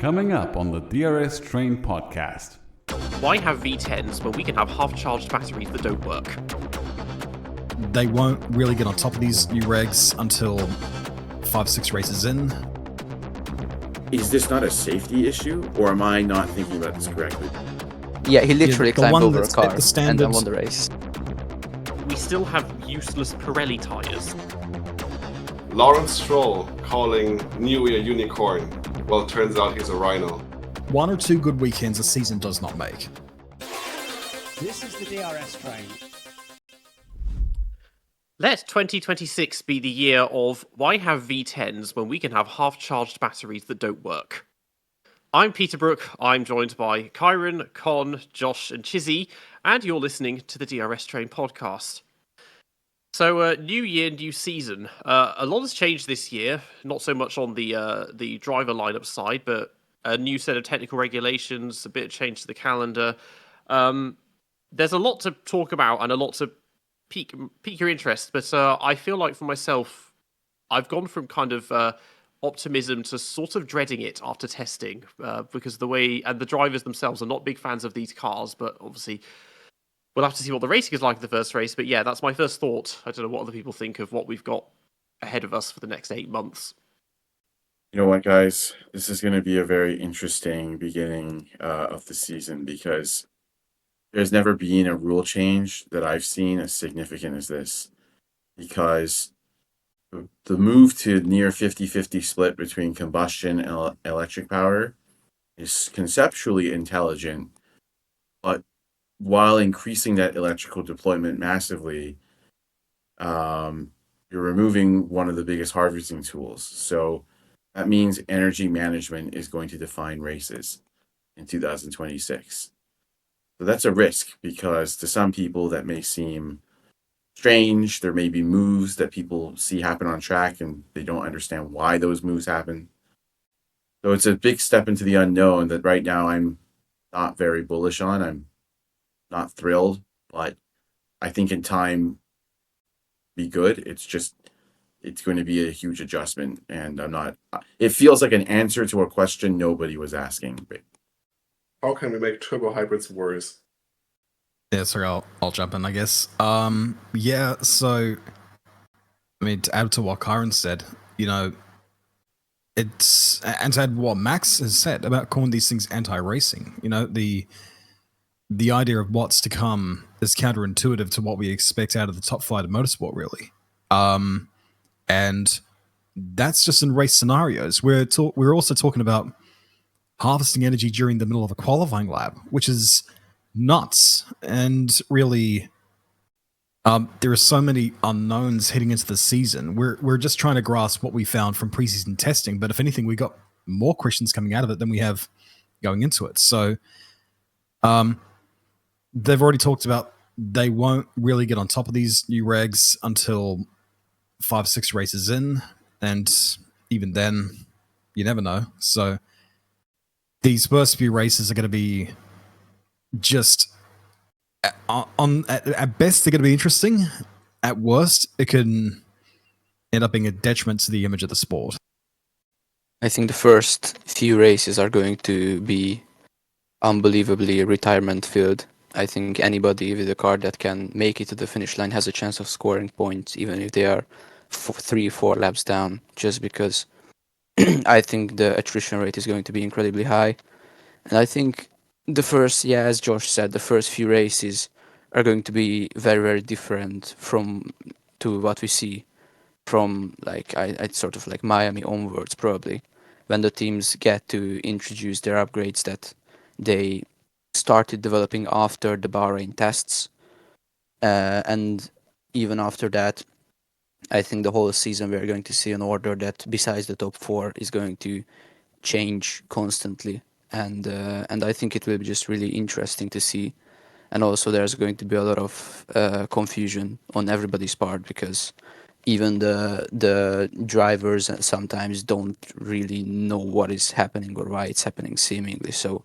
Coming up on the DRS Train podcast. Why have V10s when we can have half-charged batteries that don't work? They won't really get on top of these new regs until 5-6 races in. Is this not a safety issue, or am I not thinking about this correctly? Yeah, he literally climbed over a car and then won the race. We still have useless Pirelli tyres. Lawrence Stroll calling Newey a unicorn. Well, it turns out he's a rhino. 1 or 2 good weekends a season does not make. This is the DRS Train. Let 2026 be the year of why have V10s when we can have half-charged batteries that don't work? I'm Peter Brook, I'm joined by Ciaron, Con, Josh and Chizzy, and you're listening to the DRS Train podcast. So, new year, new season. A lot has changed this year, not so much on the driver lineup side, but a new set of technical regulations, a bit of change to the calendar. There's a lot to talk about and a lot to pique your interest, but I feel like for myself, I've gone from kind of optimism to sort of dreading it after testing, because the way, and the drivers themselves are not big fans of these cars, but obviously we'll have to see what the racing is like in the first race. But yeah, that's my first thought. I don't know what other people think of what we've got ahead of us for the next 8 months. You know what, guys? This is going to be a very interesting beginning of the season, because there's never been a rule change that I've seen as significant as this. Because the move to near 50-50 split between combustion and electric power is conceptually intelligent, but while increasing that electrical deployment massively, you're removing one of the biggest harvesting tools. So that means energy management is going to define races in 2026. So that's a risk, because to some people that may seem strange. There may be moves that people see happen on track and they don't understand why those moves happen. So it's a big step into the unknown that right now I'm not very bullish on. I'm not thrilled, but I think in time be good. It's going to be a huge adjustment, and it feels like an answer to a question nobody was asking. How can we make turbo hybrids worse? Yeah, sorry, I'll jump in, I guess. Yeah, so, I mean, to add to what Ciaron said, and to add what Max has said about calling these things anti-racing, the idea of what's to come is counterintuitive to what we expect out of the top flight of motorsport, really. And that's just in race scenarios. We're also talking about harvesting energy during the middle of a qualifying lap, which is nuts. And really, there are so many unknowns heading into the season. We're just trying to grasp what we found from preseason testing, but if anything, we got more questions coming out of it than we have going into it. So they've already talked about they won't really get on top of these new regs until 5-6 races in, and even then, you never know. So these first few races are going to be just at best they're going to be interesting. At worst, it can end up being a detriment to the image of the sport. I think the first few races are going to be unbelievably retirement filled. I think anybody with a car that can make it to the finish line has a chance of scoring points, even if they are 3-4 laps down, just because I think the attrition rate is going to be incredibly high. And I think as Josh said, the first few races are going to be very, very different to what we see from I'd sort of like Miami onwards, probably, when the teams get to introduce their upgrades that they started developing after the Bahrain tests. And even after that, I think the whole season we're going to see an order that, besides the top 4, is going to change constantly. And I think it will be just really interesting to see. And also there's going to be a lot of confusion on everybody's part, because even the drivers sometimes don't really know what is happening or why it's happening seemingly. So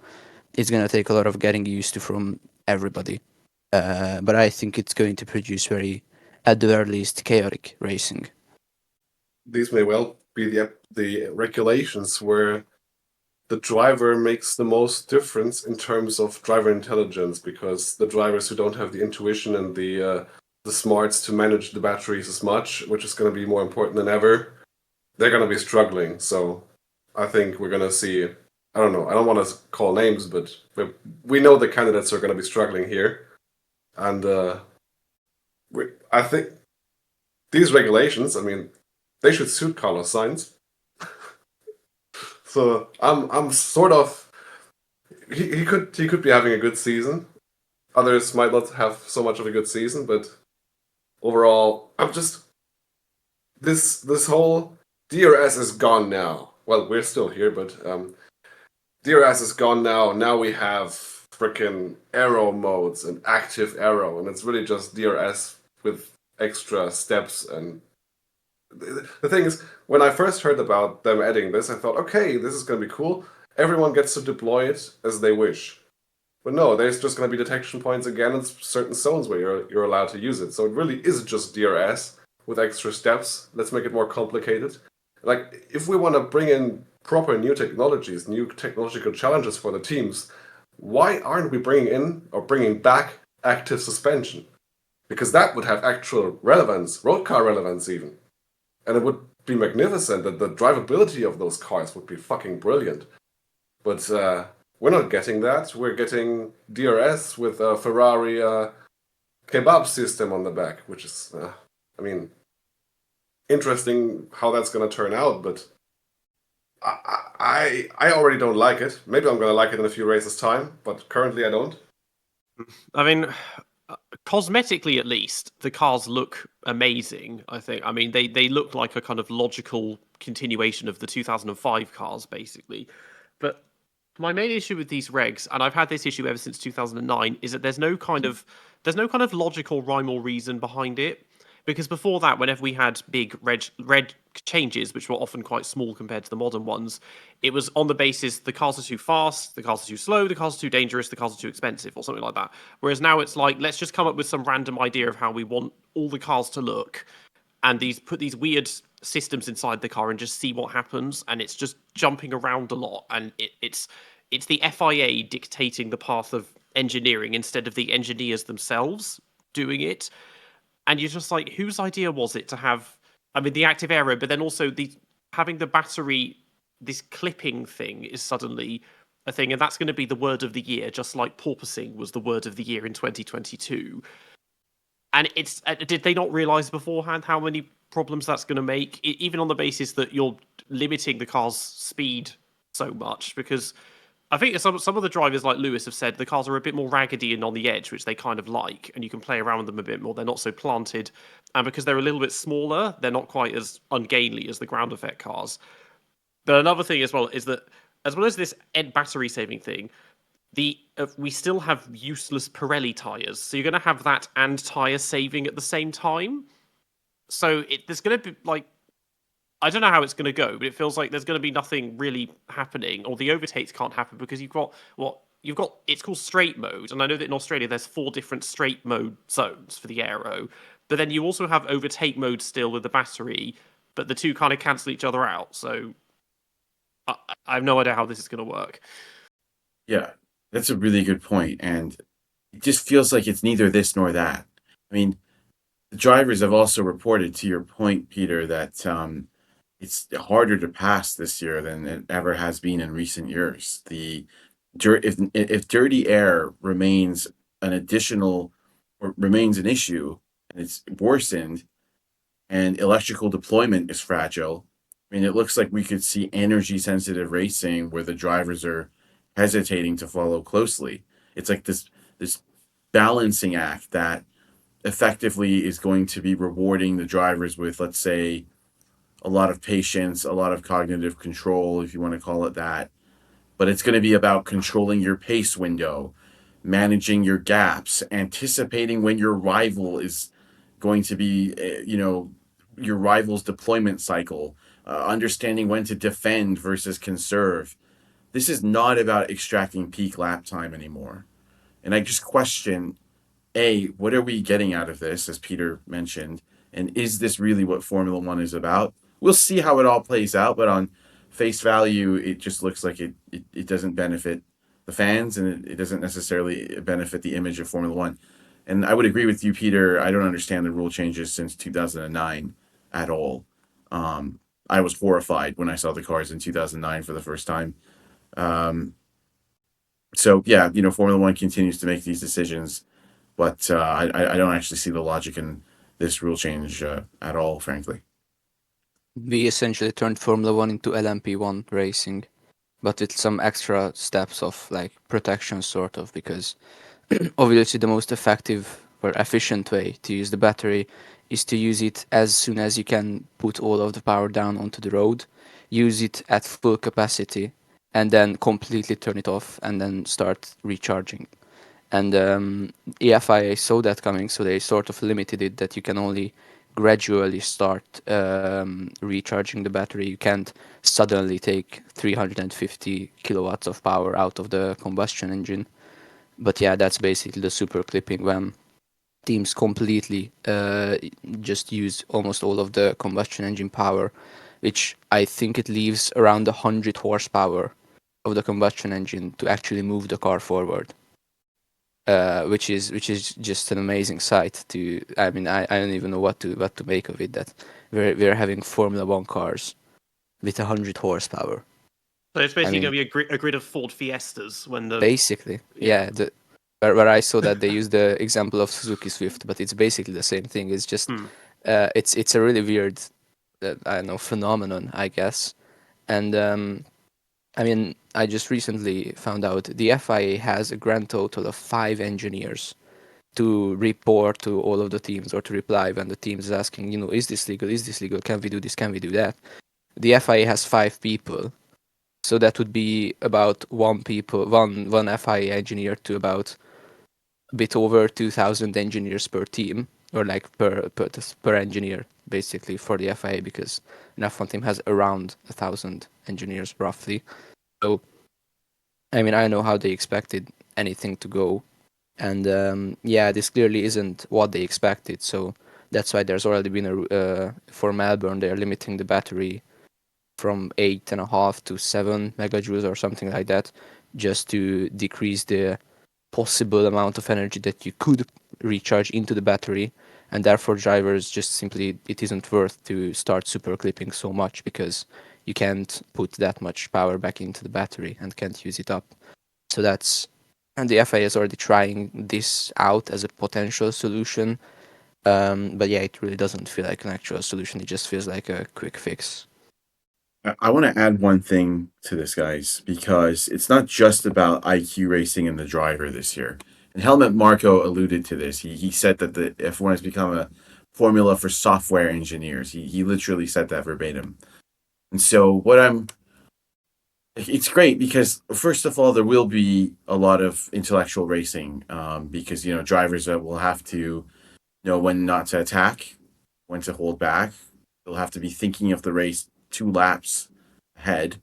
it's going to take a lot of getting used to from everybody. But I think it's going to produce very, at the very least, chaotic racing. These may well be the regulations where the driver makes the most difference in terms of driver intelligence, because the drivers who don't have the intuition and the smarts to manage the batteries as much, which is going to be more important than ever, they're going to be struggling. So I think we're going to see, I don't know, I don't want to call names, but we know the candidates are going to be struggling here. And I think these regulations, I mean, they should suit Carlos Sainz. So I'm sort of, he could be having a good season. Others might not have so much of a good season, but overall, I'm just, this whole DRS is gone now. Well, we're still here, but DRS is gone now. Now we have freaking aero modes and active aero, and it's really just DRS with extra steps. And the thing is, when I first heard about them adding this, I thought, okay, this is going to be cool. Everyone gets to deploy it as they wish. But no, there's just going to be detection points again in certain zones where you're allowed to use it. So it really is just DRS with extra steps. Let's make it more complicated. Like, if we want to bring in proper new technologies, new technological challenges for the teams, why aren't we bringing back active suspension? Because that would have actual relevance, road car relevance even. And it would be magnificent, that the drivability of those cars would be fucking brilliant. But we're not getting that. We're getting DRS with a Ferrari kebab system on the back, which is, I mean, interesting how that's going to turn out, but I already don't like it. Maybe I'm going to like it in a few races' time, but currently I don't. I mean, cosmetically at least, the cars look amazing, I think. I mean, they look like a kind of logical continuation of the 2005 cars, basically. But my main issue with these regs, and I've had this issue ever since 2009, is that there's no kind of logical rhyme or reason behind it. Because before that, whenever we had big red changes, which were often quite small compared to the modern ones, it was on the basis the cars are too fast, the cars are too slow, the cars are too dangerous, the cars are too expensive, or something like that. Whereas now it's like, let's just come up with some random idea of how we want all the cars to look, and put these weird systems inside the car and just see what happens. And it's just jumping around a lot, and it's the FIA dictating the path of engineering instead of the engineers themselves doing it. And you're just like, whose idea was it to have, I mean, the active aero, but then also having the battery, this clipping thing is suddenly a thing, and that's going to be the word of the year, just like porpoising was the word of the year in 2022. And did they not realize beforehand how many problems that's going to make, even on the basis that you're limiting the car's speed so much? Because I think some of the drivers like Lewis have said the cars are a bit more raggedy and on the edge, which they kind of like, and you can play around with them a bit more. They're not so planted. And because they're a little bit smaller, they're not quite as ungainly as the ground effect cars. But another thing as well is that, as well as this battery saving thing, we still have useless Pirelli tyres. So you're going to have that and tyre saving at the same time. So there's going to be, like, I don't know how it's going to go, but it feels like there's going to be nothing really happening, or the overtakes can't happen because you've got it's called straight mode, and I know that in Australia there's 4 different straight mode zones for the aero, but then you also have overtake mode still with the battery, but the two kind of cancel each other out. So I have no idea how this is going to work. Yeah, that's a really good point, and it just feels like it's neither this nor that. I mean, the drivers have also reported, to your point, Peter, that it's harder to pass this year than it ever has been in recent years. If dirty air remains an issue, and it's worsened, and electrical deployment is fragile, I mean, it looks like we could see energy-sensitive racing where the drivers are hesitating to follow closely. It's like this balancing act that effectively is going to be rewarding the drivers with, let's say, a lot of patience, a lot of cognitive control, if you want to call it that. But it's going to be about controlling your pace window, managing your gaps, anticipating when your rival is going to be, your rival's deployment cycle, understanding when to defend versus conserve. This is not about extracting peak lap time anymore. And I just question, what are we getting out of this, as Peter mentioned? And is this really what Formula One is about? We'll see how it all plays out, but on face value, it just looks like it doesn't benefit the fans, and it doesn't necessarily benefit the image of Formula One. And I would agree with you, Peter. I don't understand the rule changes since 2009 at all. I was horrified when I saw the cars in 2009 for the first time. So yeah, Formula One continues to make these decisions, but I don't actually see the logic in this rule change at all, frankly. We essentially turned Formula One into LMP1 racing, but with some extra steps of like protection, sort of, because obviously the most effective or efficient way to use the battery is to use it as soon as you can put all of the power down onto the road, use it at full capacity, and then completely turn it off and then start recharging. And EFIA saw that coming, so they sort of limited it that you can only gradually start recharging the battery. You can't suddenly take 350 kilowatts of power out of the combustion engine. But yeah, that's basically the super clipping when teams completely just use almost all of the combustion engine power, which I think it leaves around 100 horsepower of the combustion engine to actually move the car forward. Which is just an amazing sight. I don't even know what to make of it, that we're having Formula One cars with 100 horsepower. So it's basically going to be a grid of Ford Fiestas when the basically where I saw that they used the example of Suzuki Swift, but it's basically the same thing. It's just it's a really weird phenomenon, I guess. And I just recently found out the FIA has a grand total of 5 engineers to report to all of the teams, or to reply when the team is asking, is this legal? Is this legal? Can we do this? Can we do that? The FIA has 5 people. So that would be about one FIA engineer to about a bit over 2,000 engineers per team, or like per engineer, basically, for the FIA, because an F1 team has around 1,000 engineers roughly. So, I don't know how they expected anything to go. And this clearly isn't what they expected. So that's why there's already been for Melbourne, they're limiting the battery from 8.5 to 7 megajoules or something like that, just to decrease the possible amount of energy that you could recharge into the battery. And therefore drivers just simply, it isn't worth to start super clipping so much, because you can't put that much power back into the battery and can't use it up. So and the FIA is already trying this out as a potential solution. But yeah, it really doesn't feel like an actual solution. It just feels like a quick fix. I want to add one thing to this, guys, because it's not just about IQ racing and the driver this year. And Helmut Marko alluded to this. He said that the F1 has become a formula for software engineers. He literally said that verbatim. And so it's great because, first of all, there will be a lot of intellectual racing because, drivers will have to know when not to attack, when to hold back. They'll have to be thinking of the race 2 laps ahead,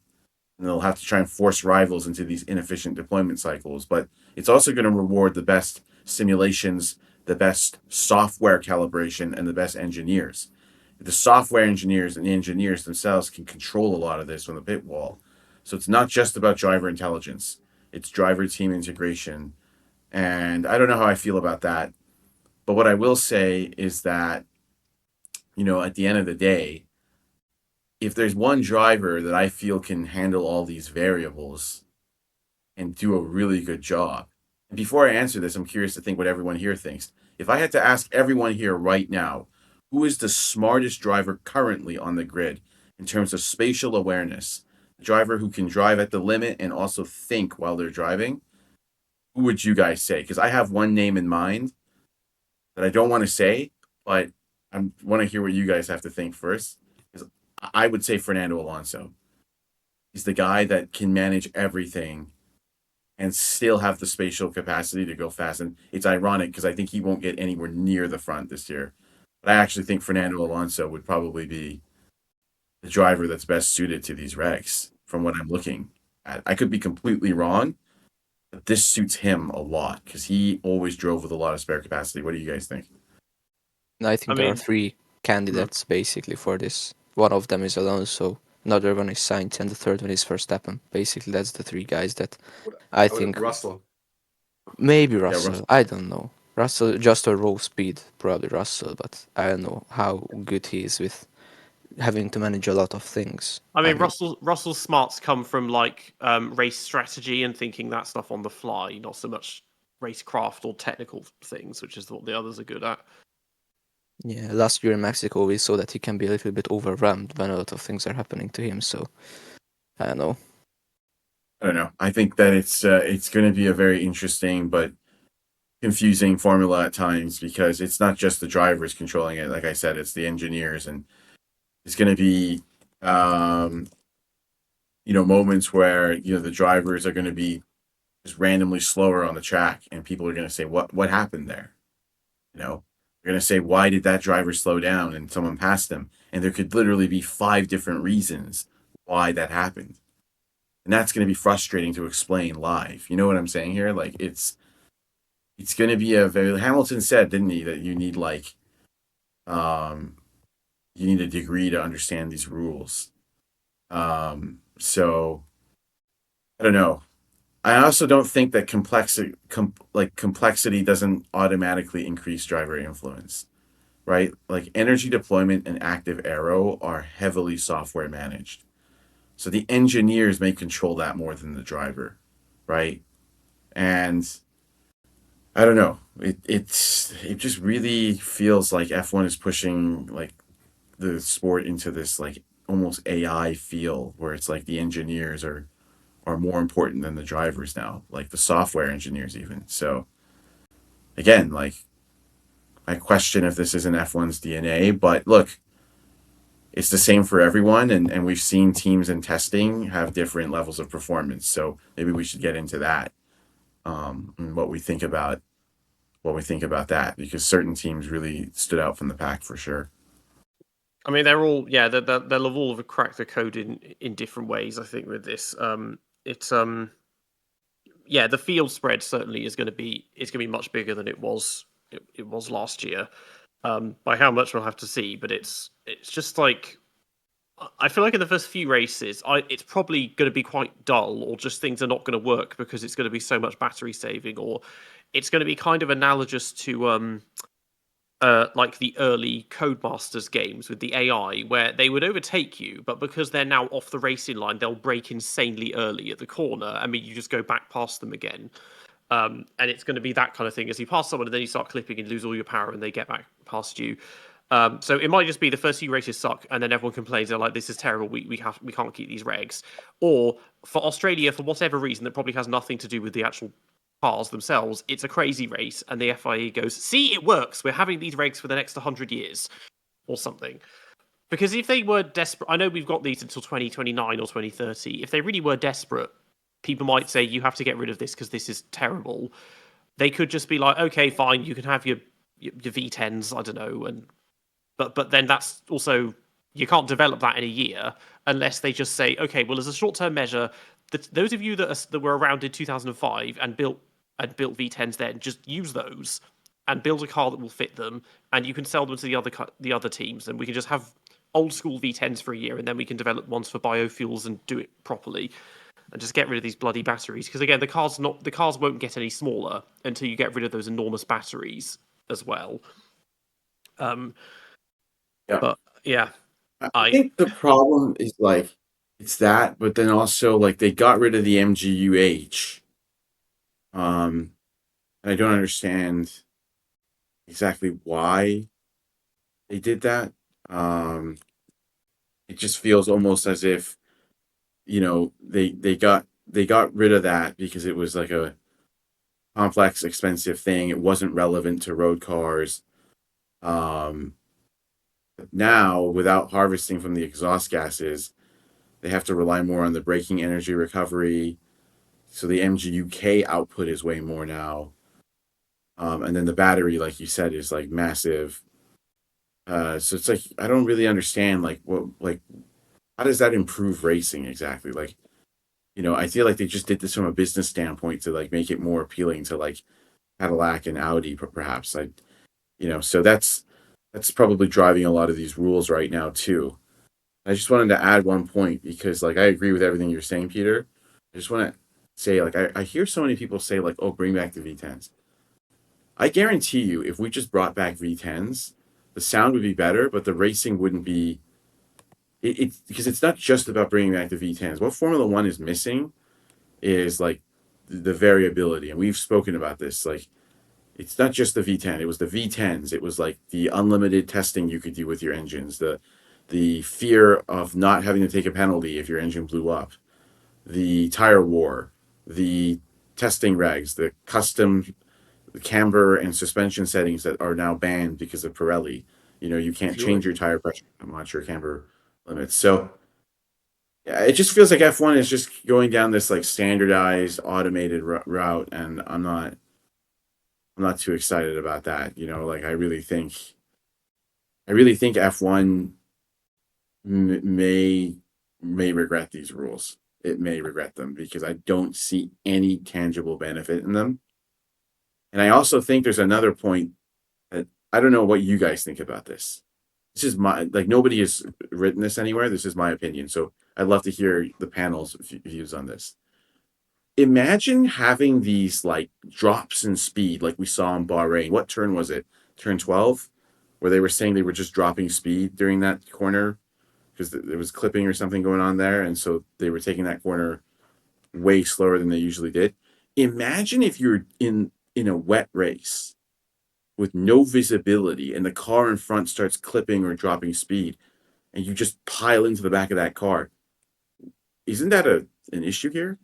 and they'll have to try and force rivals into these inefficient deployment cycles. But it's also going to reward the best simulations, the best software calibration, and the best engineers. The software engineers and the engineers themselves can control a lot of this from the pit wall. So it's not just about driver intelligence. It's driver team integration. And I don't know how I feel about that. But what I will say is that, at the end of the day, if there's one driver that I feel can handle all these variables and do a really good job, and before I answer this, I'm curious to think what everyone here thinks. If I had to ask everyone here right now, who is the smartest driver currently on the grid in terms of spatial awareness, a driver who can drive at the limit and also think while they're driving, who would you guys say? Because I have one name in mind that I don't want to say, but I want to hear what you guys have to think first. I would say Fernando Alonso. He's the guy that can manage everything and still have the spatial capacity to go fast. And it's ironic because I think he won't get anywhere near the front this year. But I actually think Fernando Alonso would probably be the driver that's best suited to these regs from what I'm looking at. I could be completely wrong, but this suits him a lot because he always drove with a lot of spare capacity. What do you guys think? I think there are 3 candidates basically for this. One of them is Alonso, Another one is Sainz, and the third one is Verstappen. Basically, that's the three guys that I I would- think Russell. maybe Russell. Russell. I don't know. Russell just a raw speed, probably Russell, but I don't know how good he is with having to manage a lot of things. I mean, Russell's smarts come from like race strategy and thinking that stuff on the fly, not so much racecraft or technical things, which is what the others are good at. Yeah, last year in Mexico, we saw that he can be a little bit overwhelmed when a lot of things are happening to him. So I don't know. I don't know. I think that it's going to be a very interesting but confusing formula at times because it's not just the drivers controlling it. Like I said, it's the engineers, and it's going to be moments where the drivers are going to be just randomly slower on the track, and people are going to say, "What happened there?" They're going to say, "Why did that driver slow down?" And someone passed them, and there could literally be 5 different reasons why that happened. And that's going to be frustrating to explain live. You know what I'm saying here? Like it's going to be Hamilton said, didn't he, that you need you need a degree to understand these rules. So I don't know. I also don't think that complexity doesn't automatically increase driver influence, right? Like energy deployment and active aero are heavily software managed. So the engineers may control that more than the driver, right? And I don't know. It just really feels like F1 is pushing like the sport into this like almost AI feel where it's like the engineers are more important than the drivers now, like the software engineers even. So again, like I question if this isn't F1's DNA, but look, it's the same for everyone, and we've seen teams in testing have different levels of performance. So maybe we should get into that, and what we think about that, because certain teams really stood out from the pack for sure. I mean, they're all they'll have all cracked the code in different ways. I think with this, the field spread certainly is going to be much bigger than it was last year. By how much we'll have to see, but it's just like I feel like in the first few races, it's probably going to be quite dull, or just things are not going to work because it's going to be so much battery saving, or it's going to be kind of analogous to like the early Codemasters games with the AI, where they would overtake you, but because they're now off the racing line, they'll brake insanely early at the corner. I mean, you just go back past them again. And it's going to be that kind of thing. As you pass someone and then you start clipping and lose all your power and they get back past you. So it might just be the first few races suck and then everyone complains, they're like, this is terrible, we can't keep these regs. Or for Australia, for whatever reason that probably has nothing to do with the actual cars themselves, it's a crazy race and the FIA goes, see, it works, we're having these regs for the next 100 years or something. Because if they were desperate, I know we've got these until 2029 or 2030, if they really were desperate, people might say you have to get rid of this because this is terrible. They could just be like, okay, fine, you can have your V10s, I don't know, but then that's also, you can't develop that in a year unless they just say, okay, well, as a short-term measure, those of you that were around in 2005 and built V10s then, just use those and build a car that will fit them, and you can sell them to the other teams, and we can just have old school V10s for a year, and then we can develop ones for biofuels and do it properly. And just get rid of these bloody batteries, because again, the cars won't get any smaller until you get rid of those enormous batteries as well. But yeah, I think the problem is like it's that, but then also like they got rid of the MGUH. And I don't understand exactly why they did that. It just feels almost as if they got rid of that because it was like a complex, expensive thing. It wasn't relevant to road cars. Now, without harvesting from the exhaust gases, they have to rely more on the braking energy recovery. So the MGUK output is way more now. And then the battery, like you said, is like massive. So it's like I don't really understand how does that improve racing exactly? Like, I feel like they just did this from a business standpoint to like make it more appealing to like Cadillac and Audi, perhaps. So that's probably driving a lot of these rules right now too. I just wanted to add one point because like I agree with everything you're saying, Peter. I just want to say like I hear so many people say like, oh, bring back the V10s. I guarantee you, if we just brought back V10s, the sound would be better, but the racing wouldn't be. It's because it's not just about bringing back the V10s. What Formula One is missing is like the variability, and we've spoken about this. Like, it's not just the V10; it was the V10s. It was like the unlimited testing you could do with your engines, the fear of not having to take a penalty if your engine blew up, the tire war, the testing regs, the custom camber and suspension settings that are now banned because of Pirelli. You know, you can't Fueling. change your tire pressure. I'm not sure camber limits. So yeah, it just feels like F1 is just going down this like standardized automated route, and I'm not too excited about that. You know, like I really think F1 may regret these rules. It may regret them because I don't see any tangible benefit in them. And I also think there's another point that I don't know what you guys think about this. This is my like nobody has written this anywhere. This is my opinion. So I'd love to hear the panel's views on this. Imagine having these like drops in speed like we saw in Bahrain. What turn was it? Turn 12, where they were saying they were just dropping speed during that corner because there was clipping or something going on there, and so they were taking that corner way slower than they usually did. Imagine if you're in a wet race with no visibility and the car in front starts clipping or dropping speed and you just pile into the back of that car. Isn't that an issue here?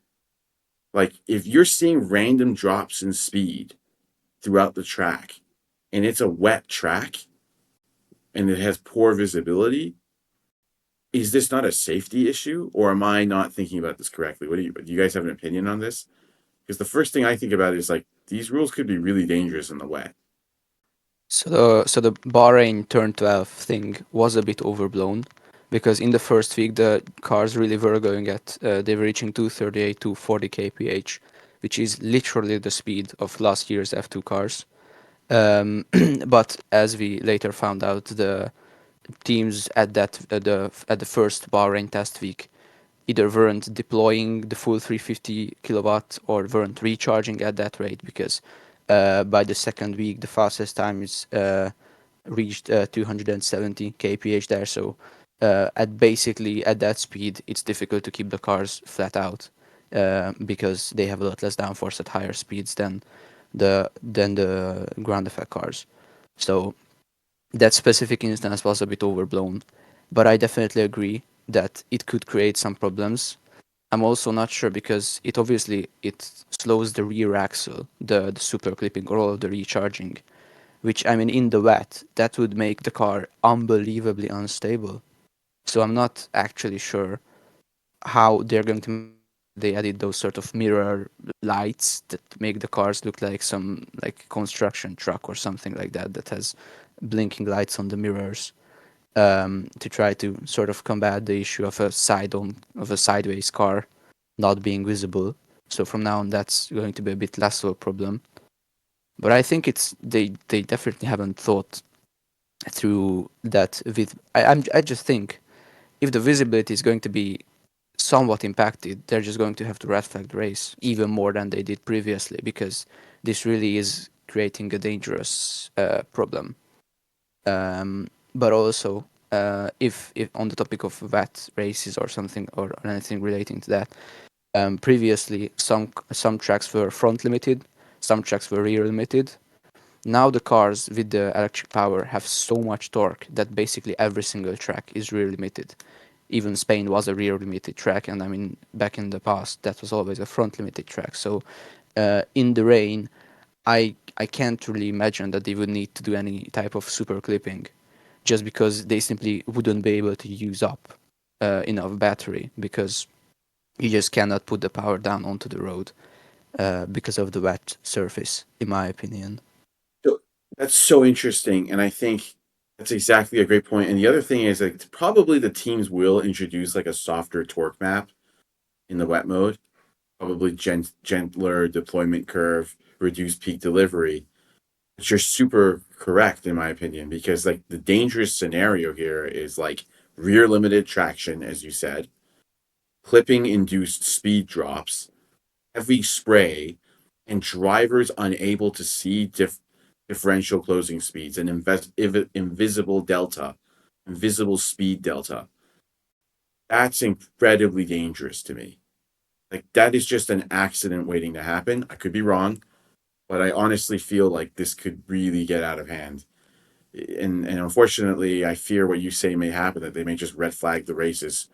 Like if you're seeing random drops in speed throughout the track and it's a wet track and it has poor visibility, is this not a safety issue, or am I not thinking about this correctly? Do you guys have an opinion on this? Because the first thing I think about is like these rules could be really dangerous in the wet. So the Bahrain turn 12 thing was a bit overblown because in the first week the cars really were going at they were reaching 238 to 40 kph, which is literally the speed of last year's F2 cars. But as we later found out, the teams at the first Bahrain test week either weren't deploying the full 350 kilowatt or weren't recharging at that rate because by the second week the fastest time is reached 270 kph there. So at that speed it's difficult to keep the cars flat out because they have a lot less downforce at higher speeds than the ground effect cars. So that specific instance was a bit overblown, but I definitely agree that it could create some problems. I'm also not sure because it slows the rear axle, the super clipping or all of the recharging, which I mean in the wet that would make the car unbelievably unstable. So I'm not actually sure how they're going to. They added those sort of mirror lights that make the cars look like some like construction truck or something like that that has blinking lights on the mirrors to try to sort of combat the issue of a sideways car not being visible. So from now on, that's going to be a bit less of a problem. But I think they definitely haven't thought through that. I just think if the visibility is going to be somewhat impacted, they're just going to have to red flag the race even more than they did previously because this really is creating a dangerous problem. But also, if on the topic of wet races or something or anything relating to that, previously some tracks were front limited, some tracks were rear limited. Now the cars with the electric power have so much torque that basically every single track is rear limited. Even Spain was a rear limited track, and I mean back in the past that was always a front limited track. So in the rain, I can't really imagine that they would need to do any type of super clipping, just because they simply wouldn't be able to use up enough battery because you just cannot put the power down onto the road because of the wet surface, in my opinion. So that's so interesting, and I think that's exactly a great point. And the other thing is that probably the teams will introduce like a softer torque map in the wet mode, probably gentler deployment curve, reduced peak delivery. But you're super correct in my opinion because like the dangerous scenario here is like rear limited traction, as you said, clipping induced speed drops, heavy spray, and drivers unable to see differential closing speeds and invisible speed delta. That's incredibly dangerous to me. Like, that is just an accident waiting to happen. I could be wrong, but I honestly feel like this could really get out of hand. And unfortunately, I fear what you say may happen, that they may just red flag the races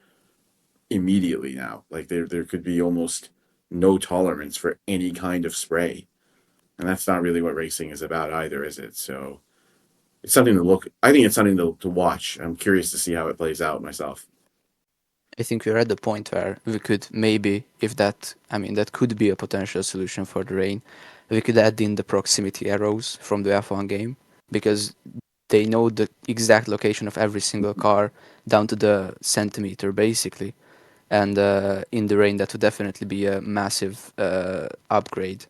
immediately now. Like, there could be almost no tolerance for any kind of spray. And that's not really what racing is about either, is it? So it's something to look. I think it's something to watch. I'm curious to see how it plays out myself. I think we're at the point where we could maybe, if that, I mean, that could be a potential solution for the rain, we could add in the proximity arrows from the F1 game, because they know the exact location of every single car down to the centimeter, basically. And in the rain, that would definitely be a massive upgrade.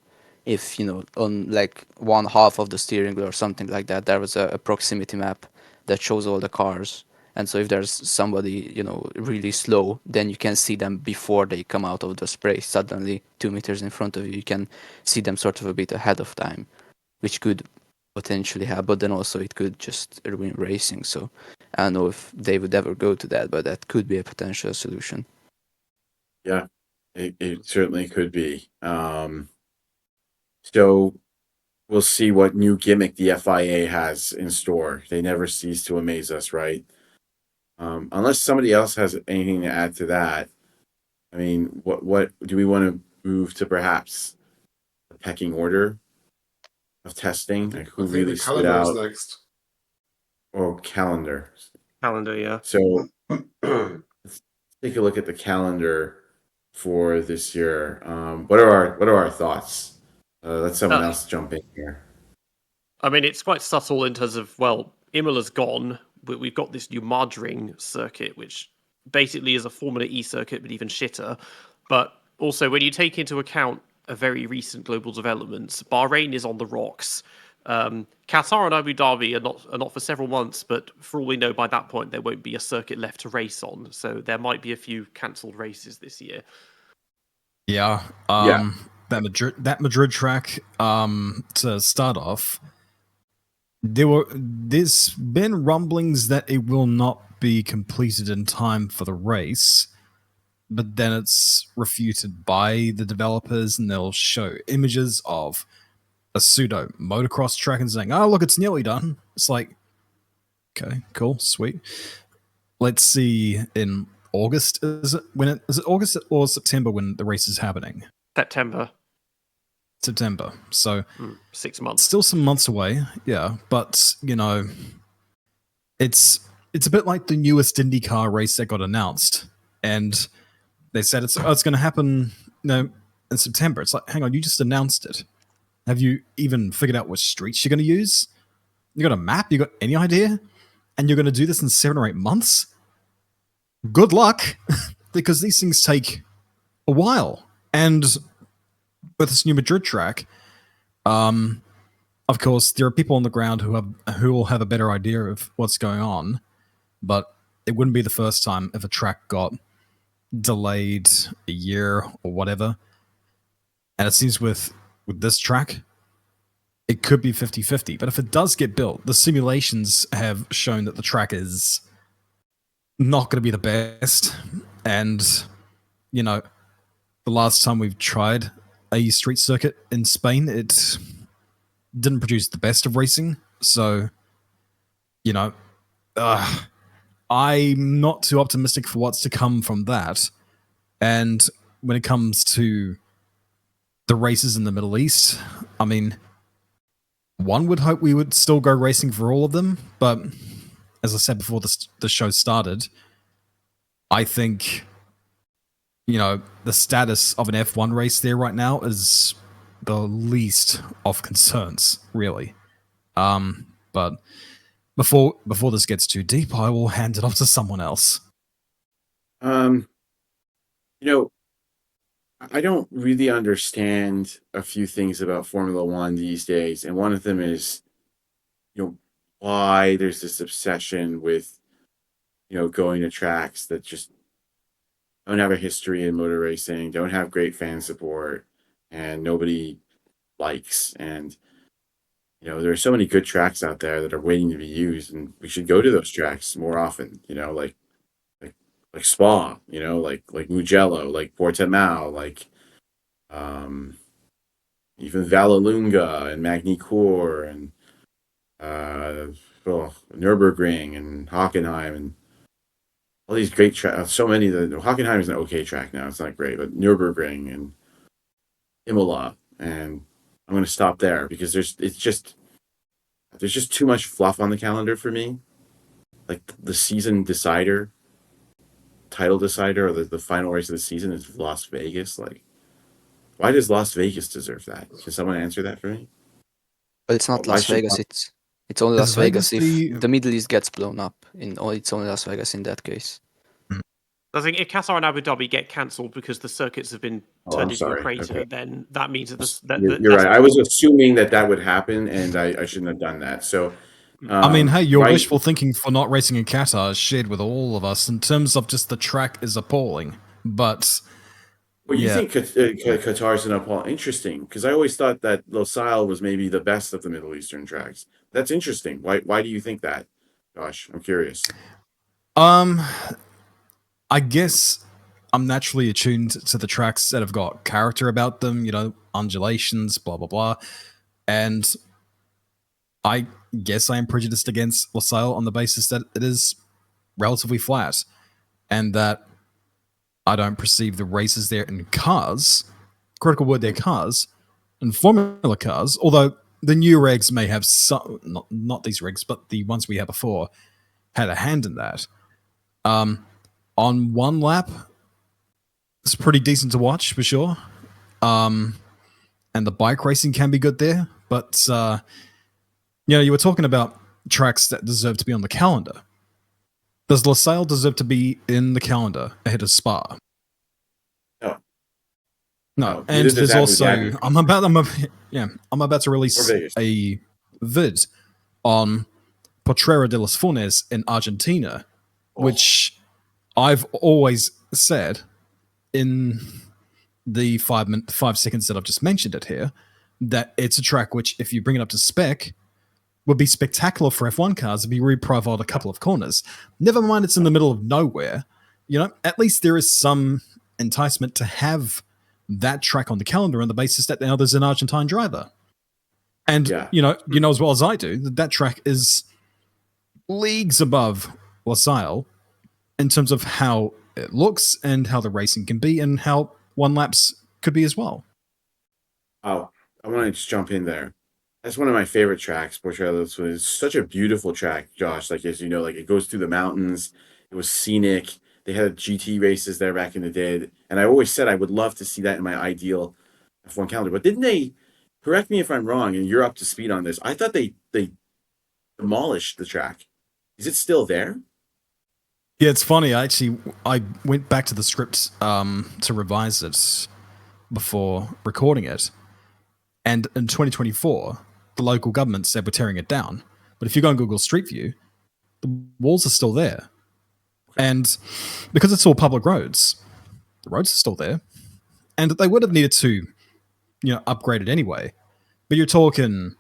If, on like one half of the steering wheel or something like that, there was a proximity map that shows all the cars. And so if there's somebody, really slow, then you can see them before they come out of the spray. Suddenly, 2 meters in front of you, you can see them sort of a bit ahead of time, which could potentially help. But then also it could just ruin racing. So I don't know if they would ever go to that, but that could be a potential solution. Yeah, it certainly could be. So we'll see what new gimmick the FIA has in store. They never cease to amaze us, right? Unless somebody else has anything to add to that. I mean, what do we want to move to, perhaps the pecking order of testing? Like, who I think really the stood calendar is out? next. Or calendar. Calendar, yeah. So let's take a look at the calendar for this year. What are our thoughts? Let someone else jump in here. I mean, it's quite subtle in terms of, well, Imola's gone, but we've got this new Margarine circuit, which basically is a Formula E circuit, but even shitter. But also, when you take into account a very recent global developments, Bahrain is on the rocks. Qatar and Abu Dhabi are not for several months, but for all we know, by that point, there won't be a circuit left to race on. So there might be a few cancelled races this year. Yeah. Yeah. That Madrid track, to start off, there's been rumblings that it will not be completed in time for the race, but then it's refuted by the developers, and they'll show images of a pseudo motocross track and saying, "Oh, look, it's nearly done." It's like, okay, cool, sweet. Let's see. In August, is it August or September when the race is happening? September. So 6 months. Still some months away, yeah. But it's a bit like the newest IndyCar race that got announced, and they said it's going to happen, in September. It's like, hang on, you just announced it. Have you even figured out which streets you're going to use? You got a map? You got any idea? And you're going to do this in 7 or 8 months? Good luck, because these things take a while. And with this new Madrid track, of course, there are people on the ground who will have a better idea of what's going on, but it wouldn't be the first time if a track got delayed a year or whatever. And it seems with this track, it could be 50-50. But if it does get built, the simulations have shown that the track is not going to be the best. And, the last time we've tried a street circuit in Spain, it didn't produce the best of racing. So, I'm not too optimistic for what's to come from that. And when it comes to the races in the Middle East, I mean, one would hope we would still go racing for all of them. But as I said before the show started, I think, the status of an F1 race there right now is the least of concerns, really. But before this gets too deep, I will hand it off to someone else. I don't really understand a few things about Formula One these days, and one of them is, why there's this obsession with going to tracks that just don't have a history in motor racing, don't have great fan support, and nobody likes. And there are so many good tracks out there that are waiting to be used, and we should go to those tracks more often. Like Spa, like Mugello, like Portimao, like even Vallelunga and Magny-Cours and Nürburgring and Hockenheim and all these great tracks. So many. The Hockenheim is an okay track now. It's not great, but Nürburgring and Imola, and I'm going to stop there because there's just too much fluff on the calendar for me. Like the season decider, title decider, or the final race of the season is Las Vegas. Like, why does Las Vegas deserve that? Can someone answer that for me? But it's not Why Las should Vegas. not- It's only Is Las Vegas Vegas if the Middle East gets blown up. It's only Las Vegas in that case. I think if Qatar and Abu Dhabi get cancelled because the circuits have been Oh, turned I'm into sorry. a crater, Okay. then that means that, You're right. I was assuming that would happen, and I shouldn't have done that. So, I mean, hey, your right- wishful thinking for not racing in Qatar is shared with all of us in terms of just the track is appalling. But Well, you yeah. think Qatar's an appalling? Interesting, because I always thought that Losail was maybe the best of the Middle Eastern tracks. That's interesting. Why do you think that? Gosh, I'm curious. I guess I'm naturally attuned to the tracks that have got character about them, undulations, blah blah blah. And I guess I am prejudiced against Losail on the basis that it is relatively flat and that I don't perceive the races there in cars, critical word there, cars, and Formula cars, although the new regs may have some, not these regs, but the ones we had before, had a hand in that. On one lap, it's pretty decent to watch for sure. And the bike racing can be good there, but you were talking about tracks that deserve to be on the calendar. Does Losail deserve to be in the calendar ahead of Spa? No. No, Neither and does there's Abu also Dhabi. I'm about to release Or Vegas. a vid on Potrero de los Funes in Argentina, which I've always said in the 5 seconds that I've just mentioned it here, that it's a track which, if you bring it up to spec, would be spectacular for F1 cars to be reprofiled a couple of corners. Never mind it's in the middle of nowhere. At least there is some enticement to have that track on the calendar on the basis that now there's an Argentine driver. And, Yeah. you know as well as I do, that track is leagues above Losail in terms of how it looks and how the racing can be and how one laps could be as well. Oh, I want to just jump in there. That's one of my favorite tracks, Portrayal. It's such a beautiful track, Josh. Like, as you know, like it goes through the mountains. It was scenic. They had GT races there back in the day. And I always said I would love to see that in my ideal F1 calendar. But didn't they, correct me if I'm wrong, and you're up to speed on this, I thought they demolished the track. Is it still there? Yeah, it's funny. I went back to the script to revise it before recording it. And in 2024, the local government said we're tearing it down. But if you go on Google Street View, the walls are still there. And because it's all public roads, the roads are still there. And they would have needed to, upgrade it anyway. But you're talking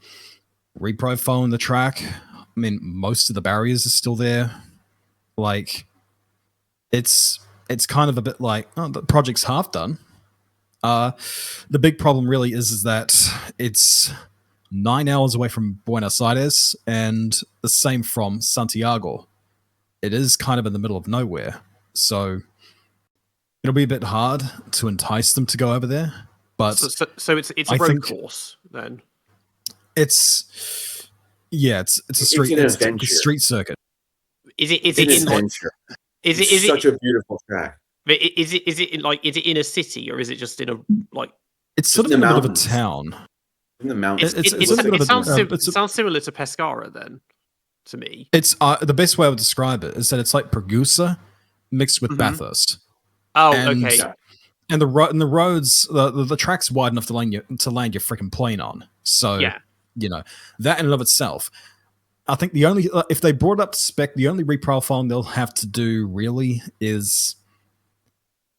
reprofiling the track. I mean, most of the barriers are still there. Like, it's kind of a bit like, oh, the project's half done. The big problem really is that it's 9 hours away from Buenos Aires and the same from Santiago. It is kind of in the middle of nowhere. So it'll be a bit hard to entice them to go over there. But so it's a I road think course then. it's a street an it's a adventure. street circuit. Is it It's in an adventure. is It's it such a beautiful track. is it in a city or is it just in a like? It's sort of in in the the middle of a mountains. town. In the mountains. It's a little bit of a- it sounds similar to Pescara then, to me. It's the best way I would describe it is that it's like Pergusa mixed with Mhm. Bathurst. Oh, And- okay. Yeah. And the roads, the track's wide enough to land your freaking plane on. So Yeah. that in and of itself. I think the only if they brought up spec, the only reprofiling they'll have to do really is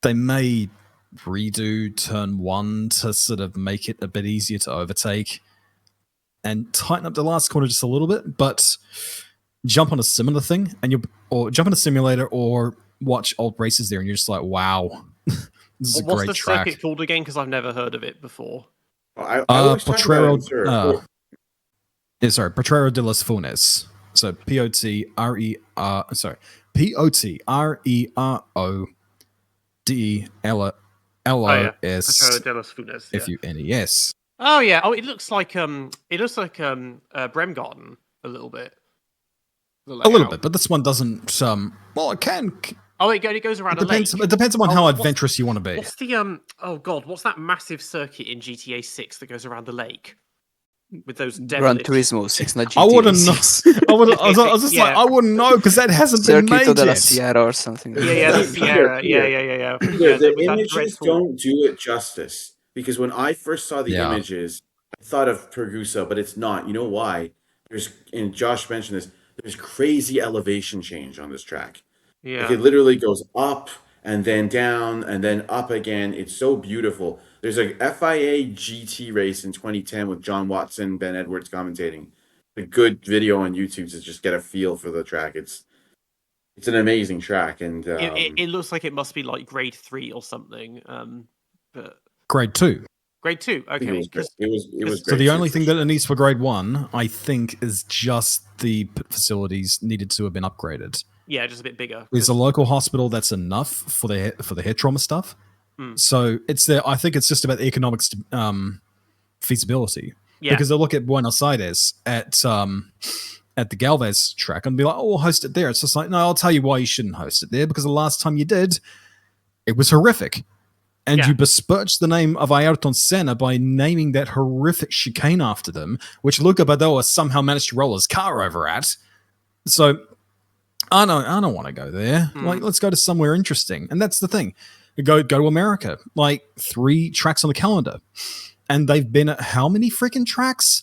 they may redo turn 1 to sort of make it a bit easier to overtake and tighten up the last corner just a little bit, but jump on a similar thing or jump on a simulator or watch old races there and you're just like, wow, this is a What's great the track. circuit called again? Because I've never heard of it before. I always talk about it, sir. Potrero de los Funes. So P-O-T-R-E-R, sorry, P-O-T-R-E-R-O-D-E-L-O-S Potrero de los Funes. Yeah. F-U-N-E-S. Oh yeah. Oh, it looks like Bremgarten a little bit. A little bit, but this one doesn't. Well, it can. Oh, it goes around It depends. It depends on how adventurous you want to be. What's the Oh god, what's that massive circuit in GTA 6 that goes around the lake with those Gran devilish... Turismo 6, not GTA I wouldn't 6. know. I was just like, I wouldn't know because that hasn't been made Circuito de la yet. Sierra or something. Yeah, the Sierra. Yeah. The images don't do it justice because when I first saw the images, I thought of Pergusa, but it's not. You know why? And Josh mentioned this. There's crazy elevation change on this track. Yeah. Like it literally goes up and then down and then up again. It's so beautiful. There's a FIA GT race in 2010 with John Watson, Ben Edwards commentating. A good video on YouTube to just get a feel for the track. It's an amazing track, and it looks like it must be like grade 3 or something. But Grade 2. grade 2. Okay. it was So the only thing that it needs for grade 1, I think, is just the facilities needed to have been upgraded. Yeah, just a bit bigger. There's a local hospital that's enough for the head trauma stuff. So it's there. I think it's just about the economics feasibility. Yeah. Because they'll look at Buenos Aires at the Galvez track and be like, oh, we'll host it there. It's just like, no, I'll tell you why you shouldn't host it there, because the last time you did, it was horrific. And you besmirched the name of Ayrton Senna by naming that horrific chicane after them, which Luca Badoa somehow managed to roll his car over at. So I don't want to go there. Like, let's go to somewhere interesting. And that's the thing. Go to America. Like 3 tracks on the calendar. And they've been at how many freaking tracks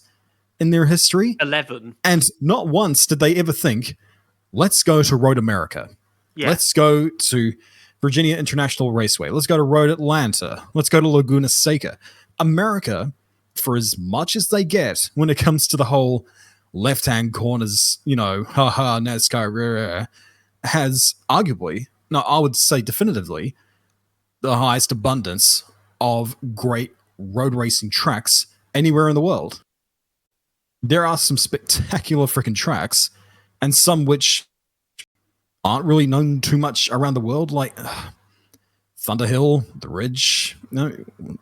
in their history? 11. And not once did they ever think, let's go to Road America. Yeah. Let's go to Virginia International Raceway. Let's go to Road Atlanta. Let's go to Laguna Seca. America, for as much as they get when it comes to the whole left-hand corners, NASCAR, has arguably, no, I would say definitively, the highest abundance of great road racing tracks anywhere in the world. There are some spectacular freaking tracks, and some which aren't really known too much around the world, like Thunderhill, The Ridge,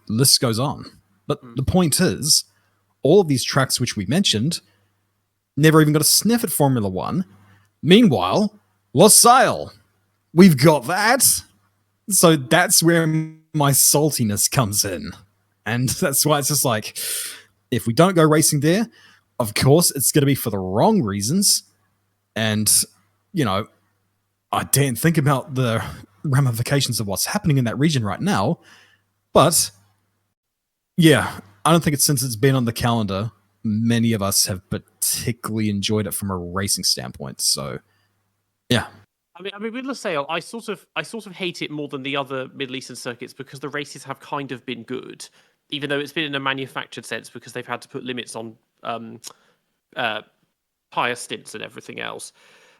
list goes on. But the point is, all of these tracks which we mentioned never even got a sniff at Formula One. Meanwhile, Losail, we've got that. So that's where my saltiness comes in. And that's why it's just like, if we don't go racing there, of course, it's going to be for the wrong reasons. And, I didn't think about the ramifications of what's happening in that region right now. But, yeah, I don't think since it's been on the calendar, many of us have particularly enjoyed it from a racing standpoint. So, yeah. I mean, with Losail, I sort of hate it more than the other Middle Eastern circuits because the races have kind of been good, even though it's been in a manufactured sense because they've had to put limits on tire stints and everything else.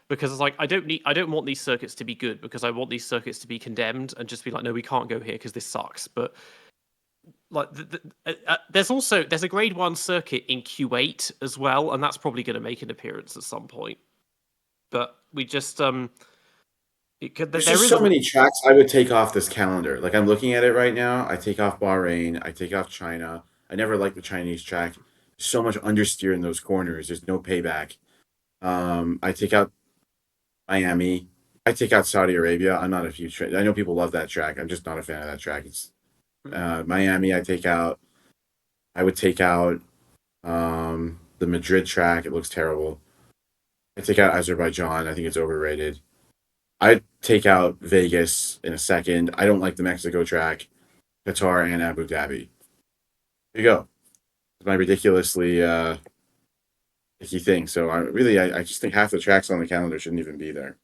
Because it's like I don't want these circuits to be good because I want these circuits to be condemned and just be like, no, we can't go here because this sucks. But like, there's a Grade 1 circuit in Q8 as well, and that's probably going to make an appearance at some point. But we just there's just so many tracks I would take off this calendar. Like, I'm looking at it right now. I take off Bahrain. I take off China. I never liked the Chinese track. There's so much understeer in those corners. There's no payback. I take out Miami. I take out Saudi Arabia. I'm not a huge fan. I know people love that track. I'm just not a fan of that track. It's Miami. I would take out the Madrid track. It looks terrible. I take out Azerbaijan. I think it's overrated. I'd take out Vegas in a second. I don't like the Mexico track, Qatar, and Abu Dhabi. There you go. My ridiculously icky thing. So I just think half the tracks on the calendar shouldn't even be there.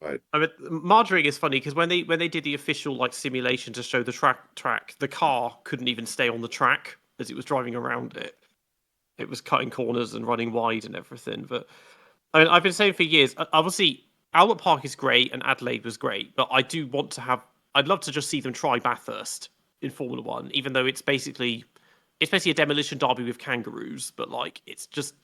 But I mean, Marjorie is funny because when they did the official like simulation to show the track, the car couldn't even stay on the track as it was driving around it. It was cutting corners and running wide and everything. But I mean, I've been saying for years. Obviously, Albert Park is great and Adelaide was great, but I do want to have. I'd love to just see them try Bathurst in Formula One, even though it's basically a demolition derby with kangaroos. But like, it's just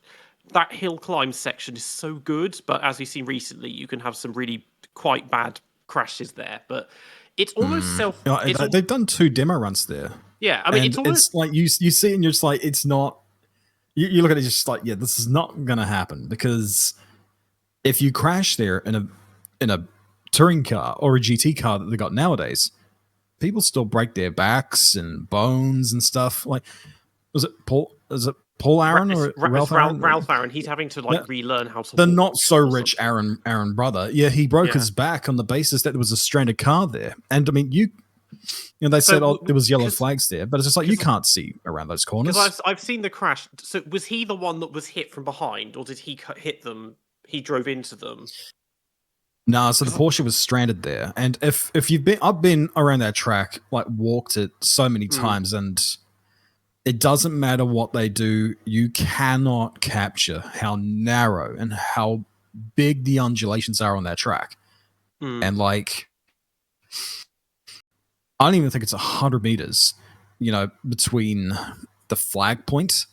that hill climb section is so good. But as we've seen recently, you can have some really quite bad crashes there. But it's almost they've done 2 demo runs there. Yeah, I mean, and it's like you see it and you're just like, it's not. You look at it just like, yeah, this is not going to happen, because if you crash there in a touring car or a GT car that they got nowadays, people still break their backs and bones and stuff. Like, was it Paul? Is it Paul Aaron or Ralph Aaron? Ralph Aaron. He's having to relearn how to. The not so rich Aaron brother. Yeah, he broke his back on the basis that there was a stranded car there. And I mean, they said, there was yellow flags there, but it's just like, you can't see around those corners. Because I've seen the crash. So was he the one that was hit from behind, or did he hit them? He drove into them. No, so the Porsche was stranded there. And if you've been, I've been around that track, like walked it so many times, and it doesn't matter what they do, you cannot capture how narrow and how big the undulations are on that track. And like, I don't even think it's 100 meters, between the flag point,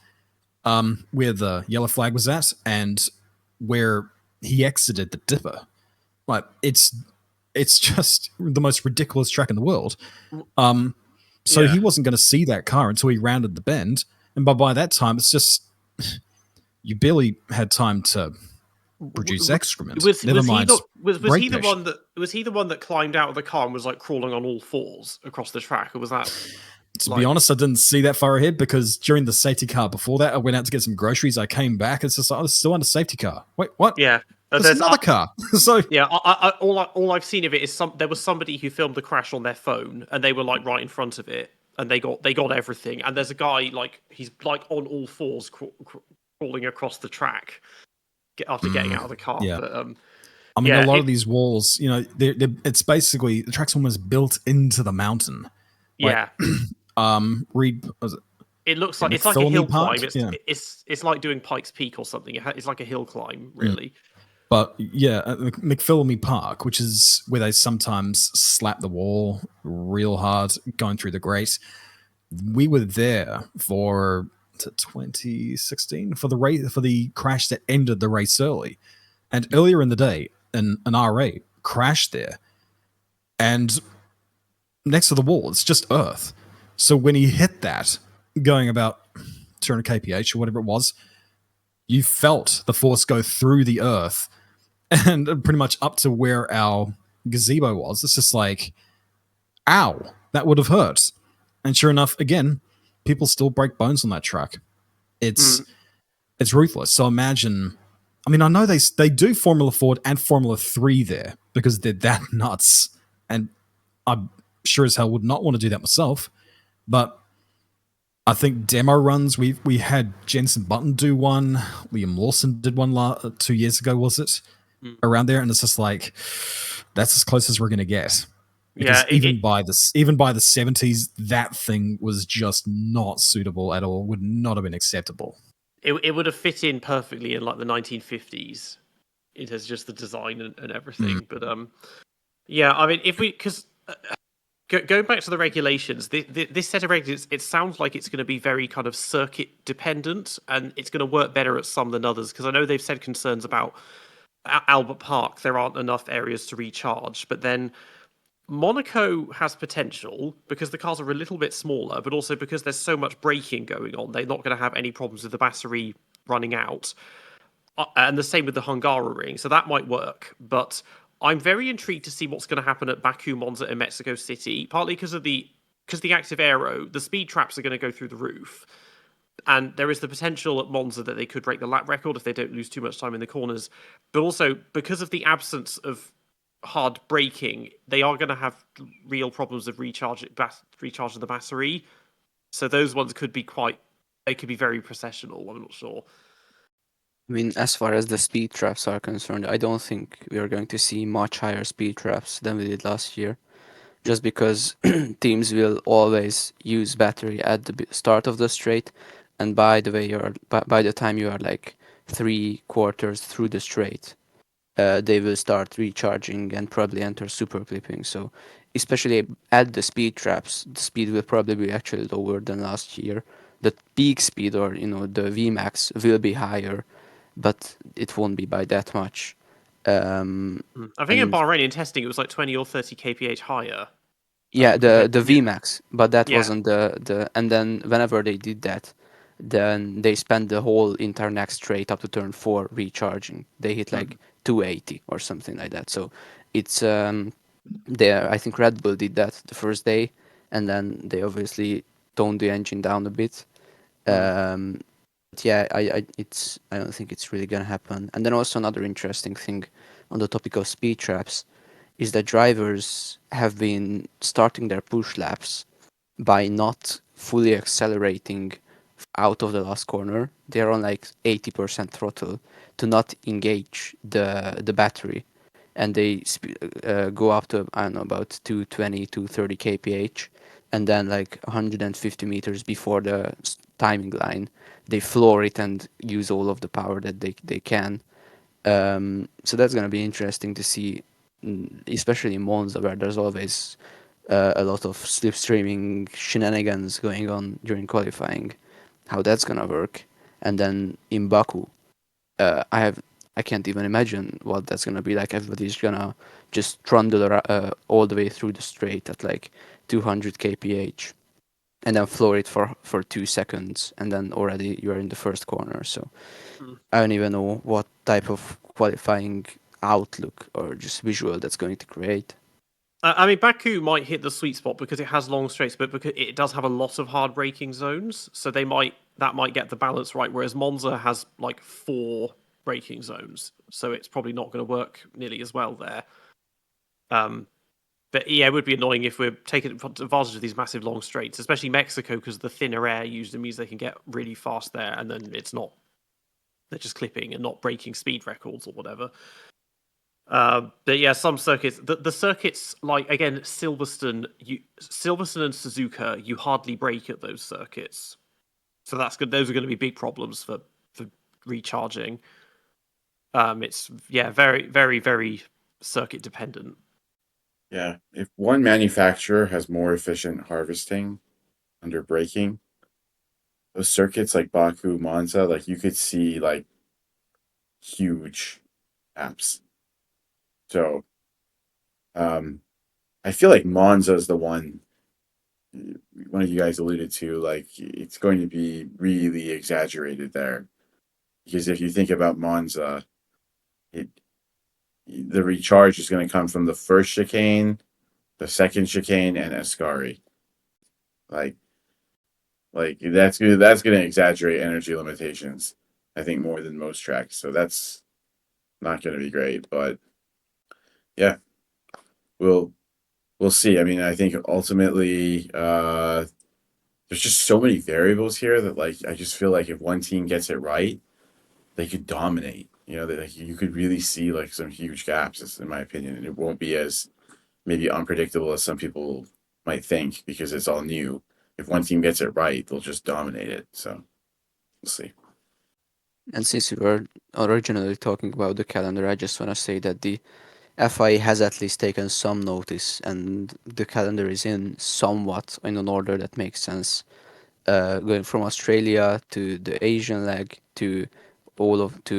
where the yellow flag was at, and where he exited the dipper. Like, it's just the most ridiculous track in the world. So he wasn't going to see that car until he rounded the bend, and by that time, it's just, you barely had time to produce excrement. Was he the one that climbed out of the car and was like crawling on all fours across the track, or was that? To be honest, I didn't see that far ahead, because during the safety car before that, I went out to get some groceries. I came back. It's just like, I was still on the safety car. Wait, what? Yeah. There's another car. So yeah, all I've seen of it is there was somebody who filmed the crash on their phone, and they were like right in front of it, and they got everything. And there's a guy like, he's like on all fours crawling across the track after getting out of the car. Yeah. But, I mean, a lot of these walls, it's basically, the track's almost built into the mountain. Yeah. It looks like it's like a hill climb. It's like doing Pikes Peak or something. It's like a hill climb, really. But yeah, McPhillamy Park, which is where they sometimes slap the wall real hard going through the grate. We were there for 2016 for the crash that ended the race early, and earlier in the day, an RA crashed there, and next to the wall, it's just earth. So when he hit that, going about 200 kph or whatever it was, you felt the force go through the earth and pretty much up to where our gazebo was. It's just like, ow, that would have hurt. And sure enough, again, people still break bones on that track. It's ruthless. So imagine, I mean, I know they do Formula Ford and Formula 3 there because they're that nuts. And I sure as hell would not want to do that myself. But I think demo runs, we had Jenson Button do one. Liam Lawson did one 2 years ago, was it? Around there, and it's just like, that's as close as we're going to get. Because even by the 70s, that thing was just not suitable at all. Would not have been acceptable. It would have fit in perfectly in like the 1950s. It has just the design and everything. But yeah, I mean, because going back to the regulations, this set of regulations, it sounds like it's going to be very kind of circuit dependent, and it's going to work better at some than others. Because I know they've said concerns about Albert Park, there aren't enough areas to recharge, but then Monaco has potential because the cars are a little bit smaller, but also because there's so much braking going on, they're not going to have any problems with the battery running out. And the same with the Hungaroring, so that might work. But I'm very intrigued to see what's going to happen at Baku, Monza, and Mexico City, partly because the active aero, the speed traps are going to go through the roof. And there is the potential at Monza that they could break the lap record if they don't lose too much time in the corners. But also, because of the absence of hard braking, they are going to have real problems of recharging the battery. So those ones could be very processional, I'm not sure. I mean, as far as the speed traps are concerned, I don't think we are going to see much higher speed traps than we did last year. Just because teams will always use battery at the start of the straight, and by the way, by the time you are like 3/4 through the straight, they will start recharging and probably enter super clipping. So, especially at the speed traps, the speed will probably be actually lower than last year. The peak speed, or the Vmax, will be higher, but it won't be by that much. I think in And Bahrain in testing it was like 20 or 30 kph higher. yeah, compared the to- yeah. Vmax, but that Yeah. wasn't the. And then whenever they did that, then they spent the whole entire next straight up to turn 4 recharging. They hit like 280 or something like that. So it's there. I think Red Bull did that the first day, and then they obviously toned the engine down a bit. But yeah, I don't think it's really gonna happen. And then also another interesting thing on the topic of speed traps is that drivers have been starting their push laps by not fully accelerating out of the last corner. They're on like 80% throttle to not engage the battery, and they go up to, I don't know, about 220, 230 kph, and then like 150 meters before the timing line, they floor it and use all of the power that they can. So that's going to be interesting to see, especially in Monza, where there's always a lot of slipstreaming shenanigans going on during qualifying, how that's going to work. And then in Baku, I can't even imagine what that's going to be like. Everybody's going to just trundle all the way through the straight at like 200 kph, and then floor it for 2 seconds, and then already you're in the first corner. So I don't even know what type of qualifying outlook or just visual that's going to create. I mean, Baku might hit the sweet spot because it has long straights, but because it does have a lot of hard braking zones, so that might get the balance right. Whereas Monza has like 4 braking zones, so it's probably not going to work nearly as well there. But yeah, it would be annoying if we're taking advantage of these massive long straights, especially Mexico, because the thinner air usually means they can get really fast there, and then they're just clipping and not breaking speed records or whatever. But yeah, some circuits, the circuits like again Silverstone and Suzuka, you hardly brake at those circuits, so that's good. Those are going to be big problems for recharging. It's very very very circuit dependent. Yeah, if one manufacturer has more efficient harvesting under braking, those circuits like Baku, Monza, like you could see like huge apps. So, I feel like Monza is the one of you guys alluded to, like it's going to be really exaggerated there. Because if you think about Monza, the recharge is going to come from the first chicane, the second chicane, and Ascari. Like that's going to exaggerate energy limitations, I think, more than most tracks. So that's not going to be great. But yeah, we'll see. I mean, I think ultimately, there's just so many variables here that like I just feel like if one team gets it right, they could dominate. You know, that like, you could really see like some huge gaps, in my opinion, and it won't be as maybe unpredictable as some people might think because it's all new. If one team gets it right, they'll just dominate it. So we'll see. And since we were originally talking about the calendar, I just want to say that the FIA has at least taken some notice, and the calendar is somewhat in an order that makes sense. Going from Australia to the Asian leg to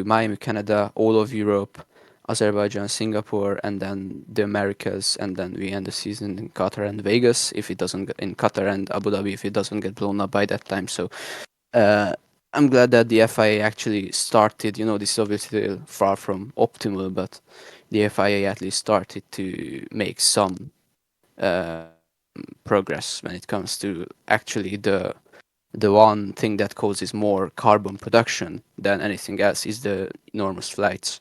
Miami, Canada, all of Europe, Azerbaijan, Singapore, and then the Americas, and then we end the season in Qatar and Vegas if it doesn't get, in Qatar and Abu Dhabi if it doesn't get blown up by that time. So I'm glad that the FIA actually started. This is obviously far from optimal, but the FIA at least started to make some progress when it comes to actually the one thing that causes more carbon production than anything else is the enormous flights,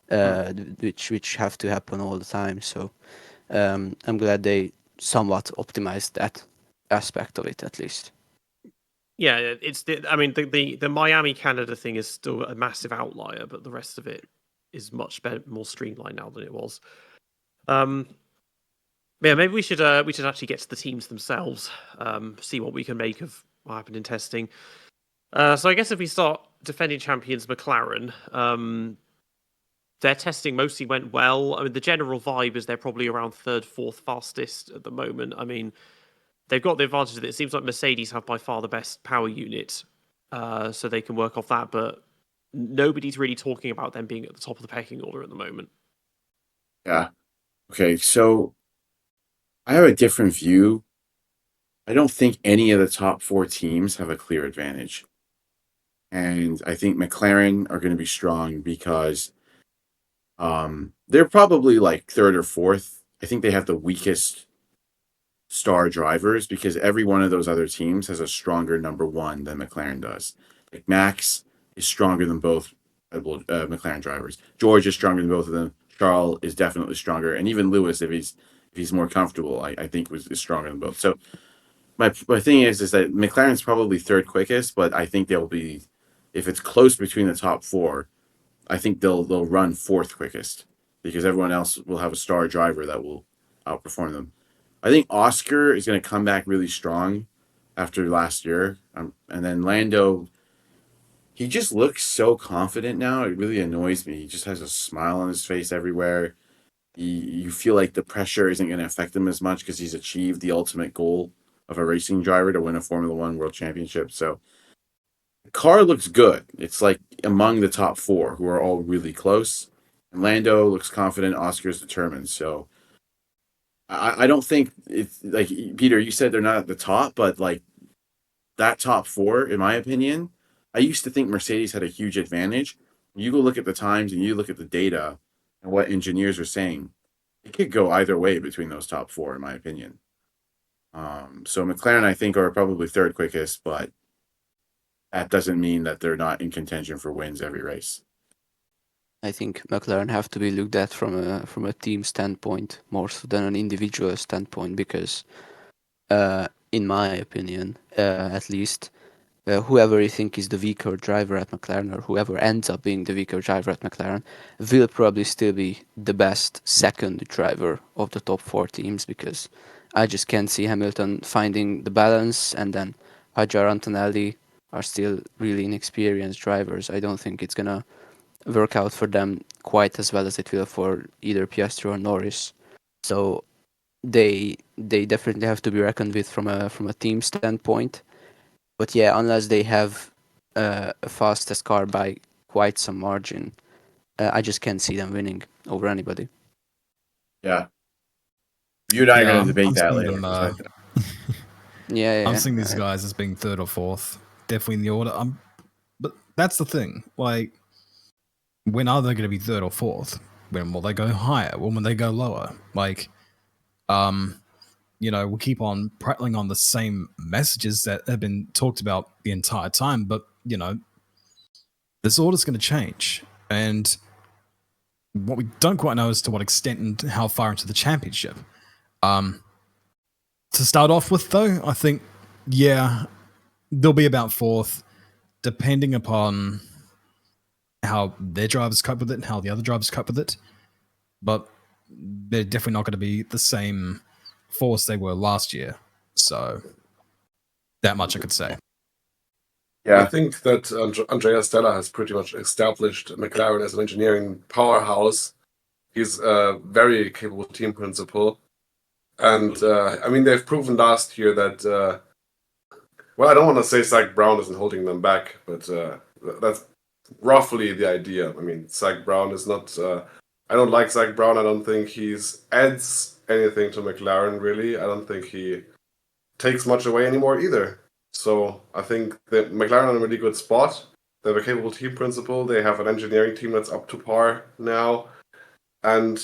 which have to happen all the time. So I'm glad they somewhat optimized that aspect of it at least. Yeah, it's the Miami Canada thing is still a massive outlier, but the rest of it is much better, more streamlined now than it was. Yeah, maybe we should actually get to the teams themselves, see what we can make of what happened in testing. So I guess if we start defending champions McLaren, their testing mostly went well. I mean, the general vibe is they're probably around third, fourth fastest at the moment. I mean, they've got the advantage that it seems like Mercedes have by far the best power unit, so they can work off that. But nobody's really talking about them being at the top of the pecking order at the moment. Yeah. Okay, so I have a different view. I don't think any of the top 4 teams have a clear advantage. And I think McLaren are going to be strong because they're probably like third or fourth. I think they have the weakest star drivers because every one of those other teams has a stronger number 1 than McLaren does. Like Max is stronger than both McLaren drivers. George is stronger than both of them. Charles is definitely stronger, and even Lewis, if he's more comfortable, I think is stronger than both. So my thing is that McLaren's probably third quickest, but I think they'll be, if it's close between the top 4, I think they'll run fourth quickest because everyone else will have a star driver that will outperform them. I think Oscar is going to come back really strong after last year, and then Lando. He just looks so confident now. It really annoys me. He just has a smile on his face everywhere. You feel like the pressure isn't going to affect him as much because he's achieved the ultimate goal of a racing driver to win a Formula One World Championship. So the car looks good. It's like among the top 4 who are all really close. And Lando looks confident. Oscar's determined. So I don't think it's like, Peter, you said they're not at the top, but like that top 4, in my opinion, I used to think Mercedes had a huge advantage. You go look at the times and you look at the data and what engineers are saying. It could go either way between those top 4, in my opinion. So McLaren, I think, are probably third quickest, but that doesn't mean that they're not in contention for wins every race. I think McLaren have to be looked at from a team standpoint more so than an individual standpoint because, in my opinion, at least, whoever you think is the weaker driver at McLaren or whoever ends up being the weaker driver at McLaren will probably still be the best second driver of the top 4 teams because I just can't see Hamilton finding the balance, and then Hadjar and Antonelli are still really inexperienced drivers. I don't think it's gonna work out for them quite as well as it will for either Piastri or Norris. So they definitely have to be reckoned with from a team standpoint. But yeah, unless they have a fastest car by quite some margin, I just can't see them winning over anybody. Yeah. You and I are Yeah, going to debate I'm that seeing later. them, Yeah, I'm seeing these guys as being third or fourth, definitely in the order. But that's the thing. Like, when are they going to be third or fourth? When will they go higher? When will they go lower? Like, we'll keep on prattling on the same messages that have been talked about the entire time, but this order's going to change, and what we don't quite know is to what extent and how far into the championship. To start off with, though, I think, yeah, they'll be about fourth, depending upon how their drivers cope with it and how the other drivers cope with it. But they're definitely not going to be the same force they were last year. So that much I could say. I Yeah. think that Andrea Stella has pretty much established McLaren as an engineering powerhouse. He's a very capable team principal. And, they've proven last year that, I don't want to say Zach Brown isn't holding them back, but that's roughly the idea. I mean, Zach Brown is not... I don't like Zach Brown. I don't think he adds anything to McLaren, really. I don't think he takes much away anymore either. So I think that McLaren are in a really good spot. They have a capable team principal. They have an engineering team that's up to par now. And,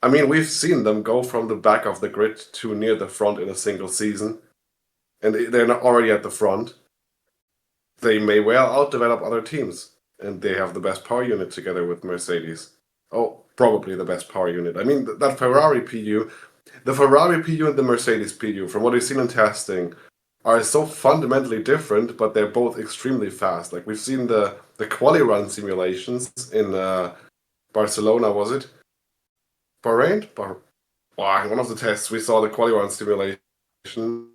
we've seen them go from the back of the grid to near the front in a single season. And they're not already at the front. They may well outdevelop other teams. And they have the best power unit together with Mercedes. Oh, probably the best power unit. That Ferrari PU, the Ferrari PU and the Mercedes PU, from what we've seen in testing, are so fundamentally different, but they're both extremely fast. Like we've seen the quali run simulations in Barcelona, was it? Bahrain? One of the tests we saw the quali run simulation.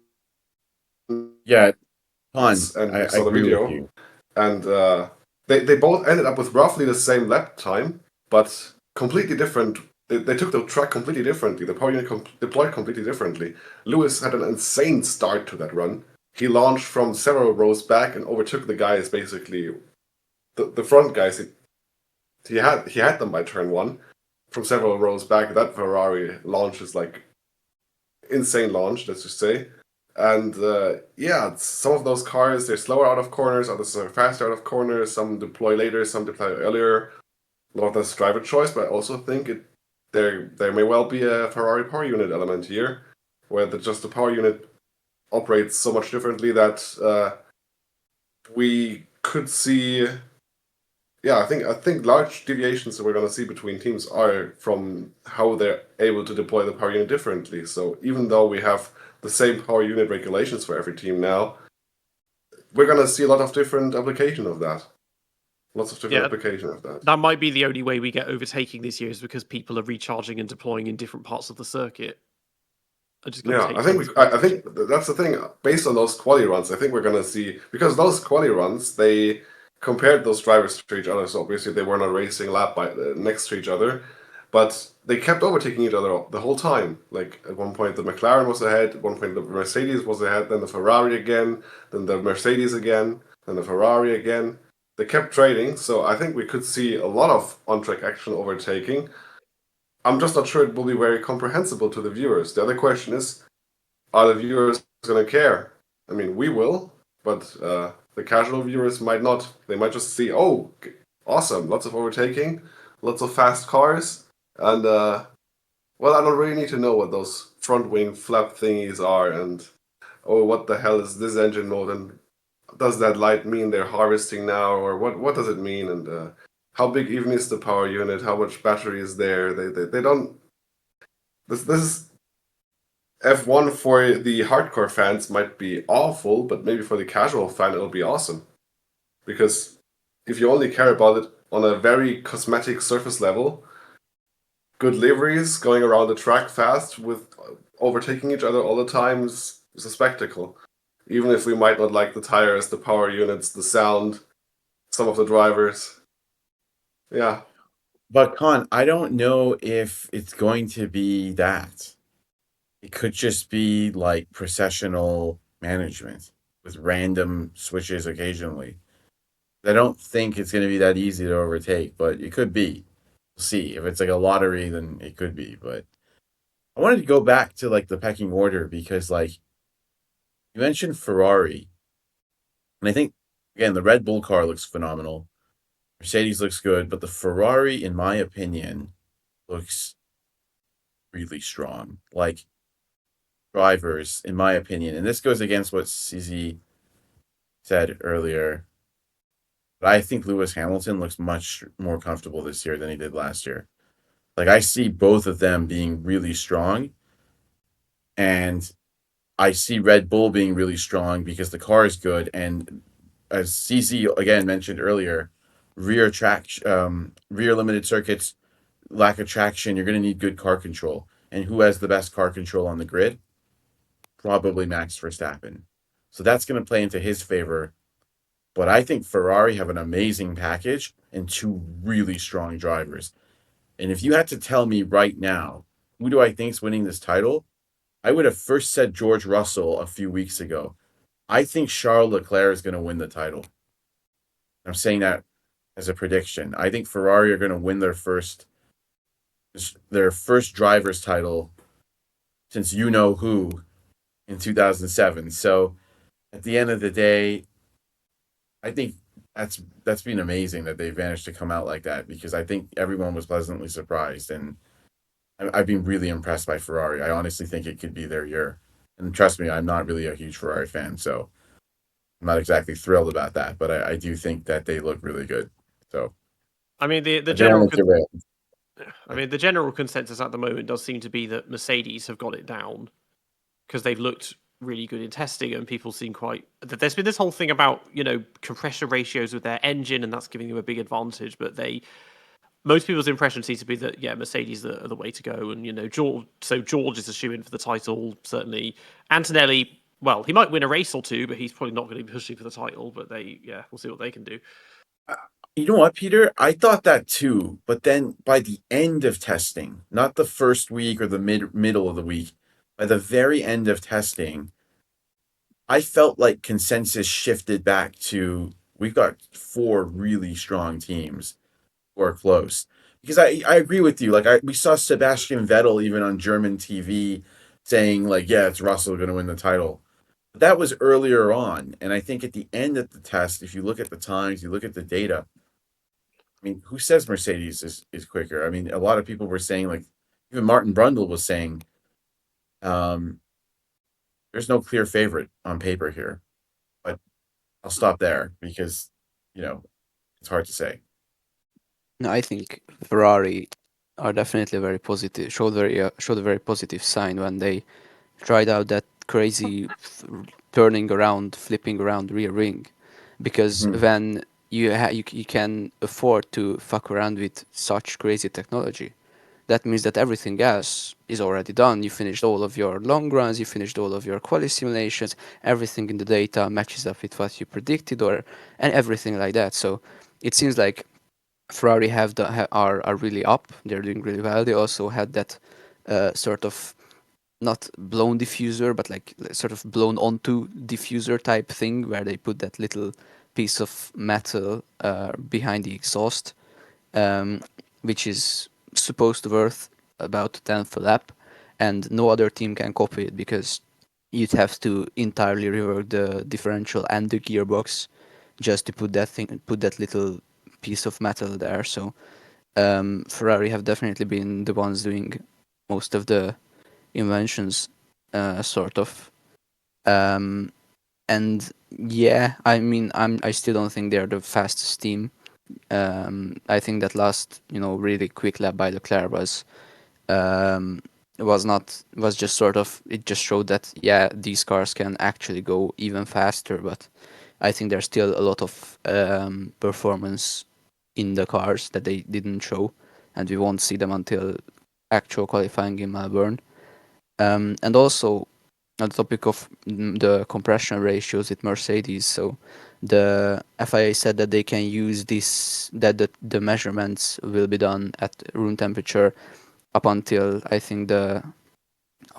Yeah, Con, And I we saw the agree with video. you. And they both ended up with roughly the same lap time, but completely different. They took the track completely differently. The power unit deployed completely differently. Lewis had an insane start to that run. He launched from several rows back and overtook the guys, basically the front guys. He had them by turn one from several rows back. That Ferrari launch is like insane launch, let's just say. And some of those cars, they're slower out of corners, others are faster out of corners, some deploy later, some deploy earlier. A lot of that's driver choice, but I also think there may well be a Ferrari power unit element here, where the power unit operates so much differently that we could see. Yeah, I think large deviations that we're going to see between teams are from how they're able to deploy the power unit differently. So even though we have the same power unit regulations for every team now, we're going to see a lot of different application of that. Lots of different application of that. That might be the only way we get overtaking this year, is because people are recharging and deploying in different parts of the circuit. I think that's the thing. Based on those quali runs, I think we're going to see, because those quali runs, they compared those drivers to each other. So obviously they were not racing lap next to each other, but they kept overtaking each other the whole time. Like at one point the McLaren was ahead, at one point the Mercedes was ahead, then the Ferrari again, then the Mercedes again, then the Ferrari again. They kept trading, so I think we could see a lot of on-track action overtaking. I'm just not sure it will be very comprehensible to the viewers. The other question is, are the viewers going to care? I mean, we will, but the casual viewers might not. They might just see, oh, awesome, lots of overtaking, lots of fast cars, and, well, I don't really need to know what those front wing flap thingies are, and, oh, what the hell is this engine mode, and does that light mean they're harvesting now, or what does it mean, and how big even is the power unit, how much battery is there? They don't. This is F1 for the hardcore fans might be awful, but maybe for the casual fan it'll be awesome. Because if you only care about it on a very cosmetic surface level, good liveries going around the track fast with overtaking each other all the time is a spectacle. Even if we might not like the tires, the power units, the sound, some of the drivers. Yeah. But Con, I don't know if it's going to be that. It could just be like processional management with random switches occasionally. I don't think it's going to be that easy to overtake, but it could be. We'll see. If it's like a lottery, then it could be. But I wanted to go back to like the pecking order because like you mentioned Ferrari. And I think, again, the Red Bull car looks phenomenal. Mercedes looks good, but the Ferrari, in my opinion, looks really strong. Like drivers, in my opinion, and this goes against what CZ said earlier, but I think Lewis Hamilton looks much more comfortable this year than he did last year. Like I see both of them being really strong, and I see Red Bull being really strong because the car is good, and as CZ again mentioned earlier, rear limited circuits, lack of traction, you're going to need good car control. And who has the best car control on the grid? Probably Max Verstappen. So that's going to play into his favor. But I think Ferrari have an amazing package and two really strong drivers. And if you had to tell me right now, who do I think is winning this title? I would have first said George Russell a few weeks ago. I think Charles Leclerc is going to win the title. I'm saying that as a prediction. I think Ferrari are going to win their first driver's title since you know who in 2007. So at the end of the day, I think that's been amazing that they've managed to come out like that because I think everyone was pleasantly surprised, and I've been really impressed by Ferrari. I honestly think it could be their year. And trust me, I'm not really a huge Ferrari fan, so I'm not exactly thrilled about that, but I do think that they look really good. So I mean the I general don't want the general consensus at the moment does seem to be that Mercedes have got it down because they've looked really good in testing, and people seem quite. There's been this whole thing about compression ratios with their engine, and that's giving them a big advantage. But most people's impression seems to be that Mercedes are the way to go, and George is a shoo-in for the title certainly. Antonelli, well, he might win a race or two, but he's probably not going to be pushing for the title. But we'll see what they can do. You know what, Peter? I thought that too, but then by the end of testing, not the first week or the middle of the week, by the very end of testing, I felt like consensus shifted back to we've got 4 really strong teams who are close. Because I agree with you. Like we saw Sebastian Vettel even on German TV saying like, yeah, it's Russell going to win the title. But that was earlier on, and I think at the end of the test, if you look at the times, you look at the data. I mean, who says Mercedes is quicker? I mean, a lot of people were saying, like, even Martin Brundle was saying, there's no clear favorite on paper here. But I'll stop there because, it's hard to say. No, I think Ferrari are definitely very positive. Showed a very positive sign when they tried out that crazy turning around, flipping around rear wing, because when you can afford to fuck around with such crazy technology. That means that everything else is already done. You finished all of your long runs, you finished all of your quali simulations, everything in the data matches up with what you predicted, and everything like that. So it seems like Ferrari are really up. They're doing really well. They also had that sort of not blown diffuser, but like sort of blown onto diffuser type thing where they put that little piece of metal behind the exhaust, which is supposed to worth about 10th a lap, and no other team can copy it because you'd have to entirely rework the differential and the gearbox just to put that little piece of metal there. So Ferrari have definitely been the ones doing most of the inventions, sort of. And yeah, I mean, I still don't think they're the fastest team. I think that last, really quick lap by Leclerc was just sort of, it just showed that these cars can actually go even faster, but I think there's still a lot of performance in the cars that they didn't show, and we won't see them until actual qualifying in Melbourne. And also on the topic of the compression ratios at Mercedes, so the FIA said that they can use this, that the measurements will be done at room temperature up until I think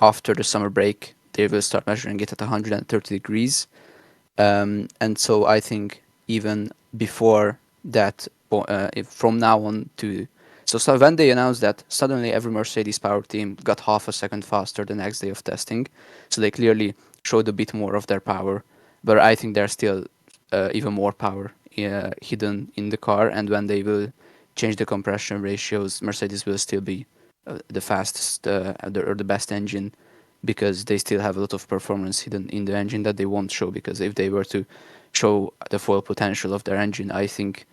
after the summer break. They will start measuring it at 130 degrees. And so I think even before that, from now on to... So when they announced that, suddenly every Mercedes power team got half a second faster the next day of testing. So they clearly showed a bit more of their power. But I think there's still even more power hidden in the car. And when they will change the compression ratios, Mercedes will still be the fastest or the best engine, because they still have a lot of performance hidden in the engine that they won't show. Because if they were to show the full potential of their engine, I think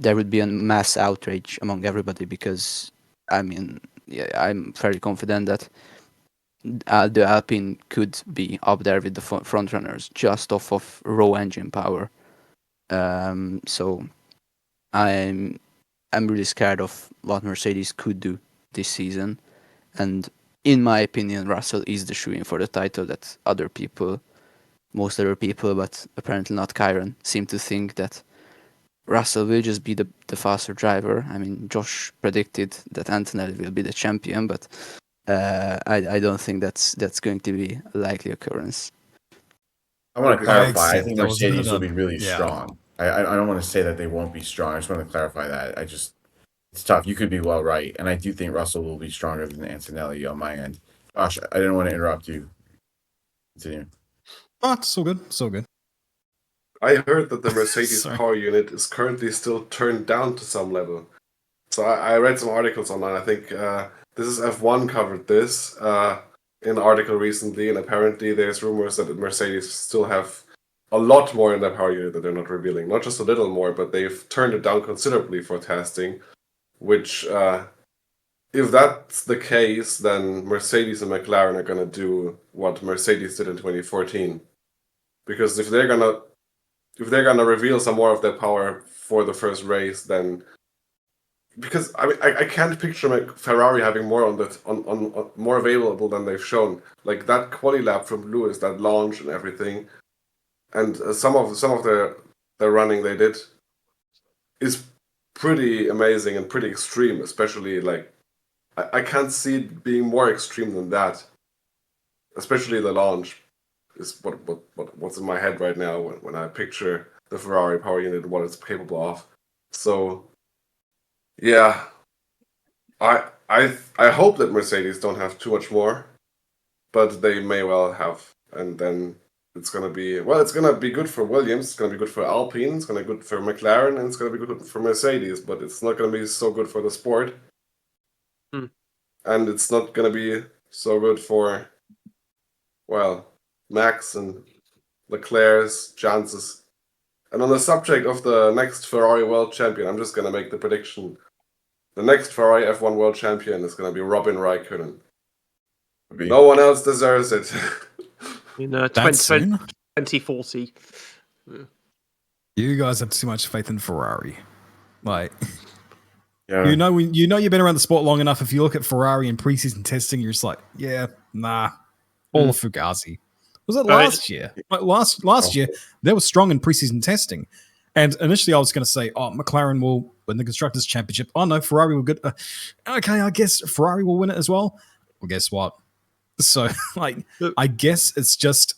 there would be a mass outrage among everybody, because, I mean, I'm very confident that the Alpine could be up there with the front runners just off of raw engine power. So I'm really scared of what Mercedes could do this season, and in my opinion, Russell is the shoo-in for the title that most other people, but apparently not Ciaron, seem to think that Russell will just be the faster driver. I mean, Josh predicted that Antonelli will be the champion, but I don't think that's going to be a likely occurrence. I want to clarify. I think that was a bit Mercedes of will be really strong. I don't want to say that they won't be strong. I just want to clarify that. It's tough. You could be well right, and I do think Russell will be stronger than Antonelli on my end. Gosh, I didn't want to interrupt you. Continue. Oh, it's so good. So good. I heard that the Mercedes power unit is currently still turned down to some level. So I read some articles online. I think this is F1 covered this in an article recently, and apparently there's rumors that Mercedes still have a lot more in their power unit that they're not revealing. Not just a little more, but they've turned it down considerably for testing, which if that's the case, then Mercedes and McLaren are gonna do what Mercedes did in 2014, because if they're gonna reveal some more of their power for the first race, then because I mean I can't picture Ferrari having more on more available than they've shown. Like that quali lap from Lewis, that launch and everything, and some of the running they did is pretty amazing and pretty extreme, especially like I can't see it being more extreme than that. Especially the launch is what's in my head right now when I picture the Ferrari power unit and what it's capable of. So yeah, I hope that Mercedes don't have too much more, but they may well have, and then it's gonna be good for Williams, it's gonna be good for Alpine, it's gonna be good for McLaren, and it's gonna be good for Mercedes, but it's not gonna be so good for the sport. And it's not gonna be so good for, well, Max and Leclerc's chances. And on the subject of the next Ferrari world champion, I'm just gonna make the prediction. The next Ferrari F1 world champion is gonna be Robin Raikkonen. No one else deserves it. In That's soon? 2040. You guys have too much faith in Ferrari. Like, Yeah. you know you've been around the sport long enough. If you look at Ferrari in preseason testing, you're just like, yeah, nah. All of Fugazi. Was that last year? Like last year, they were strong in preseason testing. And initially I was going to say, oh, McLaren will win the Constructors' Championship. Oh, no, Ferrari will get... okay, I guess Ferrari will win it as well. Well, guess what? So, like, I guess it's just,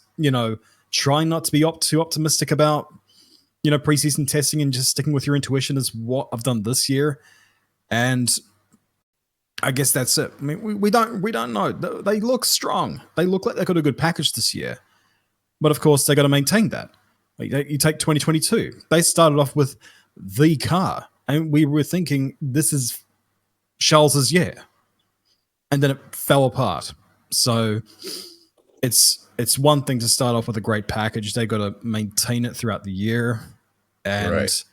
trying not to be too optimistic about, preseason testing and just sticking with your intuition is what I've done this year. And I guess that's it. I mean, we don't know. They look strong. They look like they got a good package this year. But of course, they got to maintain that. Like, you take 2022. They started off with the car, and we were thinking this is Charles's year, and then it fell apart. So it's one thing to start off with a great package. They got to maintain it throughout the year, and Right.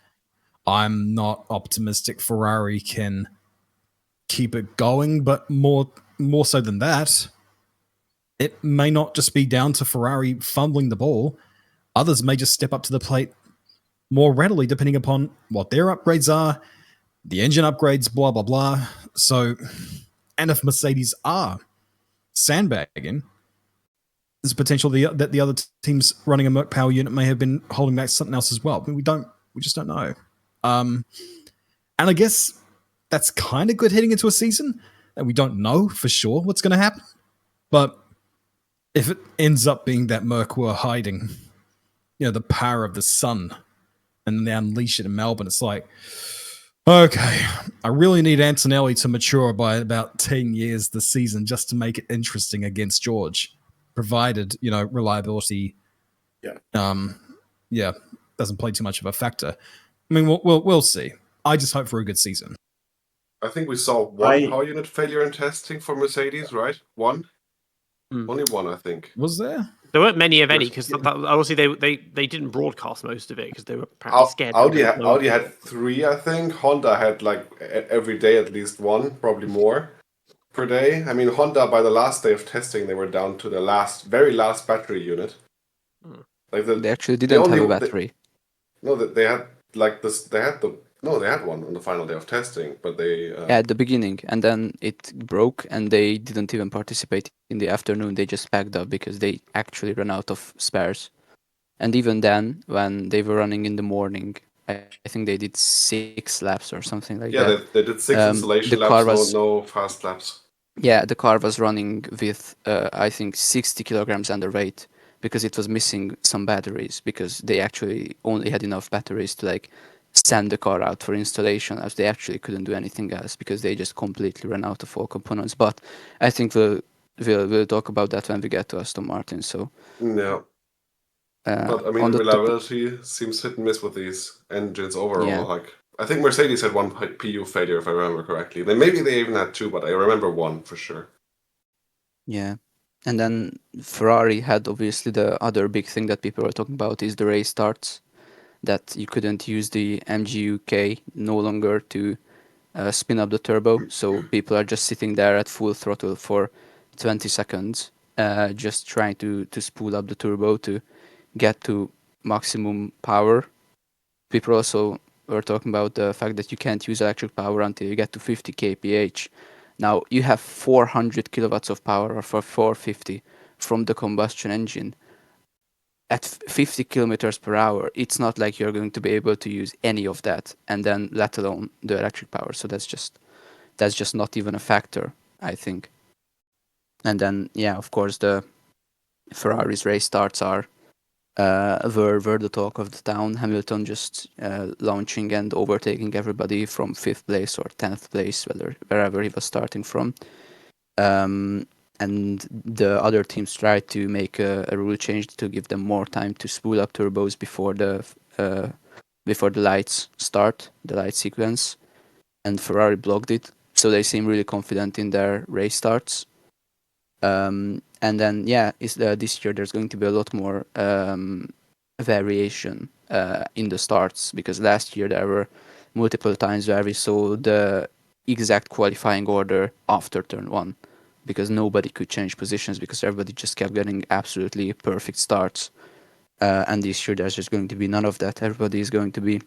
I'm not optimistic Ferrari can keep it going, but more so than that, it may not just be down to Ferrari fumbling the ball. Others may just step up to the plate more readily, depending upon what their upgrades are, the engine upgrades, blah, blah, blah. So, and if Mercedes are sandbagging, there's potential that the other teams running a Merc power unit may have been holding back something else as well. But we just don't know. And I guess that's kind of good heading into a season that we don't know for sure what's going to happen. But if it ends up being that Merc were hiding, the power of the sun, and they unleash it in Melbourne, it's like, okay, I really need Antonelli to mature by about 10 years this season just to make it interesting against George, provided, reliability doesn't play too much of a factor. I mean, we'll see. I just hope for a good season. I think we saw one power unit failure in testing for Mercedes, right? One? Only one, I think. Was there? There weren't many of any because obviously they didn't broadcast most of it because they were apparently scared. Audi had 3, I think. Honda had like every day at least one, probably more per day. I mean, Honda by the last day of testing they were down to the very last battery unit. Like they actually didn't have a battery. They had like this. They had one on the final day of testing, but they at the beginning, and then it broke, and they didn't even participate in the afternoon. They just packed up because they actually ran out of spares. And even then, when they were running in the morning, I think they did 6 laps or something like that. Yeah, they did 6 installation laps, no fast laps. Yeah, the car was running with I think 60 kilograms underweight because it was missing some batteries, because they actually only had enough batteries to like send the car out for installation, as they actually couldn't do anything else because they just completely ran out of all components. But I think we'll talk about that when we get to Aston Martin. So yeah, but I mean, reliability seems hit and miss with these engines overall. Yeah. Like I think Mercedes had 1 PU failure if I remember correctly. Then maybe they even had 2, but I remember 1 for sure. Yeah. And then Ferrari had obviously the other big thing that people are talking about is the race starts, that you couldn't use the MGUK no longer to spin up the turbo. So people are just sitting there at full throttle for 20 seconds, just trying to spool up the turbo to get to maximum power. People also were talking about the fact that you can't use electric power until you get to 50 kph. Now you have 400 kilowatts of power, or for 450 from the combustion engine. At 50 kilometers per hour, it's not like you're going to be able to use any of that, and then let alone the electric power. So that's just not even a factor, I think. And then, yeah, of course, the Ferrari's race starts are were the talk of the town. Hamilton just launching and overtaking everybody from 5th place or 10th place, wherever he was starting from. And the other teams tried to make a rule change to give them more time to spool up turbos before the lights start, the light sequence, and Ferrari blocked it. So they seem really confident in their race starts. And then, yeah, this year there's going to be a lot more variation in the starts, because last year there were multiple times where we saw the exact qualifying order after turn 1, because nobody could change positions, because everybody just kept getting absolutely perfect starts. And this year there's just going to be none of that. Everybody is going to be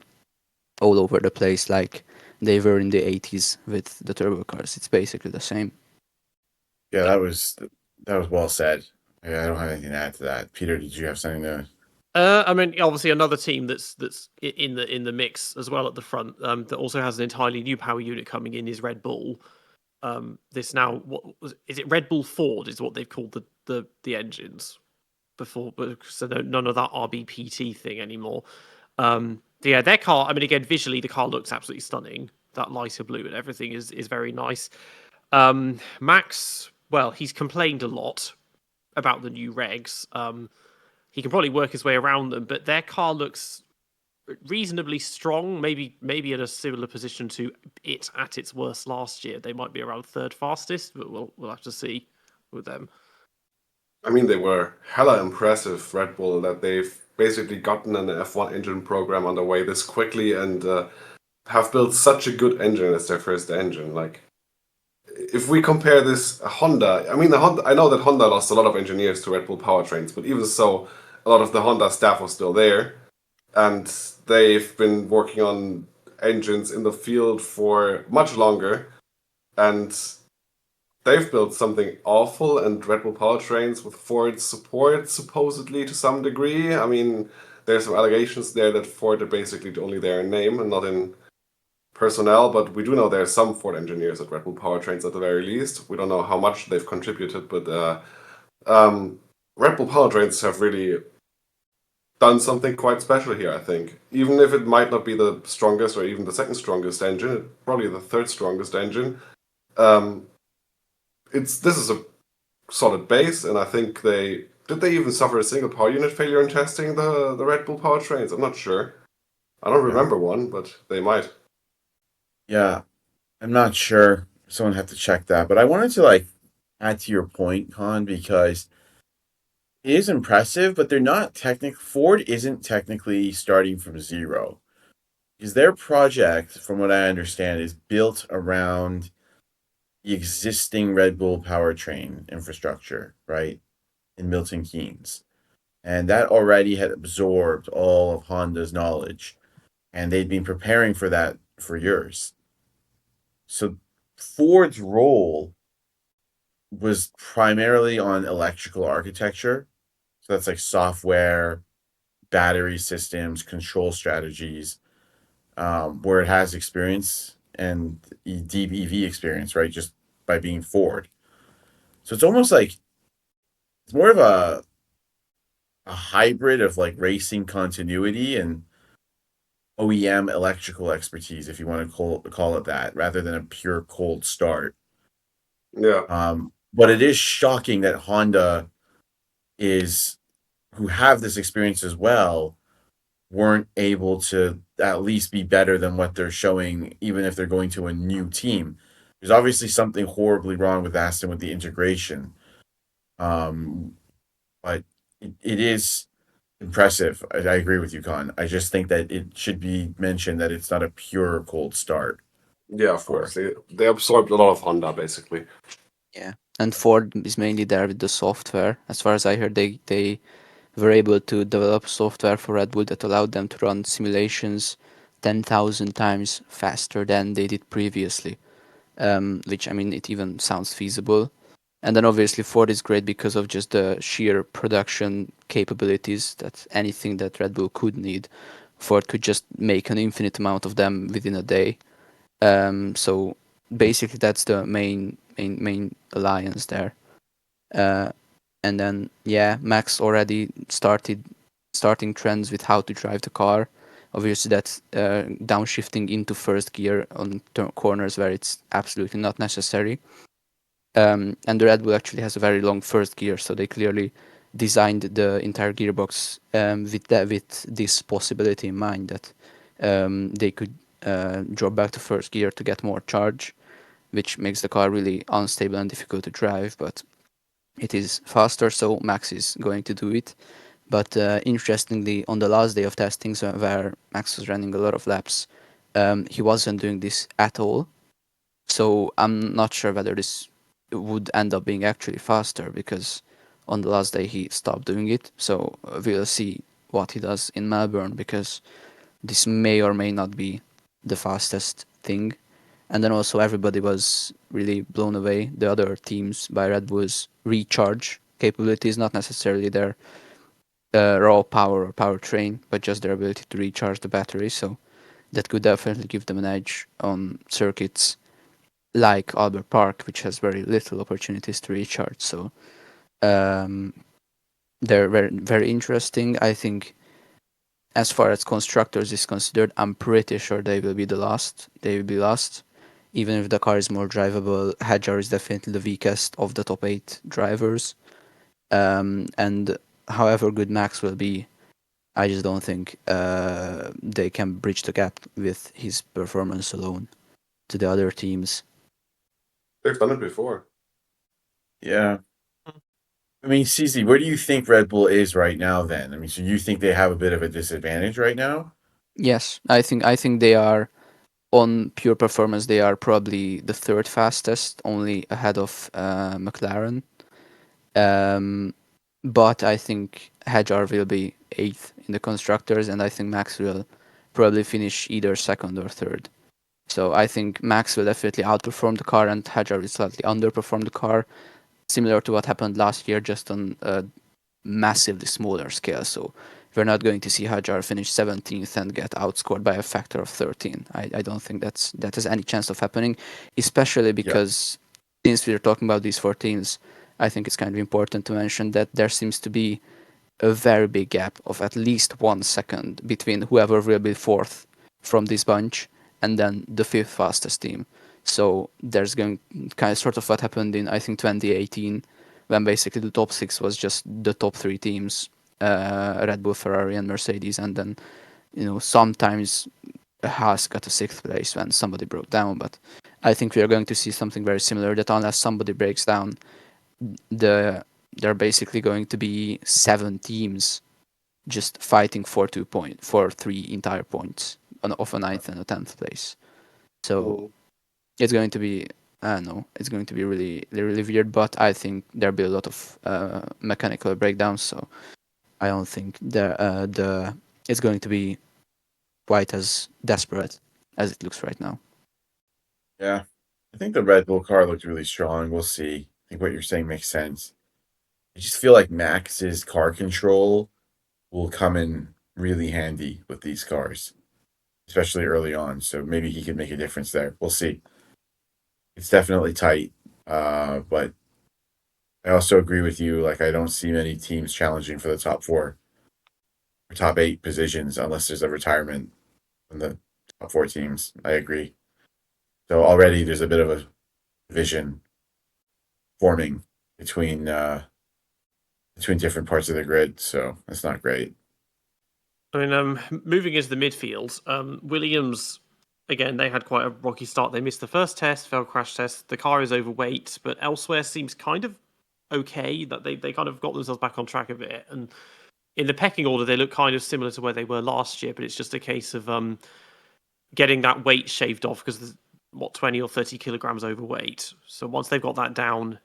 all over the place like they were in the 80s with the turbo cars. It's basically the same. Yeah, that was well said. Yeah, I don't have anything to add to that. Peter, did you have something to? I mean, obviously, another team that's in the mix as well at the front, that also has an entirely new power unit coming in, is Red Bull. This now, is it Red Bull Ford? Is what they've called the engines before, so none of that RBPT thing anymore. Yeah, their car. I mean, again, visually, the car looks absolutely stunning. That lighter blue and everything is very nice. Max, well, he's complained a lot about the new regs. He can probably work his way around them, but their car looks reasonably strong. Maybe in a similar position to it at its worst last year. They might be around 3rd fastest, but we'll have to see with them. I mean, they were hella impressive, Red Bull, that they've basically gotten an F1 engine program underway this quickly and have built such a good engine as their first engine. Like, if we compare this Honda, I mean, I know that Honda lost a lot of engineers to Red Bull powertrains, but even so, a lot of the Honda staff was still there, and they've been working on engines in the field for much longer, and they've built something awful, and Red Bull powertrains with Ford's support, supposedly, to some degree. I mean, there's some allegations there that Ford are basically only there in name and not in personnel, but we do know there are some Ford engineers at Red Bull powertrains at the very least. We don't know how much they've contributed, but Red Bull powertrains have really done something quite special here, I think. Even if it might not be the strongest or even the 2nd strongest engine, probably the 3rd strongest engine, this is a solid base, and I think did they even suffer a single power unit failure in testing the Red Bull powertrains? I'm not sure. I don't remember one, but they might. Yeah, I'm not sure. Someone have to check that. But I wanted to add to your point, Con, because it is impressive, but they're not Ford isn't technically starting from zero. Because their project, from what I understand, is built around the existing Red Bull powertrain infrastructure, right? In Milton Keynes. And that already had absorbed all of Honda's knowledge. And they'd been preparing for that for years. So Ford's role was primarily on electrical architecture. So that's like software, battery systems, control strategies, where it has experience and deep EV experience, right? Just by being Ford. So it's almost like it's more of a hybrid of like racing continuity and OEM electrical expertise, if you want to call it that, rather than a pure cold start. Yeah. But it is shocking that Honda who have this experience as well, weren't able to at least be better than what they're showing, even if they're going to a new team. There's obviously something horribly wrong with Aston with the integration. But it is impressive. I agree with you, Con. I just think that it should be mentioned that it's not a pure cold start. Yeah, of course. They absorbed a lot of Honda, basically. Yeah, and Ford is mainly there with the software. As far as I heard, they were able to develop software for Red Bull that allowed them to run simulations 10,000 times faster than they did previously. Which, I mean, it even sounds feasible. And then obviously Ford is great because of just the sheer production capabilities, that anything that Red Bull could need, Ford could just make an infinite amount of them within a day. So basically that's the main alliance there. And then yeah, Max already starting trends with how to drive the car. Obviously that's downshifting into first gear on corners where it's absolutely not necessary. And the Red Bull actually has a very long first gear, so they clearly designed the entire gearbox with this possibility in mind, that they could drop back to first gear to get more charge, which makes the car really unstable and difficult to drive, but it is faster, so Max is going to do it. But interestingly, on the last day of testing, so where Max was running a lot of laps, he wasn't doing this at all. So I'm not sure whether this would end up being actually faster, because on the last day he stopped doing it. So we'll see what he does in Melbourne, because this may or may not be the fastest thing. And then also everybody was really blown away, the other teams, by Red Bull's recharge capabilities, not necessarily their raw power or powertrain, but just their ability to recharge the battery. So that could definitely give them an edge on circuits like Albert Park, which has very little opportunities to recharge. So they're very interesting. I think as far as constructors is considered, I'm pretty sure they will be the last. They will be last. Even if the car is more drivable, Hadjar is definitely the weakest of the top 8 drivers. And however good Max will be, I just don't think they can bridge the gap with his performance alone to the other teams. They've done it before. Yeah. I mean, CZ, where do you think Red Bull is right now then? I mean, so you think they have a bit of a disadvantage right now? Yes, I think they are, on pure performance, they are probably the third fastest, only ahead of McLaren. But I think Hadjar will be 8th in the constructors, and I think Max will probably finish either second or third. So I think Max will definitely outperform the car, and Hadjar will slightly underperform the car, similar to what happened last year, just on a massively smaller scale. So we're not going to see Hadjar finish 17th and get outscored by a factor of 13. I don't think that has any chance of happening, especially because since we're talking about these 4 teams, I think it's kind of important to mention that there seems to be a very big gap of at least 1 second between whoever will be 4th from this bunch and then the 5th fastest team. So there's going kind of sort of what happened in, I think, 2018, when basically the top 6 was just the top 3 teams, Red Bull, Ferrari and Mercedes, and then, sometimes Haas got a 6th place when somebody broke down. But I think we are going to see something very similar, that unless somebody breaks down, there are basically going to be 7 teams just fighting for 3 entire points of a 9th and a 10th place. So it's going to be, I don't know, it's going to be really, really weird, but I think there'll be a lot of mechanical breakdowns, so I don't think it's going to be quite as desperate as it looks right now. Yeah. I think the Red Bull car looked really strong. We'll see. I think what you're saying makes sense. I just feel like Max's car control will come in really handy with these cars, especially early on. So maybe he could make a difference there. We'll see. It's definitely tight, but I also agree with you. Like, I don't see many teams challenging for the top 4 or top 8 positions unless there's a retirement from the top 4 teams. I agree. So already there's a bit of a division forming between different parts of the grid. So that's not great. I mean, moving into the midfield, Williams, again, they had quite a rocky start. They missed the first test, failed crash test. The car is overweight, but elsewhere seems kind of okay, that they kind of got themselves back on track a bit. And in the pecking order, they look kind of similar to where they were last year, but it's just a case of getting that weight shaved off, because 20 or 30 kilograms overweight. So once they've got that down,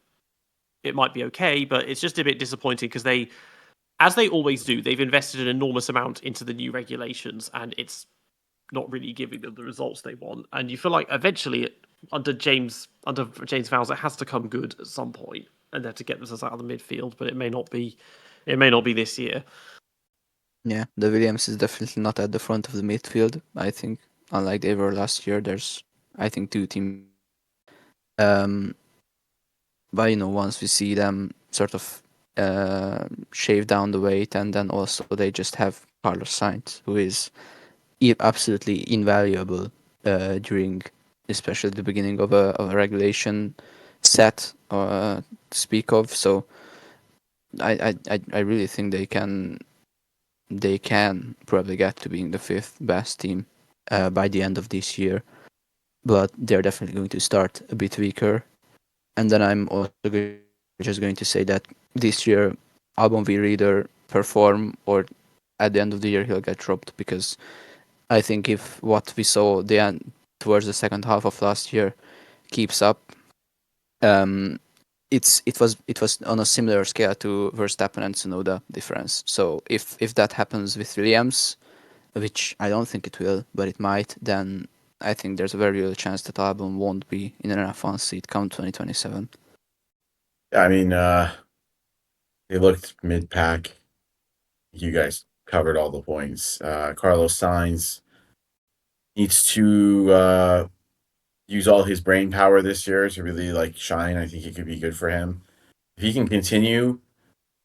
it might be okay, but it's just a bit disappointing because they, as they always do, they've invested an enormous amount into the new regulations, and it's not really giving them the results they want. And you feel like eventually, under James Vowles, it has to come good at some point, and they have to get themselves out of the midfield. But it may not be. It may not be this year. Yeah, the Williams is definitely not at the front of the midfield. I think, unlike they were last year, there's, I think, two teams. But once we see them sort of shave down the weight, and then also they just have Carlos Sainz, who is absolutely invaluable during, especially the beginning of a regulation set to speak of. So I really think they can probably get to being the fifth best team by the end of this year, but they're definitely going to start a bit weaker. And then I'm also just going to say that this year Albon will either perform, or at the end of the year he'll get dropped, because I think if what we saw towards the second half of last year keeps up, it was on a similar scale to Verstappen and Tsunoda difference. So if that happens with Williams, which I don't think it will, but it might, then I think there's a very real chance that Albon won't be in an F1 seat come 2027. I mean, they looked mid-pack. You guys covered all the points. Carlos Sainz needs to use all his brain power this year to really shine. I think it could be good for him if he can continue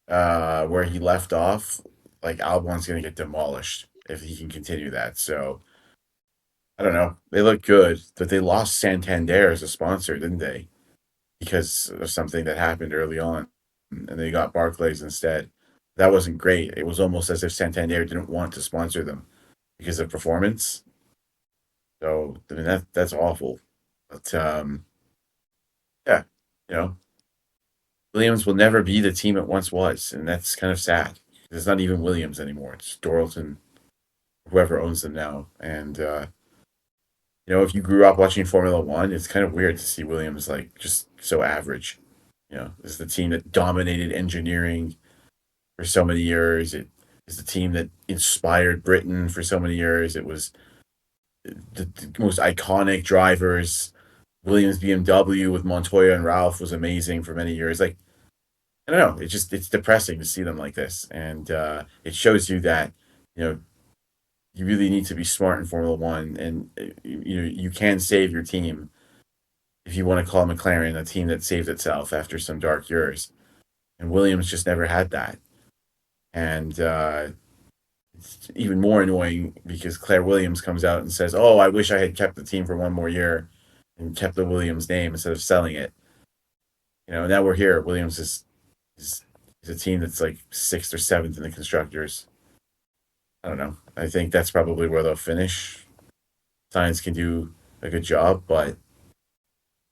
where he left off. Albon's going to get demolished if he can continue that. So I don't know. They look good, but they lost Santander as a sponsor, didn't they? Because of something that happened early on, and they got Barclays instead. That wasn't great. It was almost as if Santander didn't want to sponsor them because of performance. So I mean that's awful. But yeah, Williams will never be the team it once was, and that's kind of sad. It's not even Williams anymore. It's Doralton, whoever owns them now. And if you grew up watching Formula One, it's kind of weird to see Williams just so average. It's the team that dominated engineering for so many years. It is the team that inspired Britain for so many years. It was the most iconic drivers. Williams BMW with Montoya and Ralph was amazing for many years. I don't know. It's depressing to see them like this, and it shows you that you really need to be smart in Formula One, and you can save your team if you want to call McLaren a team that saved itself after some dark years. And Williams just never had that, and it's even more annoying because Claire Williams comes out and says, "Oh, I wish I had kept the team for one more year and kept the Williams name instead of selling it." Now we're here. Williams is a team that's sixth or seventh in the constructors. I don't know. I think that's probably where they'll finish. Science can do a good job, but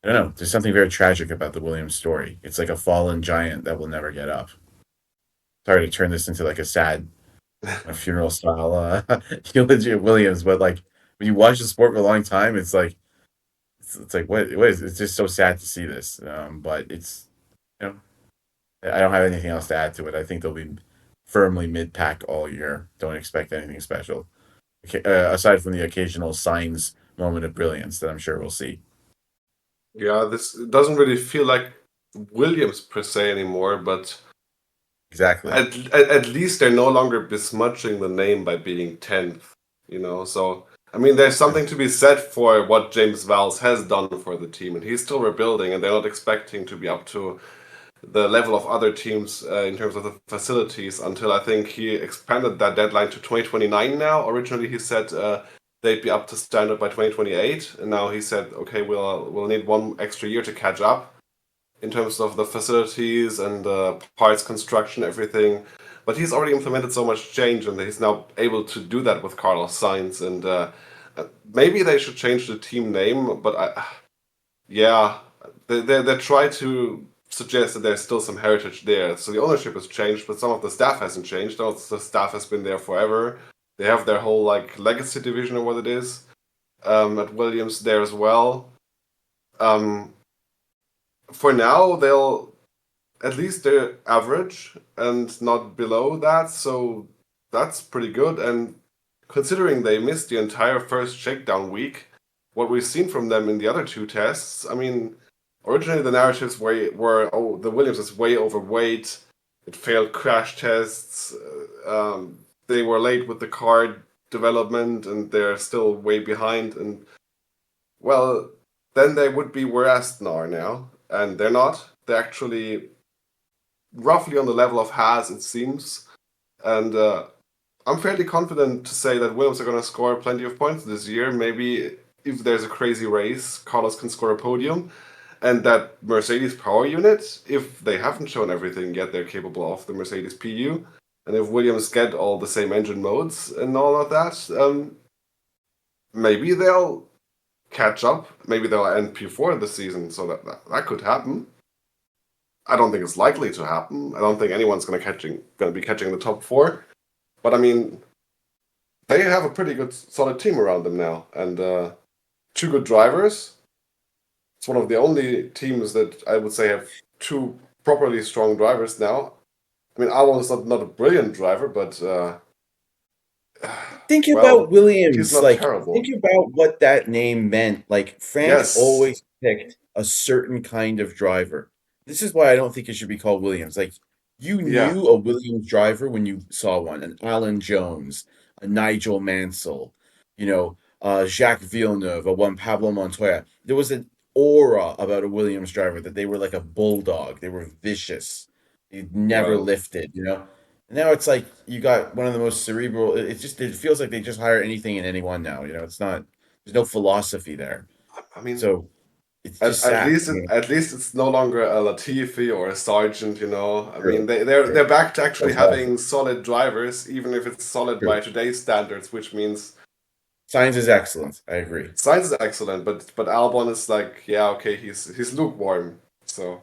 I don't know. There's something very tragic about the Williams story. It's like a fallen giant that will never get up. Sorry to turn this into a sad funeral style eulogy of Williams, but when you watch the sport for a long time, it's what is it's just so sad to see this. But it's I don't have anything else to add to it. I think they'll be firmly mid-pack all year. Don't expect anything special. Aside from the occasional Sainz moment of brilliance that I'm sure we'll see. Yeah, this doesn't really feel like Williams per se anymore, but exactly. At least they're no longer besmudging the name by being 10th, So, I mean, there's something to be said for what James Vowles has done for the team, and he's still rebuilding, and they're not expecting to be up to the level of other teams in terms of the facilities until I think he expanded that deadline to 2029 now. Originally, he said they'd be up to standard by 2028, and now he said, okay, we'll need one extra year to catch up in terms of the facilities and the parts construction, everything. But he's already implemented so much change, and he's now able to do that with Carlos Sainz. And maybe they should change the team name, but they try to suggest that there's still some heritage there. So the ownership has changed, but some of the staff hasn't changed. The staff has been there forever. They have their whole legacy division or what it is at Williams there as well. For now, at least they're average and not below that, so that's pretty good. And considering they missed the entire first shakedown week, what we've seen from them in the other two tests, I mean, originally the narratives were the Williams is way overweight, it failed crash tests, they were late with the car development, and they're still way behind. And, well, then they would be where Aston are now, and they're not. They're actually roughly on the level of Haas, it seems. And I'm fairly confident to say that Williams are going to score plenty of points this year. Maybe if there's a crazy race, Carlos can score a podium. And that Mercedes power unit, if they haven't shown everything yet they're capable of, the Mercedes PU, and if Williams get all the same engine modes and all of that, maybe they'll catch up. Maybe they'll end P4 this season, so that could happen. I don't think it's likely to happen. I don't think anyone's going to be catching the top 4. But I mean, they have a pretty good, solid team around them now, and 2 good drivers. It's one of the only teams that I would say have 2 properly strong drivers now. I mean, Albon is not a brilliant driver, but think about Williams. He's not like, terrible. Think about what that name meant. Like, Frank always picked a certain kind of driver. This is why I don't think it should be called Williams. Like, you knew a Williams driver when you saw one, an Alan Jones, a Nigel Mansell, Jacques Villeneuve, a one Pablo Montoya. There was an aura about a Williams driver that they were like a bulldog. They were vicious. They never lifted, And now it's like you got one of the most cerebral. It feels like they just hire anything and anyone now. It's not. There's no philosophy there. I mean, so it's just at least it's no longer a Latifi or a Sargent. I mean, they're back to actually having solid drivers, even if it's solid by today's standards, which means Sainz is excellent. I agree. Sainz is excellent, but Albon is like, he's lukewarm. So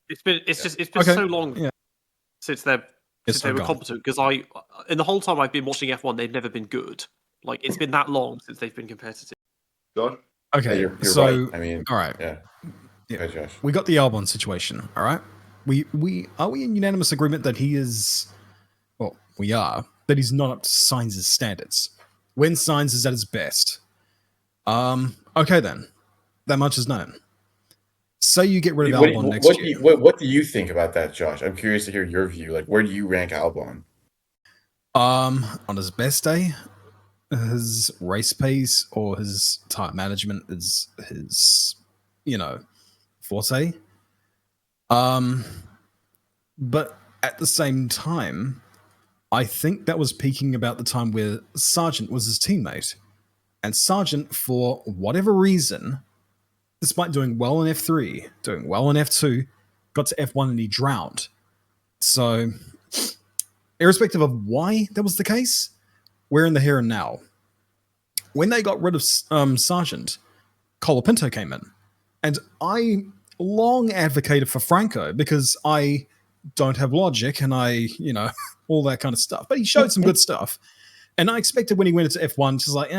it's been so long since they were competent, because in the whole time I've been watching F1, they've never been good. Like, it's been that long since they've been competitive. John? Okay, you're so right. I mean, all right, yeah. Okay, Josh. We got the Albon situation. All right, we are we in unanimous agreement that he is? Well, we are that he's not up to Sainz's standards. When Sainz is at his best, okay then, that much is known. Say you get rid of Albon next year. What do you think about that, Josh? I'm curious to hear your view. Like, where do you rank Albon? On his best day, his race pace or his type management is his, forte. But at the same time, I think that was peaking about the time where Sargent was his teammate. And Sargent, for whatever reason, despite doing well in F3, doing well in F2, got to F1 and he drowned. So, irrespective of why that was the case, we're in the here and now. When they got rid of Sargent, Colapinto came in. And I long advocated for Franco because I don't have logic and I, all that kind of stuff. But he showed some good stuff. And I expected when he went into F1, just like,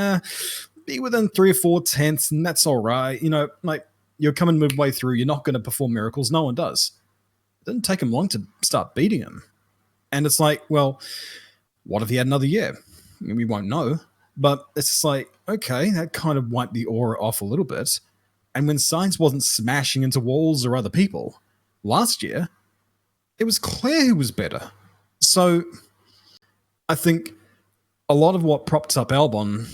be within 3 or 4 tenths, and that's all right. Like, you're coming midway through, you're not going to perform miracles. No one does. It didn't take him long to start beating him. And it's like, well, what if he had another year? I mean, we won't know. But it's just like, okay, that kind of wiped the aura off a little bit. And when Sainz wasn't smashing into walls or other people last year, it was clear who was better. So I think a lot of what propped up Albon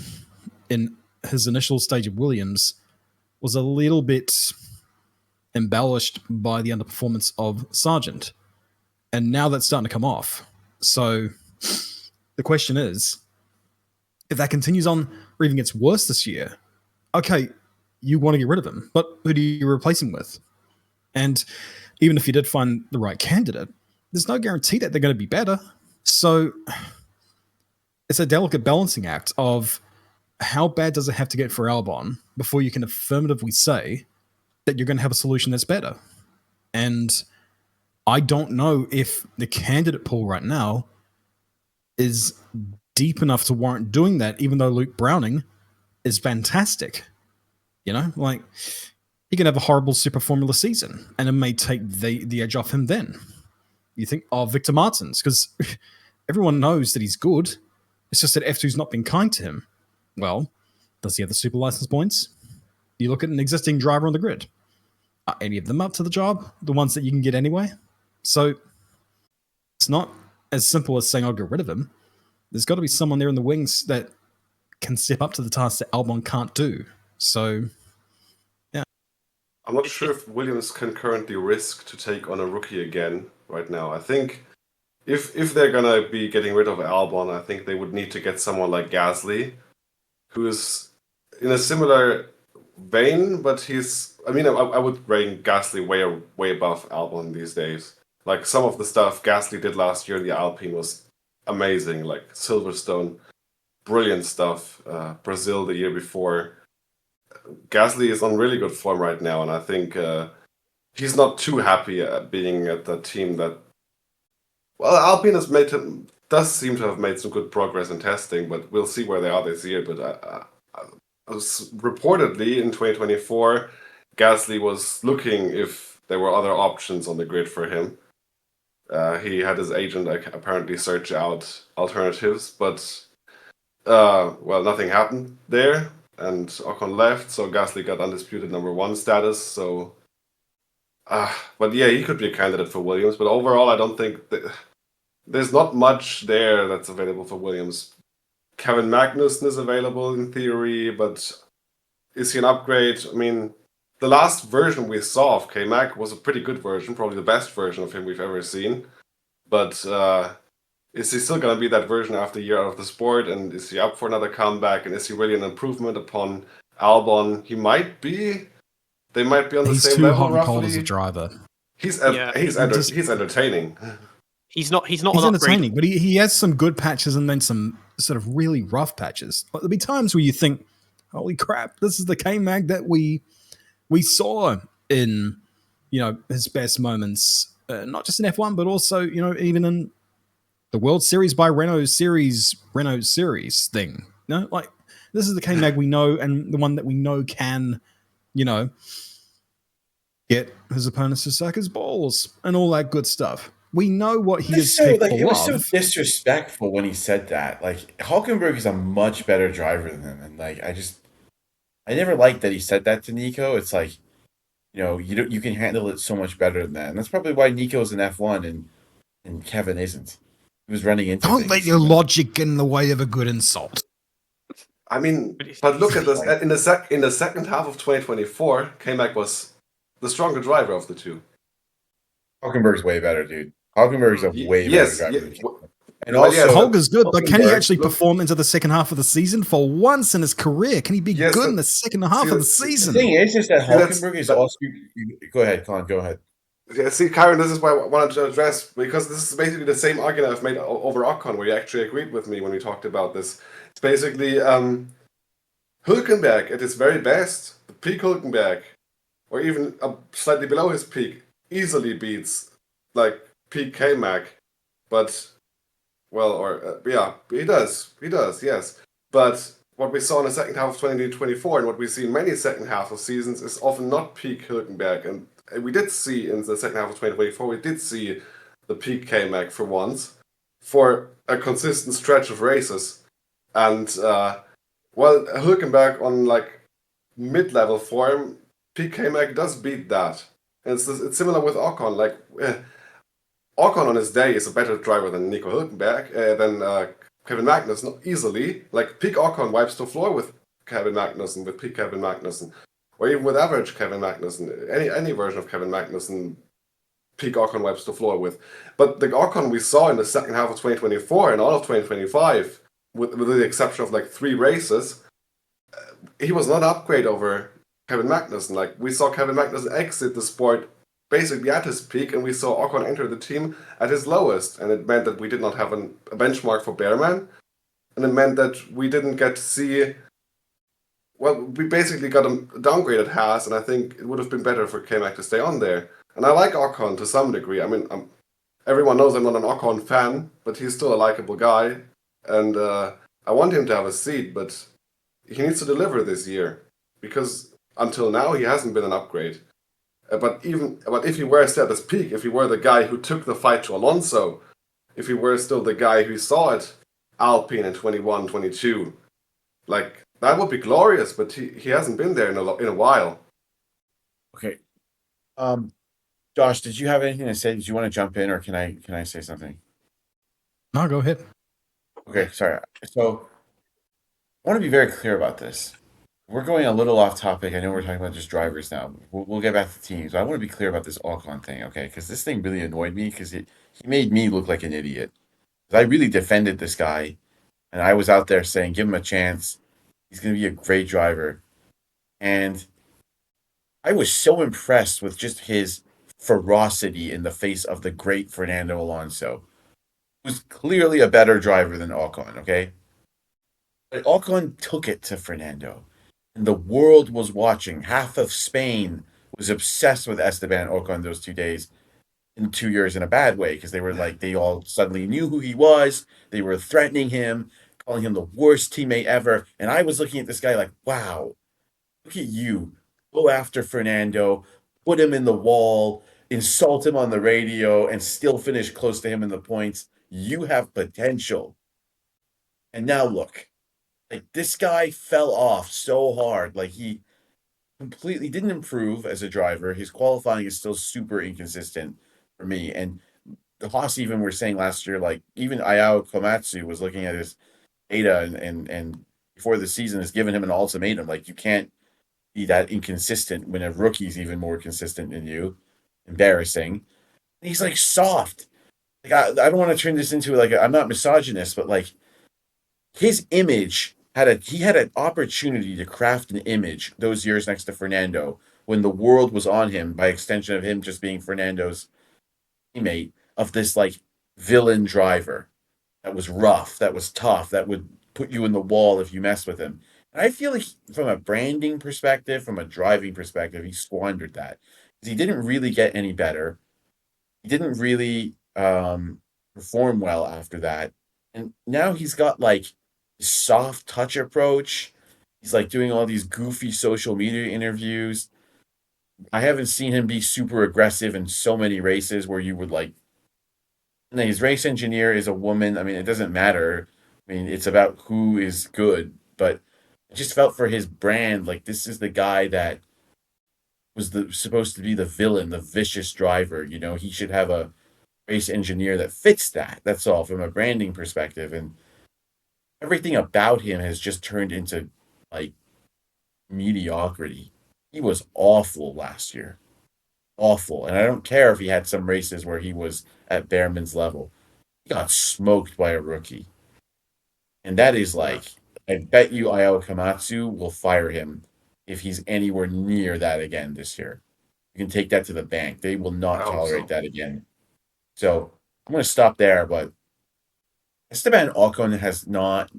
in his initial stage of Williams was a little bit embellished by the underperformance of Sargent. And now that's starting to come off. So the question is, if that continues on or even gets worse this year, okay, you want to get rid of him, but who do you replace him with? And even if you did find the right candidate, there's no guarantee that they're going to be better. So it's a delicate balancing act of how bad does it have to get for Albon before you can affirmatively say that you're going to have a solution that's better. And I don't know if the candidate pool right now is deep enough to warrant doing that, even though Luke Browning is fantastic. Like, he can have a horrible Super Formula season, and it may take the edge off him then. You think, Victor Martins, because everyone knows that he's good. It's just that F2's not been kind to him. Well, does he have the super license points? You look at an existing driver on the grid. Are any of them up to the job? The ones that you can get anyway? So it's not as simple as saying I'll get rid of him. There's got to be someone there in the wings that can step up to the task that Albon can't do. So, yeah. I'm not sure if Williams can currently risk to take on a rookie again right now. I think if they're going to be getting rid of Albon, I think they would need to get someone like Gasly, who is in a similar vein, but I would rank Gasly way above Albon these days. Like, some of the stuff Gasly did last year in the Alpine was amazing, like Silverstone, brilliant stuff. Brazil the year before. Gasly is on really good form right now, and I think he's not too happy being at the team that. Well, Alpine does seem to have made some good progress in testing, but we'll see where they are this year. But reportedly in 2024, Gasly was looking if there were other options on the grid for him. He had his agent apparently search out alternatives, but nothing happened there, and Ocon left, so Gasly got undisputed number 1 status. So, but yeah, he could be a candidate for Williams. But overall, I don't think there's not much there that's available for Williams. Kevin Magnussen is available in theory, but is he an upgrade? I mean, the last version we saw of K-Mag was a pretty good version, probably the best version of him we've ever seen. But is he still going to be that version after a year out of the sport? And is he up for another comeback? And is he really an improvement upon Albon? He might be. They might be on the same level, roughly. He's too hot and cold as a driver. He's entertaining. He's not He's an entertaining, upgrade. but he has some good patches and then some sort of really rough patches. But there'll be times where you think, holy crap, this is the K-Mag that we saw in, his best moments, not just in F1, but also, even in the World Series by Renault Series thing. Like, this is the K-Mag we know, and the one that we know can, get his opponents to suck his balls and all that good stuff. We know what he is capable of. It was so disrespectful when he said that. Like, Hulkenberg is a much better driver than him, and like, I never liked that he said that to Nico. It's like, you can handle it so much better than that, and that's probably why Nico's in F1 and Kevin isn't. He was running into. Don't let your logic get in the way of a good insult. I mean, but look at this. In the second half of 2024, K-Mag was the stronger driver of the two. Hulkenberg's way better, dude. Hulkenberg's a way better driver. And also, Holger's good, but can he actually perform into the second half of the season for once in his career? Can he be good in the second half of the season? The thing is that Hulkenberg is also. Go ahead, Colin. Go ahead. Yeah, see, Ciaron, this is why I wanted to address, because this is basically the same argument I've made over Ocon, where you actually agreed with me when we talked about this. It's basically Hülkenberg at his very best, the peak Hülkenberg, or even slightly below his peak, easily beats like peak K-Mag, but. Well, he does, yes. But what we saw in the second half of 2024 and what we see in many second half of seasons is often not peak Hülkenberg. And we did see in the second half of 2024, we did see the peak K-Mag for once, for a consistent stretch of races. And, Hülkenberg on like mid-level form, peak K-Mag does beat that. And it's similar with Ocon, like... Ocon on his day is a better driver than Nico Hülkenberg, than Kevin Magnussen, easily. Like, peak Ocon wipes the floor with Kevin Magnussen, with peak Kevin Magnussen. Or even with average Kevin Magnussen. Any version of Kevin Magnussen, peak Ocon wipes the floor with. But the Ocon we saw in the second half of 2024 and all of 2025, with the exception of like 3 races, he was not an upgrade over Kevin Magnussen. Like, we saw Kevin Magnussen exit the sport basically at his peak, and we saw Ocon enter the team at his lowest, and it meant that we did not have a benchmark for Bearman, and it meant that we didn't get to see. Well, we basically got a downgrade at Haas, and I think it would have been better for K-Mag to stay on there. And I like Ocon to some degree. I mean, everyone knows I'm not an Ocon fan, but he's still a likable guy, and I want him to have a seat, but he needs to deliver this year, because until now, he hasn't been an upgrade. But if he were still at his peak, if he were the guy who took the fight to Alonso, if he were still the guy who saw it Alpine in 21, 22, like that would be glorious. But he hasn't been there in a while. Okay. Josh, did you have anything to say? Did you want to jump in, or can I say something? No, go ahead. Okay, sorry. So I want to be very clear about this. We're going a little off topic. I know we're talking about just drivers now. We'll get back to teams. But I want to be clear about this Ocon thing, okay? Because this thing really annoyed me because he made me look like an idiot. 'Cause I really defended this guy, and I was out there saying, give him a chance. He's going to be a great driver. And I was so impressed with just his ferocity in the face of the great Fernando Alonso, who's clearly a better driver than Ocon, okay? But Ocon took it to Fernando. And the world was watching. Half of Spain was obsessed with Esteban Ocon those 2 days, in 2 years in a bad way, because they were like, they all suddenly knew who he was. They were threatening him, calling him the worst teammate ever. And I was looking at this guy like, wow, look at you. Go after Fernando, put him in the wall, insult him on the radio, and still finish close to him in the points. You have potential. And now look. Like, this guy fell off so hard. Like, he completely didn't improve as a driver. His qualifying is still super inconsistent for me. And the Haas even were saying last year, like, even Ayao Komatsu was looking at his data and before the season has given him an ultimatum. Like, you can't be that inconsistent when a rookie's even more consistent than you. Embarrassing. And he's, like, soft. Like, I don't want to turn this into, like, I'm not misogynist, but, like, his image he had an opportunity to craft an image those years next to Fernando when the world was on him, by extension of him just being Fernando's teammate, of this like villain driver that was rough, that was tough, that would put you in the wall if you mess with him. And I feel like from a branding perspective, from a driving perspective, he squandered that. Because he didn't really get any better. He didn't really perform well after that. And now he's got like soft touch approach. He's like doing all these goofy social media interviews. I haven't seen him be super aggressive in so many races where you would like. And his race engineer is a woman. I mean, it doesn't matter. I mean, it's about who is good. But I just felt for his brand, like this is the guy that was supposed to be the villain, the vicious driver. You know, he should have a race engineer that fits that. That's all from a branding perspective. And everything about him has just turned into like mediocrity. He was awful last year. Awful. And I don't care if he had some races where he was at Behrman's level. He got smoked by a rookie. And that is like, I bet you Ayao Komatsu will fire him if he's anywhere near that again this year. You can take that to the bank. They will not tolerate that again. So I'm going to stop there, but Esteban Ocon has not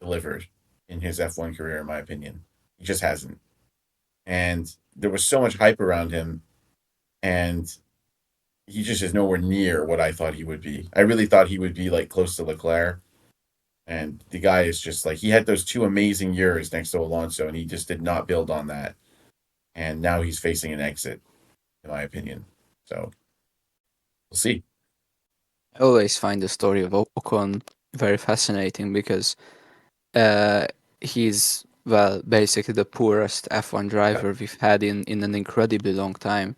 delivered in his F1 career, in my opinion. He just hasn't. And there was so much hype around him, and he just is nowhere near what I thought he would be. I really thought he would be like close to Leclerc. And the guy is just like, he had those 2 amazing years next to Alonso, and he just did not build on that. And now he's facing an exit, in my opinion. So we'll see. I always find the story of Ocon very fascinating because he's, well, basically the poorest F1 driver we've had in an incredibly long time.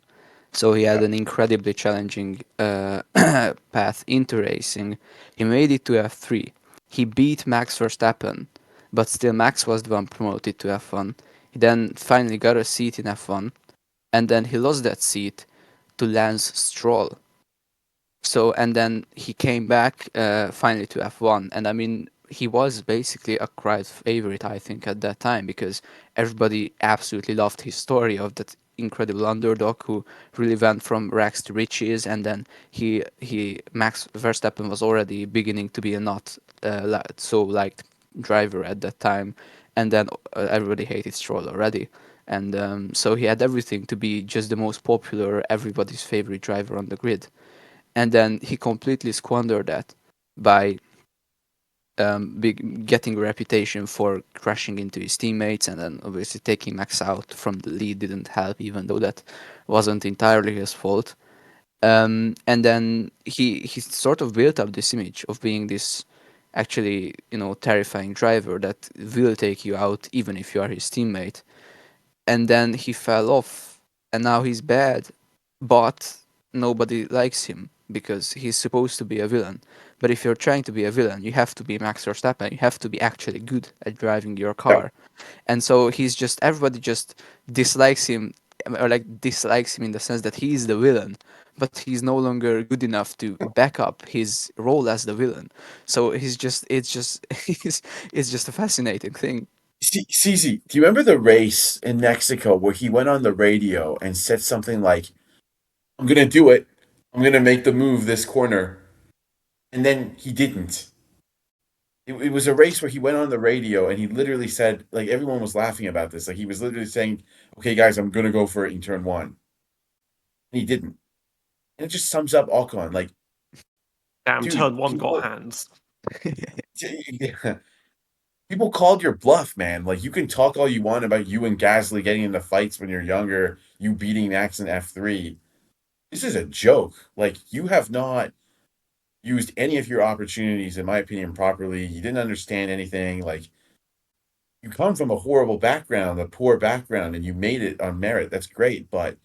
So he had an incredibly challenging path into racing. He made it to F3. He beat Max Verstappen, but still Max was the one promoted to F1. He then finally got a seat in F1, and then he lost that seat to Lance Stroll. So, and then he came back finally to F1. And I mean, he was basically a crowd favorite, I think, at that time, because everybody absolutely loved his story of that incredible underdog who really went from rags to riches. And then Max Verstappen was already beginning to be a not so liked driver at that time. And then everybody hated Stroll already. And so he had everything to be just the most popular, everybody's favorite driver on the grid. And then he completely squandered that by getting a reputation for crashing into his teammates, and then obviously taking Max out from the lead didn't help, even though that wasn't entirely his fault. And then he sort of built up this image of being this actually, terrifying driver that will take you out even if you are his teammate. And then he fell off, and now he's bad, but nobody likes him because he's supposed to be a villain. But if you're trying to be a villain, you have to be Max Verstappen. You have to be actually good at driving your car. And so everybody just dislikes him, or like dislikes him in the sense that he is the villain, but he's no longer good enough to back up his role as the villain. So it's just it's just a fascinating thing. CZ, do you remember the race in Mexico where he went on the radio and said something like, "I'm gonna do it. I'm gonna make the move this corner," and then he didn't. It was a race where he went on the radio and he literally said, like, everyone was laughing about this. Like, he was literally saying, "Okay, guys, I'm gonna go for it in turn one," and he didn't. And it just sums up Ocon. Like, Damn, dude, turn one people- got hands. Yeah. People called your bluff, man. Like, you can talk all you want about you and Gasly getting into fights when you're younger, you beating Max in F3. This is a joke. Like, you have not used any of your opportunities, in my opinion, properly. You didn't understand anything. Like, you come from a horrible background, a poor background, and you made it on merit. That's great. But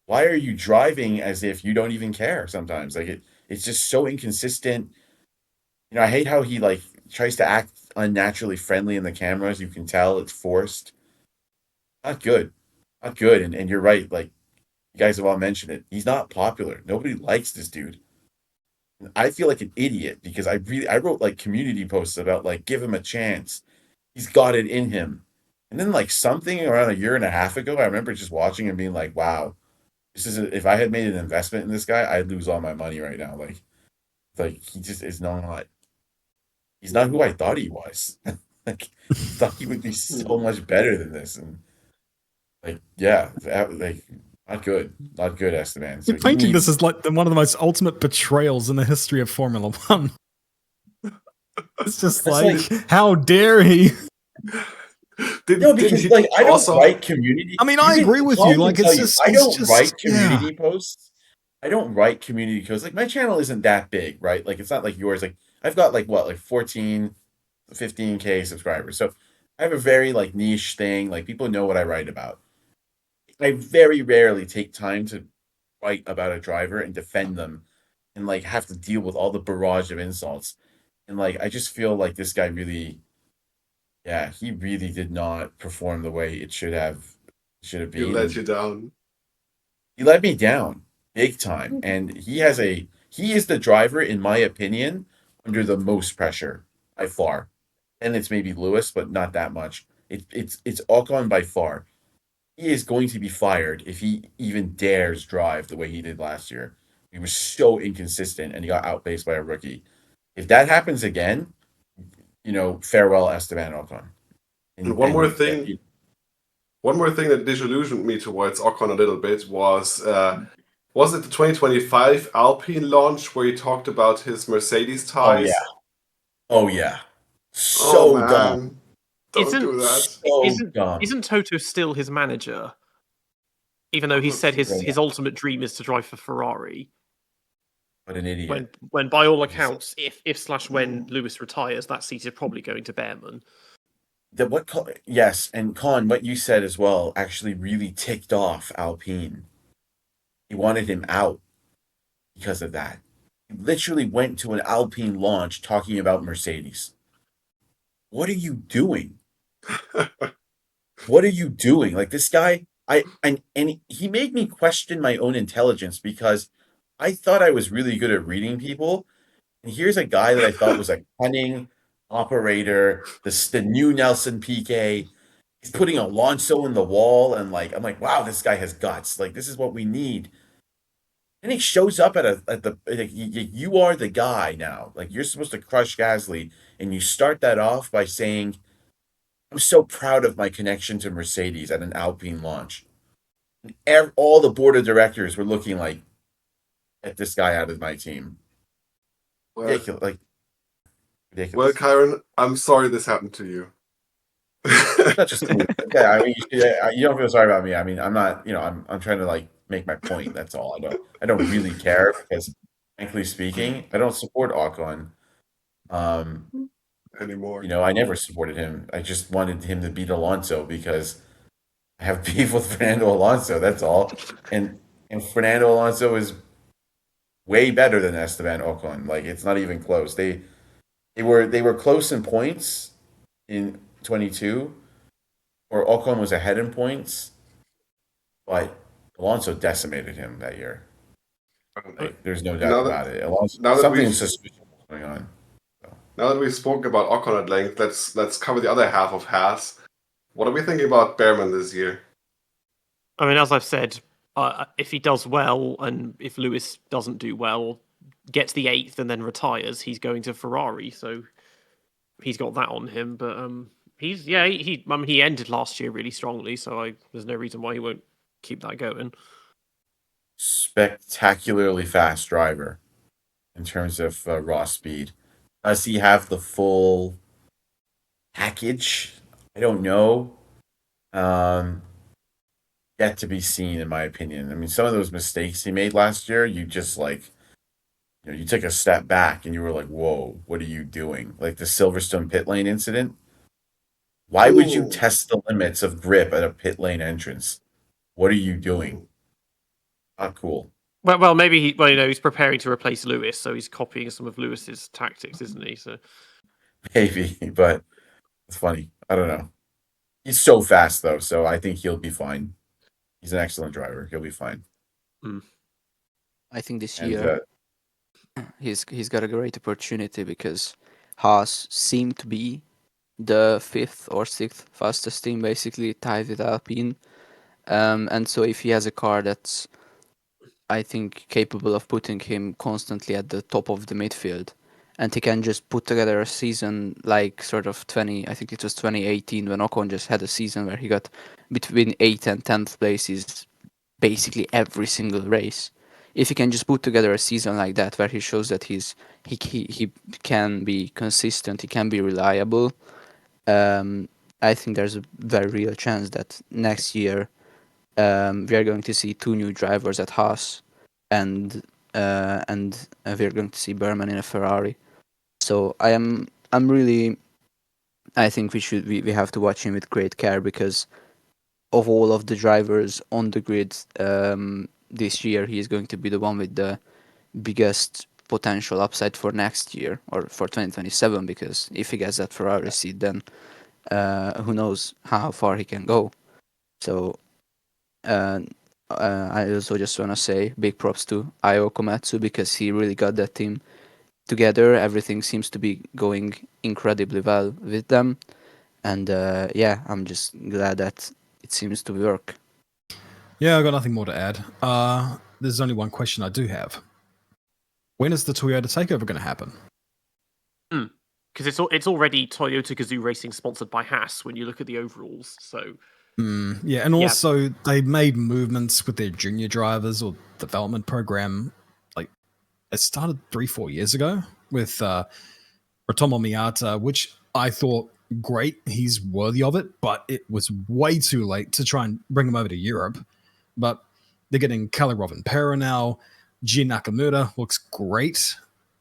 why are you driving as if you don't even care sometimes? Like, it's just so inconsistent. I hate how he, like, tries to act unnaturally friendly in the cameras. You can tell it's forced. Not good. Not good. And you're right. Like, you guys have all mentioned it. He's not popular. Nobody likes this dude. I feel like an idiot because I wrote like community posts about like, give him a chance. He's got it in him. And then like something around a year and a half ago, I remember just watching and being like, wow, if I had made an investment in this guy, I'd lose all my money right now. Like he just is not, he's not who I thought he was. Like, I thought he would be so much better than this. And like, yeah, like, not good, Esteban. So You're painting this as like one of the most ultimate betrayals in the history of Formula One. It's just like, how dare he? Didn't he like, I don't also write community. I mean, I agree with you. Like, it's just, I don't just, write community posts. I don't write community posts. Like, my channel isn't that big, right? Like, it's not like yours. Like, I've got like 14, 15K subscribers. So I have a very like niche thing. Like, people know what I write about. I very rarely take time to write about a driver and defend them and like have to deal with all the barrage of insults. And like, I just feel like this guy really, yeah, he really did not perform the way it should have been. he let you down? He let me down big time. And he is the driver, in my opinion, under the most pressure by far. And it's maybe Lewis, but not that much. It's Ocon by far. He is going to be fired if he even dares drive the way he did last year. He was so inconsistent and he got outpaced by a rookie. If that happens again, farewell Esteban Ocon. And one more thing that disillusioned me towards Ocon a little bit was it the 2025 Alpine launch where he talked about his Mercedes ties? Oh yeah. So dumb. Don't do that. Isn't Toto still his manager? Even though he said his ultimate dream is to drive for Ferrari. What an idiot. When by all accounts, if/when Lewis retires, that seat is probably going to Behrman. Yes, and Con, what you said as well actually really ticked off Alpine. He wanted him out because of that. He literally went to an Alpine launch talking about Mercedes. What are you doing? What are you doing? Like, this guy, and he made me question my own intelligence because I thought I was really good at reading people. And here's a guy that I thought was a cunning operator, the new Nelson Piquet. He's putting Alonso in the wall, and like, I'm like, wow, this guy has guts. Like, this is what we need. And he shows up you are the guy now. Like, you're supposed to crush Gasly, and you start that off by saying, I'm so proud of my connection to Mercedes at an Alpine launch. And all the board of directors were looking like, get this guy out of my team. Well, Ridiculous. Like, Ridiculous. Well, Ciaron, I'm sorry this happened to you. Not just to me. Yeah, I mean, you don't feel sorry about me. I mean, I'm not. I'm trying to like make my point. That's all. I don't really care because, frankly speaking, I don't support Ocon. Anymore. I never supported him. I just wanted him to beat Alonso because I have beef with Fernando Alonso. That's all. And Fernando Alonso is way better than Esteban Ocon. Like it's not even close. They were close in points in 22, or Ocon was ahead in points, but Alonso decimated him that year. Like, there's no doubt about it. Alonso, now that something we've- suspicious was going on. Now that we've spoken about Ocon at length, let's cover the other half of Haas. What are we thinking about Behrman this year? I mean, as I've said, if he does well, and if Lewis doesn't do well, gets the 8th and then retires, he's going to Ferrari. So he's got that on him. But he ended last year really strongly. So there's no reason why he won't keep that going. Spectacularly fast driver in terms of raw speed. Does he have the full package? I don't know. Yet to be seen, in my opinion. I mean, some of those mistakes he made last year, you just like, you took a step back and you were like, whoa, what are you doing? Like the Silverstone pit lane incident. Why would you Ooh. test the limits of grip at a pit lane entrance? What are you doing? Not cool. Well, maybe he's preparing to replace Lewis, so he's copying some of Lewis's tactics, isn't he? So Maybe, but it's funny. I don't know. He's so fast though, so I think he'll be fine. He's an excellent driver. He'll be fine. I think this And year he's got a great opportunity because Haas seemed to be the 5th or 6th fastest team, basically tied with Alpine. And so if he has a car that's, I think, capable of putting him constantly at the top of the midfield, and he can just put together a season like sort of I think it was 2018 when Ocon just had a season where he got between 8th and 10th places basically every single race. If he can just put together a season like that where he shows that he can be consistent, he can be reliable, I think there's a very real chance that next year we are going to see 2 new drivers at Haas, and we're going to see Behrman in a Ferrari. So I think we have to watch him with great care because of all of the drivers on the grid this year, he is going to be the one with the biggest potential upside for next year or for 2027. Because if he gets that Ferrari seat, then who knows how far he can go. So I also just want to say big props to Io Komatsu because he really got that team together. Everything seems to be going incredibly well with them. And I'm just glad that it seems to work. Yeah, I've got nothing more to add. There's only one question I do have. When is the Toyota takeover going to happen? because it's already Toyota Gazoo Racing sponsored by Haas when you look at the overalls. So Yeah, and also they made movements with their junior drivers or development program. Like it started 3-4 years ago with Ratomo Miata, which I thought great. He's worthy of it, but it was way too late to try and bring him over to Europe. But they're getting Kalle Rovanperä now. Gin Nakamura looks great.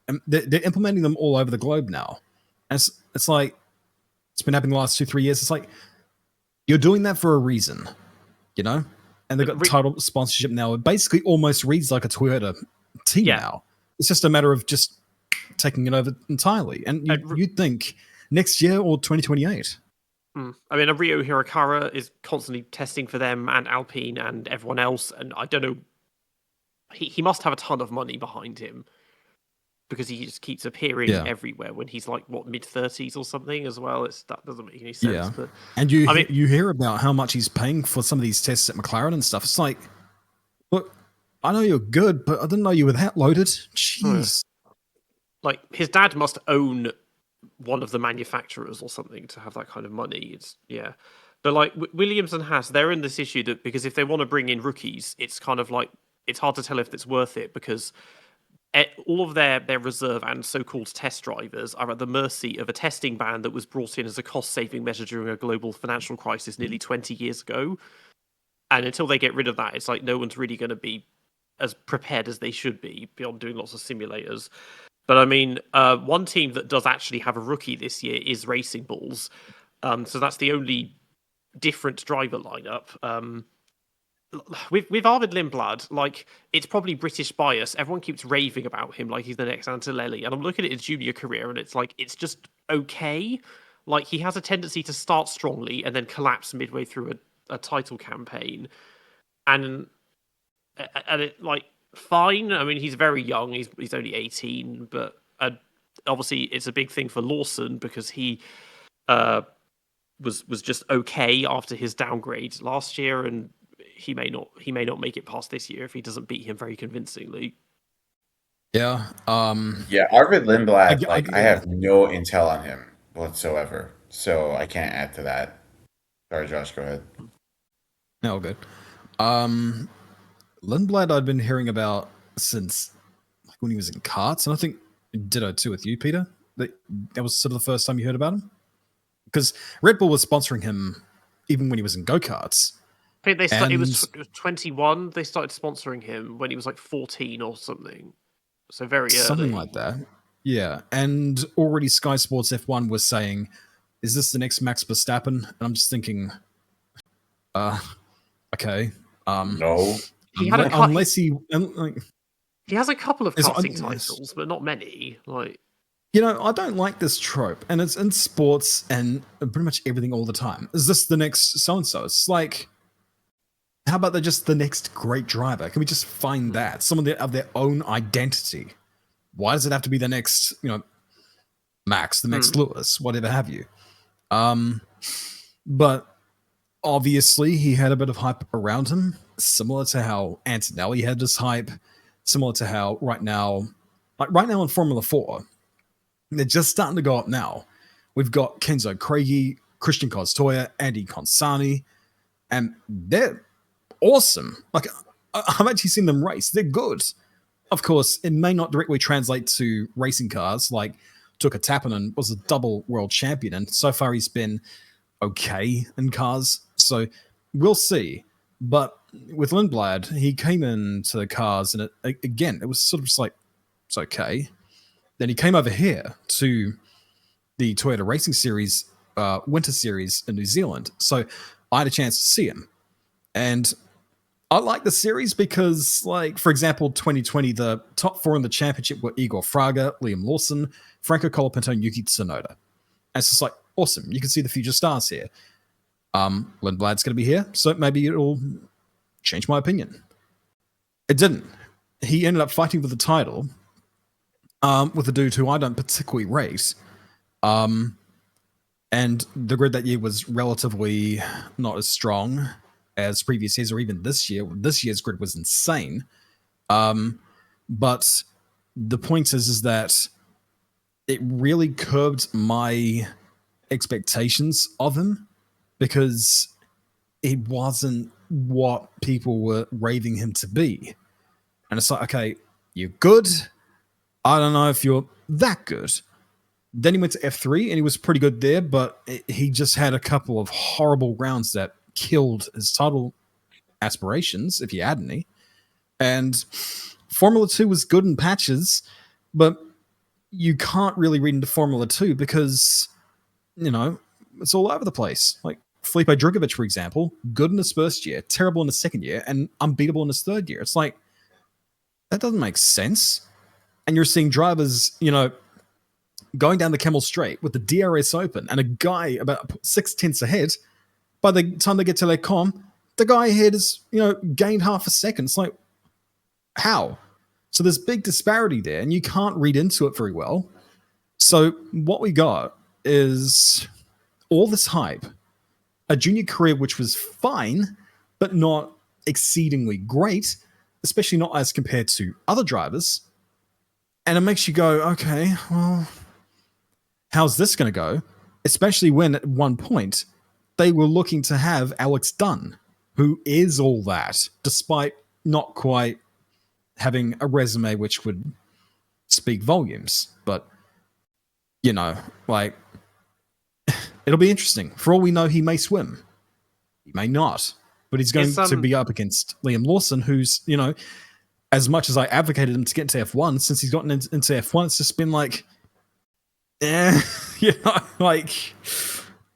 And they're implementing them all over the globe now. And it's like, it's been happening the last 2-3 years. It's like, you're doing that for a reason, you know? And they've got title sponsorship now. It basically almost reads like a Toyota team now. It's just a matter of just taking it over entirely. And you'd think next year or 2028. I mean, Rio Hirakawa is constantly testing for them and Alpine and everyone else. And I don't know, he must have a ton of money behind him because he just keeps appearing everywhere when he's like, what, mid-30s or something as well. That doesn't make any sense. Yeah. But, and you hear about how much he's paying for some of these tests at McLaren and stuff. It's like, look, I know you're good, but I didn't know you were that loaded. Jeez. Like, his dad must own one of the manufacturers or something to have that kind of money. But like Williams and Haas, they're in this issue that because if they want to bring in rookies, it's kind of like it's hard to tell if it's worth it because all of their reserve and so-called test drivers are at the mercy of a testing ban that was brought in as a cost-saving measure during a global financial crisis nearly 20 years ago. And until they get rid of that, it's like no one's really going to be as prepared as they should be beyond doing lots of simulators. But I mean, one team that does actually have a rookie this year is Racing Bulls. So that's the only different driver lineup. With Arvid Lindblad, like, it's probably British bias. Everyone keeps raving about him like he's the next Antonelli. And I'm looking at his junior career and it's like, it's just okay. Like, he has a tendency to start strongly and then collapse midway through a title campaign. And it, like, fine. I mean, he's very young. He's only 18, but obviously it's a big thing for Lawson because he was just okay after his downgrade last year, and he may not make it past this year if he doesn't beat him very convincingly. Yeah. Yeah, Arvid Lindblad, I have no intel on him whatsoever, so I can't add to that. Sorry, Josh, go ahead. No, good. Lindblad I'd been hearing about since like when he was in karts, and I think ditto too with you, Peter. That was sort of the first time you heard about him, because Red Bull was sponsoring him even when he was in go-karts. I think it was 21. They started sponsoring him when he was like 14 or something. So very early. Something like that. Yeah. And already Sky Sports F1 was saying, is this the next Max Verstappen? And I'm just thinking, okay. No. He had he has a couple of karting titles, but not many. Like, you know, I don't like this trope, and it's in sports and pretty much everything all the time. Is this the next so-and-so? It's like, how about they're just the next great driver? Can we just find that? Someone of their own identity. Why does it have to be the next, Max, the next Lewis, whatever have you? But obviously he had a bit of hype around him, similar to how Antonelli had this hype, similar to how right now in Formula 4, they're just starting to go up now. We've got Kenzo Craigie, Christian Costoya, Andy Consani, and they're awesome. Like, I've actually seen them race. They're good. Of course, it may not directly translate to racing cars. Like, Tuukka Tappinen was a double world champion, and so far he's been okay in cars. So we'll see. But with Lindblad, he came into the cars, and it was sort of just like, it's okay. Then he came over here to the Toyota Racing Series, Winter Series in New Zealand. So I had a chance to see him. And I like the series because, like, for example, 2020, the top four in the championship were Igor Fraga, Liam Lawson, Franco Colapinto, and Yuki Tsunoda. And it's just like, awesome. You can see the future stars here. Lindblad's going to be here, so maybe it'll change my opinion. It didn't. He ended up fighting for the title with a dude who I don't particularly rate. And the grid that year was relatively not as strong as previous years or even this year. This year's grid was insane. But the point is that it really curbed my expectations of him because it wasn't what people were raving him to be. And it's like, okay, you're good. I don't know if you're that good. Then he went to F3 and he was pretty good there, but he just had a couple of horrible rounds that killed his title aspirations, if he had any. And Formula 2 was good in patches, but you can't really read into Formula 2 because, it's all over the place. Like Felipe Drugovich, for example, good in his first year, terrible in his second year, and unbeatable in his third year. It's like, that doesn't make sense. And you're seeing drivers, going down the Camel Straight with the DRS open and a guy about 6/10 ahead. By the time they get to their the guy ahead has, gained half a second. It's like, how? So there's big disparity there, and you can't read into it very well. So what we got is all this hype, a junior career which was fine, but not exceedingly great, especially not as compared to other drivers. And it makes you go, okay, well, how's this going to go? Especially when at one point they were looking to have Alex Dunn, who is all that, despite not quite having a resume which would speak volumes. But, like, it'll be interesting. For all we know, he may swim. He may not. But he's going to be up against Liam Lawson, who's, as much as I advocated him to get into F1, since he's gotten into F1, it's just been like, like,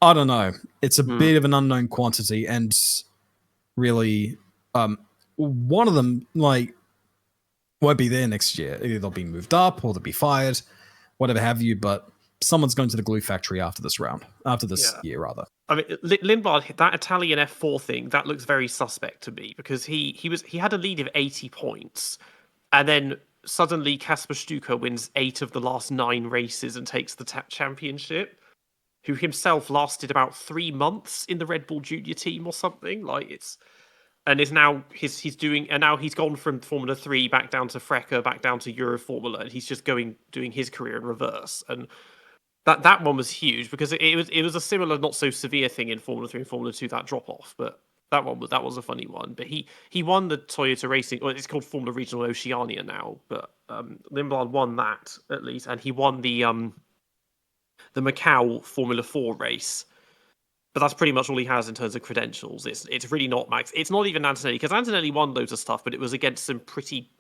I don't know. It's a bit of an unknown quantity, and really, one of them, like, won't be there next year. Either they'll be moved up or they'll be fired, whatever have you, but someone's going to the glue factory after this year, rather. I mean, Lindblad, that Italian F4 thing, that looks very suspect to me, because he had a lead of 80 points, and then suddenly Kasper Stuka wins 8 of the last 9 races and takes the championship, who himself lasted about 3 months in the Red Bull Junior team or something. Now he's gone from Formula 3 back down to Freca, back down to Euro Formula, and he's just doing his career in reverse. And that one was huge, because it was a similar, not so severe thing in Formula 3 and Formula 2, that drop off, but that was a funny one. But he won the Toyota Racing, or it's called Formula Regional Oceania now, but Lindblad won that at least, and he won the Macau Formula 4 race. But that's pretty much all he has in terms of credentials. It's really not Max. It's not even Antonelli, because Antonelli won loads of stuff, but it was against some pretty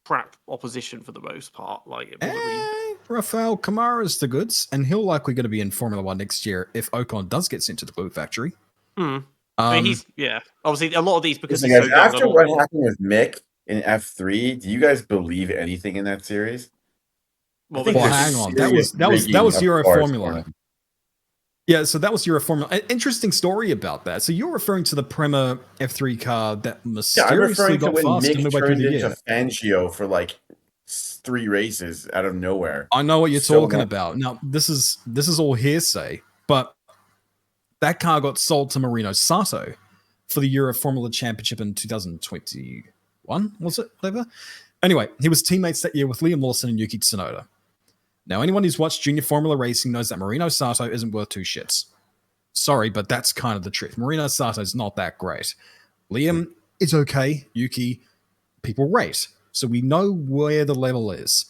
crap opposition for the most part. Like, it wasn't really... Rafael Kamara's the goods, and he'll likely going to be in Formula 1 next year if Ocon does get sent to the glue factory. I mean, obviously a lot of these, because listen, guys, after what happened with Mick in F3, do you guys believe anything in that series? Well, hang on, that was Euro Formula. Yeah, so that was Euro Formula. An interesting story about that. So you're referring to the Prema F3 car that mysteriously got fast midway through the year. Fangio for like 3 races out of nowhere. I know what you're talking about. Now, this is all hearsay, but that car got sold to Marino Sato for the Euro Formula Championship in 2021, was it? Whatever. Anyway, he was teammates that year with Liam Lawson and Yuki Tsunoda. Now, anyone who's watched Junior Formula Racing knows that Marino Sato isn't worth 2 shits. Sorry, but that's kind of the truth. Marino Sato's not that great. Liam is okay. Yuki, people rate. So we know where the level is.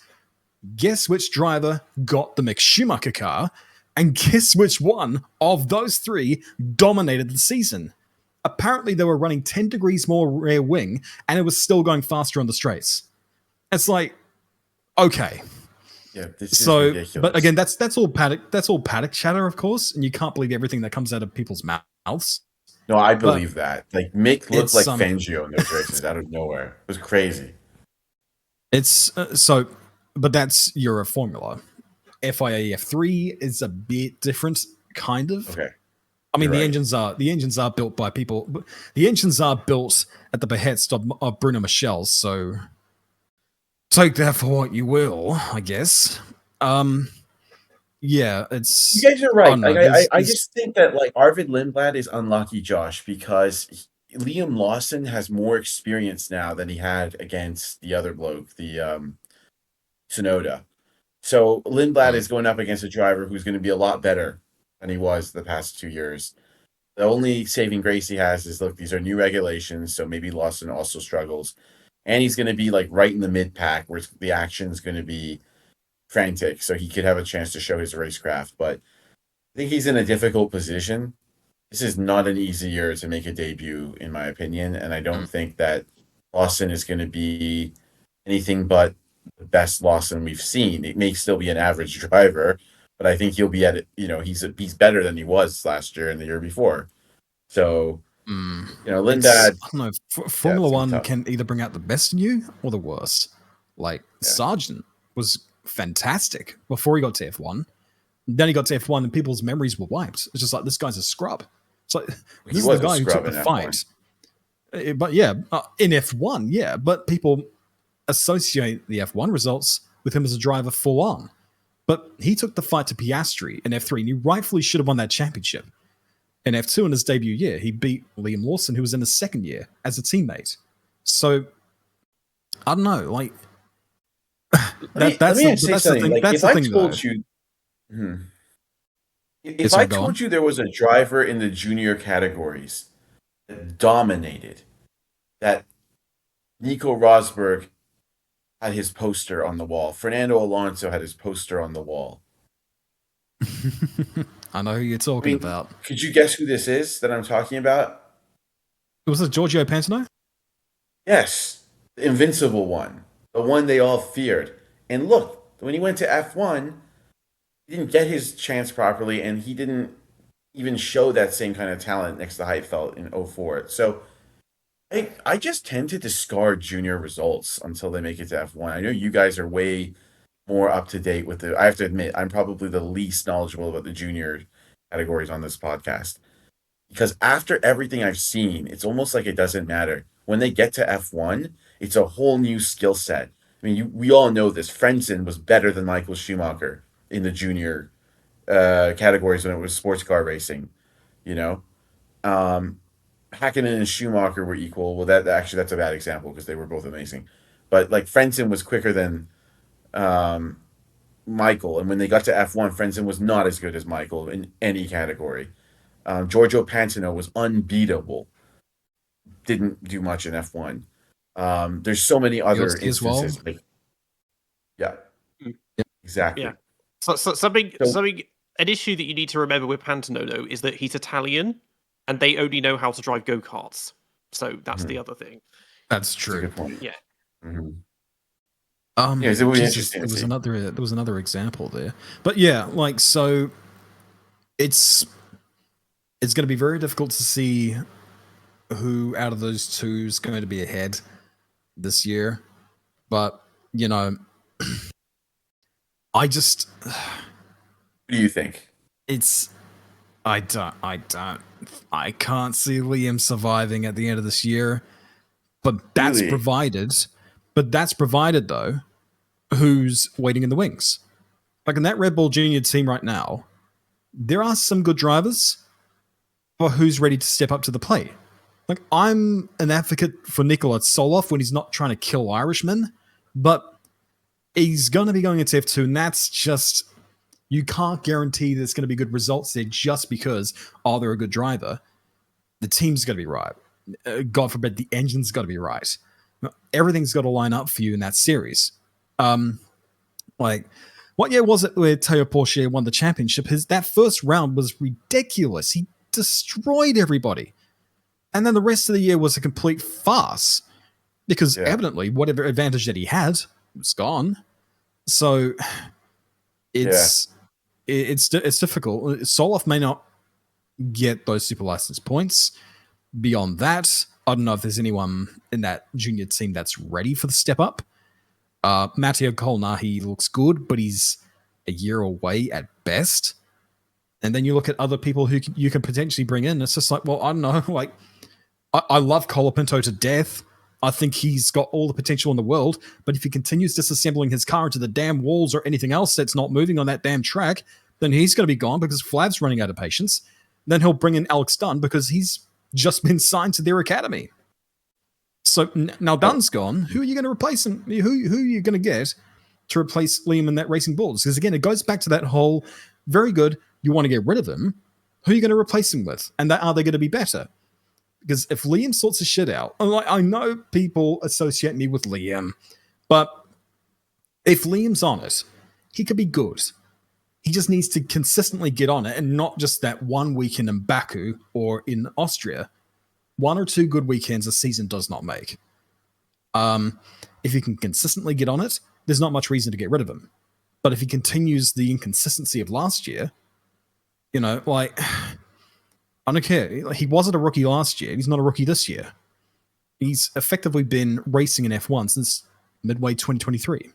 Guess which driver got the Mick Schumacher car, and guess which one of those 3 dominated the season. Apparently, they were running 10 degrees more rear wing, and it was still going faster on the straights. It's like, okay. Yeah, this is ridiculous. But again, that's all paddock chatter, of course, and you can't believe everything that comes out of people's mouths. No, I believe that. Like, Mick looked like Fangio in those races out of nowhere. It was crazy. It's but that's Euro Formula. FIA F3 is a bit different, kind of. Okay. I mean, the engines are built by people. The engines are built at the behest of Bruno Michel, so take that for what you will, I guess. Yeah, it's... You guys are right. I just think that, like, Arvid Lindblad is unlucky, Josh, because Liam Lawson has more experience now than he had against the other bloke, the Tsunoda. So Lindblad is going up against a driver who's going to be a lot better than he was the past 2 years. The only saving grace he has is, look, these are new regulations, so maybe Lawson also struggles. And he's going to be, like, right in the mid-pack where the action's going to be frantic, so he could have a chance to show his racecraft. But I think he's in a difficult position. This is not an easy year to make a debut, in my opinion, and I don't think that Lawson is going to be anything but the best Lawson we've seen. It may still be an average driver, but I think he'll be at it. He's better than he was last year and the year before. So, Lindblad. I don't know. Formula One can either bring out the best in you or the worst. Like, Sargent was fantastic before he got to F1. Then he got to F1 and people's memories were wiped. It's just like, this guy's a scrub. It's like, this is the guy who took the fight. But yeah, in F1, yeah. But people associate the F1 results with him as a driver full on. But he took the fight to Piastri in F3, and he rightfully should have won that championship. In F2, in his debut year, he beat Liam Lawson, who was in his second year, as a teammate. So, I don't know, like... that's the thing. Like, that's if the thing, I told though. If I told you there was a driver in the junior categories that dominated, that Nico Rosberg had his poster on the wall. Fernando Alonso had his poster on the wall. I know who you're talking about. Could you guess who this is that I'm talking about? Was it Giorgio Pantano? Yes, the invincible one, the one they all feared. And look, when he went to F1, he didn't get his chance properly, and he didn't even show that same kind of talent next to Heidfeld in 04. So I just tend to discard junior results until they make it to F1. I know you guys are way more up to date with I have to admit, I'm probably the least knowledgeable about the junior categories on this podcast. Because after everything I've seen, it's almost like it doesn't matter. When they get to F1, it's a whole new skill set. I mean, we all know this. Frentzen was better than Michael Schumacher in the junior categories when it was sports car racing, you know. Hakkinen and Schumacher were equal. Well, that's a bad example because they were both amazing. But like Frentzen was quicker than Michael, and when they got to F1, Frentzen was not as good as Michael in any category. Giorgio Pantano was unbeatable. Didn't do much in F1. There's so many other instances. Well. Yeah, exactly. Yeah. So an issue that you need to remember with Pantano, though, is that he's Italian, and they only know how to drive go-karts. So that's the other thing. That's true. That's a good point. Yeah. Mm-hmm. It was interesting. There was another example there, but yeah, like so, it's going to be very difficult to see who out of those two is going to be ahead this year. But you know, I just. What do you think? I can't see Liam surviving at the end of this year. But that's provided. But that's provided though, who's waiting in the wings. Like in that Red Bull Junior team right now, there are some good drivers, but who's ready to step up to the plate? Like I'm an advocate for Nikola Soloff when he's not trying to kill Irishmen, but he's going to be going into F2, and that's just, you can't guarantee there's going to be good results there just because, they're a good driver. The team's got to be right. God forbid, the engine's got to be right. Everything's got to line up for you in that series. Like, what year was it where Teo Porcher won the championship? That first round was ridiculous. He destroyed everybody. And then the rest of the year was a complete farce because evidently whatever advantage that he had was gone. So it's difficult. Soloff may not get those super license points. Beyond that, I don't know if there's anyone in that junior team that's ready for the step up. Matteo Colnahi looks good, but he's a year away at best. And then you look at other people who you can potentially bring in. It's just like, well, I don't know. Like, I love Colapinto to death. I think he's got all the potential in the world. But if he continues disassembling his car into the damn walls or anything else that's not moving on that damn track, then he's going to be gone because Flav's running out of patience. Then he'll bring in Alex Dunn because he's just been signed to their academy. So now Dunn's gone. Who are you going to replace him? Who are you going to get to replace Liam in that Racing Bulls? Because again, it goes back to that whole, very good, you want to get rid of him. Who are you going to replace him with? And are they going to be better? Because if Liam sorts his shit out, I know people associate me with Liam, but if Liam's on it, he could be good. He just needs to consistently get on it and not just that one weekend in Baku or in Austria. 1 or 2 good weekends a season does not make. If he can consistently get on it, there's not much reason to get rid of him. But if he continues the inconsistency of last year, you know, like, I don't care. He wasn't a rookie last year. He's not a rookie this year. He's effectively been racing in F1 since midway 2023.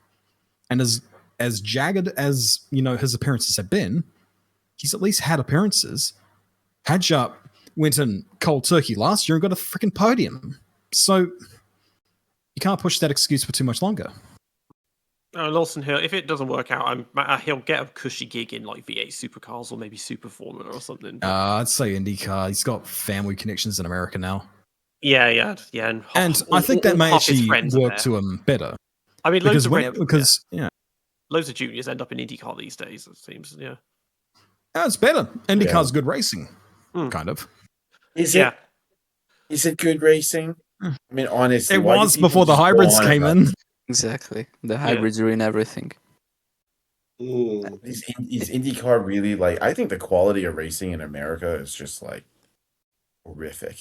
And as jagged as, you know, his appearances have been, he's at least had appearances. Hadjar went in cold turkey last year and got a freaking podium. So you can't push that excuse for too much longer. Lawson Hill, if it doesn't work out, he'll get a cushy gig in like V8 supercars or maybe Super Formula or something. I'd say IndyCar. He's got family connections in America now. Yeah. And I think that may actually work to him better. I mean, loads of juniors end up in IndyCar these days, it seems. Yeah. It's better. IndyCar's good racing, kind of. Is it good racing? I mean, honestly, it was before the hybrids came in. Exactly. The hybrids ruin everything. Mm. Is IndyCar really like? I think the quality of racing in America is just like horrific.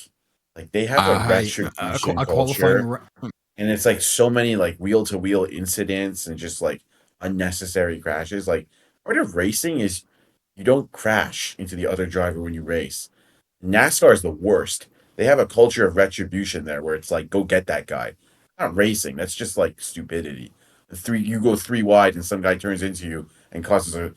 Like they have a retribution a qualifying. culture, and it's like so many like wheel to wheel incidents and just like unnecessary crashes. Like part of racing is you don't crash into the other driver when you race. NASCAR is the worst. They have a culture of retribution there where it's like, go get that guy. Not racing. That's just like stupidity. You go three wide and some guy turns into you and causes a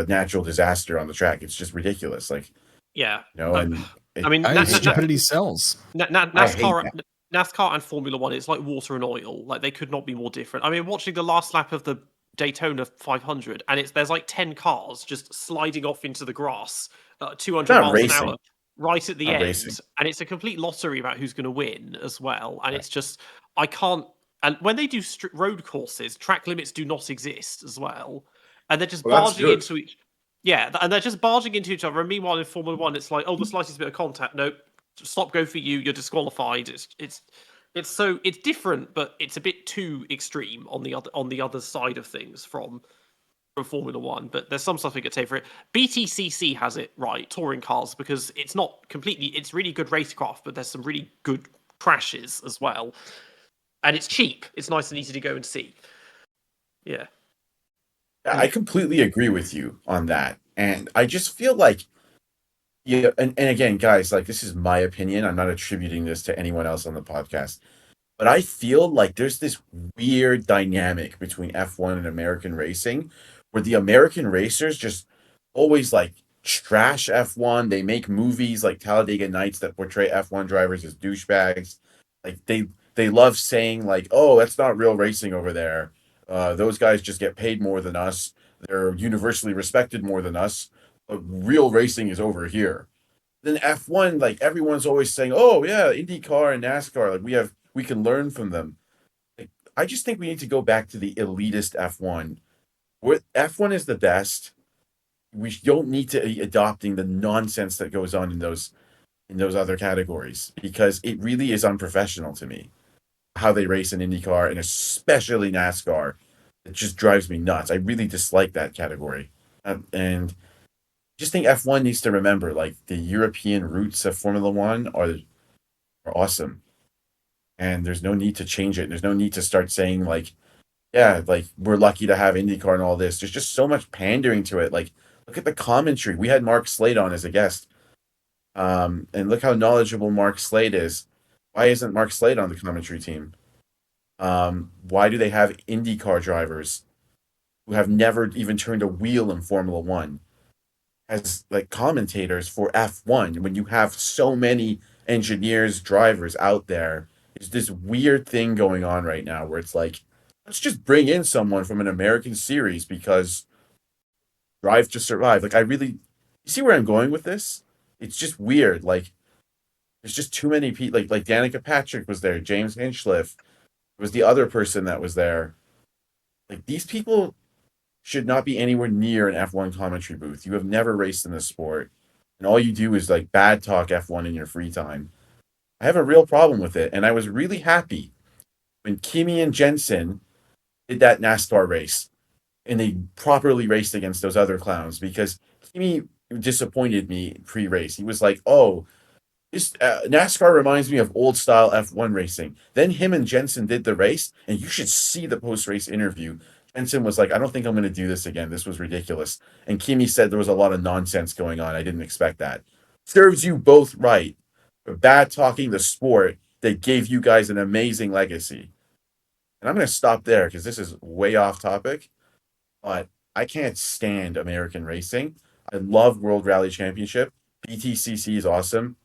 natural disaster on the track. It's just ridiculous. Like, Yeah. and I mean, Hey, stupidity sells. I hate that. NASCAR and Formula One, it's like water and oil. Like they could not be more different. I mean, watching the last lap of the Daytona 500, and there's like 10 cars just sliding off into the grass, 200 Not miles racing. an hour, right at the Not end, racing. and it's a complete lottery about who's going to win as well. And it's just I can't. And when they do road courses, track limits do not exist as well, and they're just Well, that's barging good. into each. Yeah, and they're just barging into each other. And meanwhile, in Formula One, it's like, oh, the slightest bit of contact, nope, stop go for you, you're disqualified. It's different, but it's a bit too extreme on the other side of things from Formula One. But there's some stuff we could take for it. BTCC has it right, touring cars, because it's not completely. It's really good racecraft, but there's some really good crashes as well, and it's cheap. It's nice and easy to go and see. Yeah. I completely agree with you on that. And I just feel like, yeah, and again, guys, like this is my opinion. I'm not attributing this to anyone else on the podcast. But I feel like there's this weird dynamic between F1 and American racing where the American racers just always like trash F1. They make movies like Talladega Nights that portray F1 drivers as douchebags. Like they love saying like, "Oh, that's not real racing over there. Those guys just get paid more than us. They're universally respected more than us. But real racing is over here." Then F1, like everyone's always saying, "Oh yeah, IndyCar and NASCAR, like we can learn from them." Like, I just think we need to go back to the elitist F1. Where F1 is the best. We don't need to be adopting the nonsense that goes on in those other categories because it really is unprofessional to me how they race in IndyCar and especially NASCAR. It just drives me nuts. I really dislike that category, and just think F1 needs to remember like the European roots of Formula One are awesome, and there's no need to change it. There's no need to start saying like, yeah, like we're lucky to have IndyCar and all this. There's just so much pandering to it. Like, look at the commentary. We had Mark Slade on as a guest, and look how knowledgeable Mark Slade is. Why isn't Mark Slade on the commentary team? Why do they have IndyCar drivers who have never even turned a wheel in Formula One as like commentators for F1 when you have so many engineers, drivers out there? There's this weird thing going on right now where it's like, let's just bring in someone from an American series because Drive to Survive. Like, you see where I'm going with this? It's just weird. Like, there's just too many people. Like Danica Patrick was there, James Hinchcliffe was the other person that was there. Like, these people should not be anywhere near an F1 commentary booth. You have never raced in this sport, and all you do is like bad talk F1 in your free time. I have a real problem with it, and I was really happy when Kimi and Jensen did that NASCAR race and they properly raced against those other clowns because Kimi disappointed me pre-race. He was like, "Oh, this NASCAR reminds me of old style F1 racing." Then him and Jensen did the race, and you should see the post-race interview. Jensen was like, "I don't think I'm going to do this again. This was ridiculous." And Kimi said there was a lot of nonsense going on. I didn't expect that. Serves you both right for bad talking the sport that gave you guys an amazing legacy. And I'm going to stop there because this is way off topic, but I can't stand American racing. I love World Rally Championship. BTCC is awesome.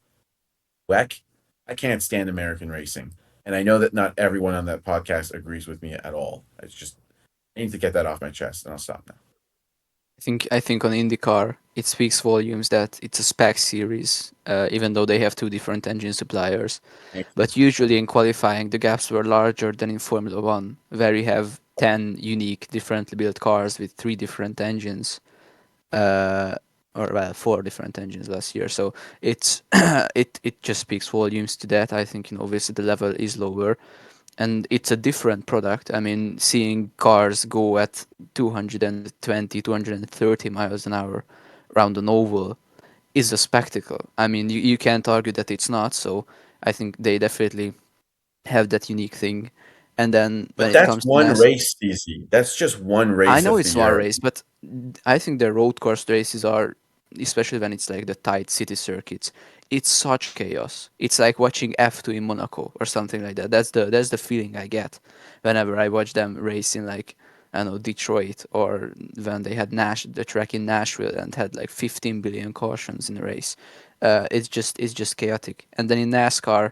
WEC, I can't stand American racing. And I know that not everyone on that podcast agrees with me at all. It's just, I need to get that off my chest, and I'll stop now. I think on IndyCar it speaks volumes that it's a spec series, even though they have two different engine suppliers. But usually in qualifying the gaps were larger than in Formula One, where you have 10 unique differently built cars with 3 different engines, or well 4 different engines last year. So it's it just speaks volumes to that. I think obviously the level is lower. and it's a different product. I mean, seeing cars go at 220, 230 miles an hour around an oval is a spectacle. I mean, you can't argue that it's not. So I think they definitely have that unique thing. And then when But it that's comes to one race, DC. That's just one race. I know of it's the one year. race, but I think the road course races are, especially when it's like the tight city circuits, it's such chaos. It's like watching F2 in Monaco or something like that. That's the feeling I get whenever I watch them race in, like, I don't know, Detroit, or when they had the track in Nashville and had like 15 billion cautions in a race. It's just chaotic. And then in NASCAR,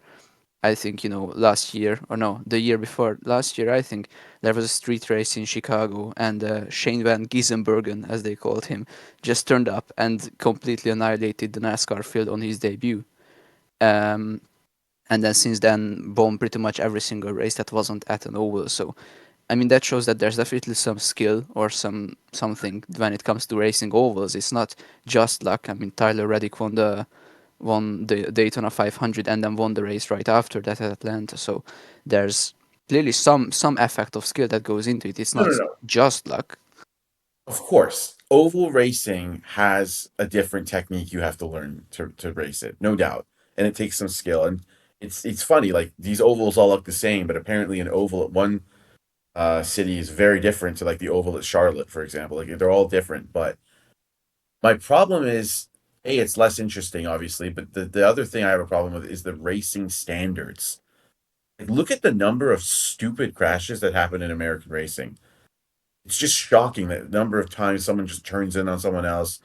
I think, last year, or no, the year before last year, I think there was a street race in Chicago, and Shane Van Gissenbergen, as they called him, just turned up and completely annihilated the NASCAR field on his debut. Um, and then since then, bombed pretty much every single race that wasn't at an oval. So, I mean, that shows that there's definitely some skill or something when it comes to racing ovals. It's not just luck. I mean, Tyler Reddick won the Daytona 500 and then won the race right after that at Atlanta. So there's clearly some effect of skill that goes into it. It's not No. just luck. Of course, oval racing has a different technique you have to learn to race it, no doubt, and it takes some skill. And it's funny, like these ovals all look the same, but apparently an oval at one city is very different to like the oval at Charlotte, for example. Like they're all different. But my problem is, A, it's less interesting, obviously, but the other thing I have a problem with is the racing standards. Like, look at the number of stupid crashes that happen in American racing. It's just shocking that number of times someone just turns in on someone else.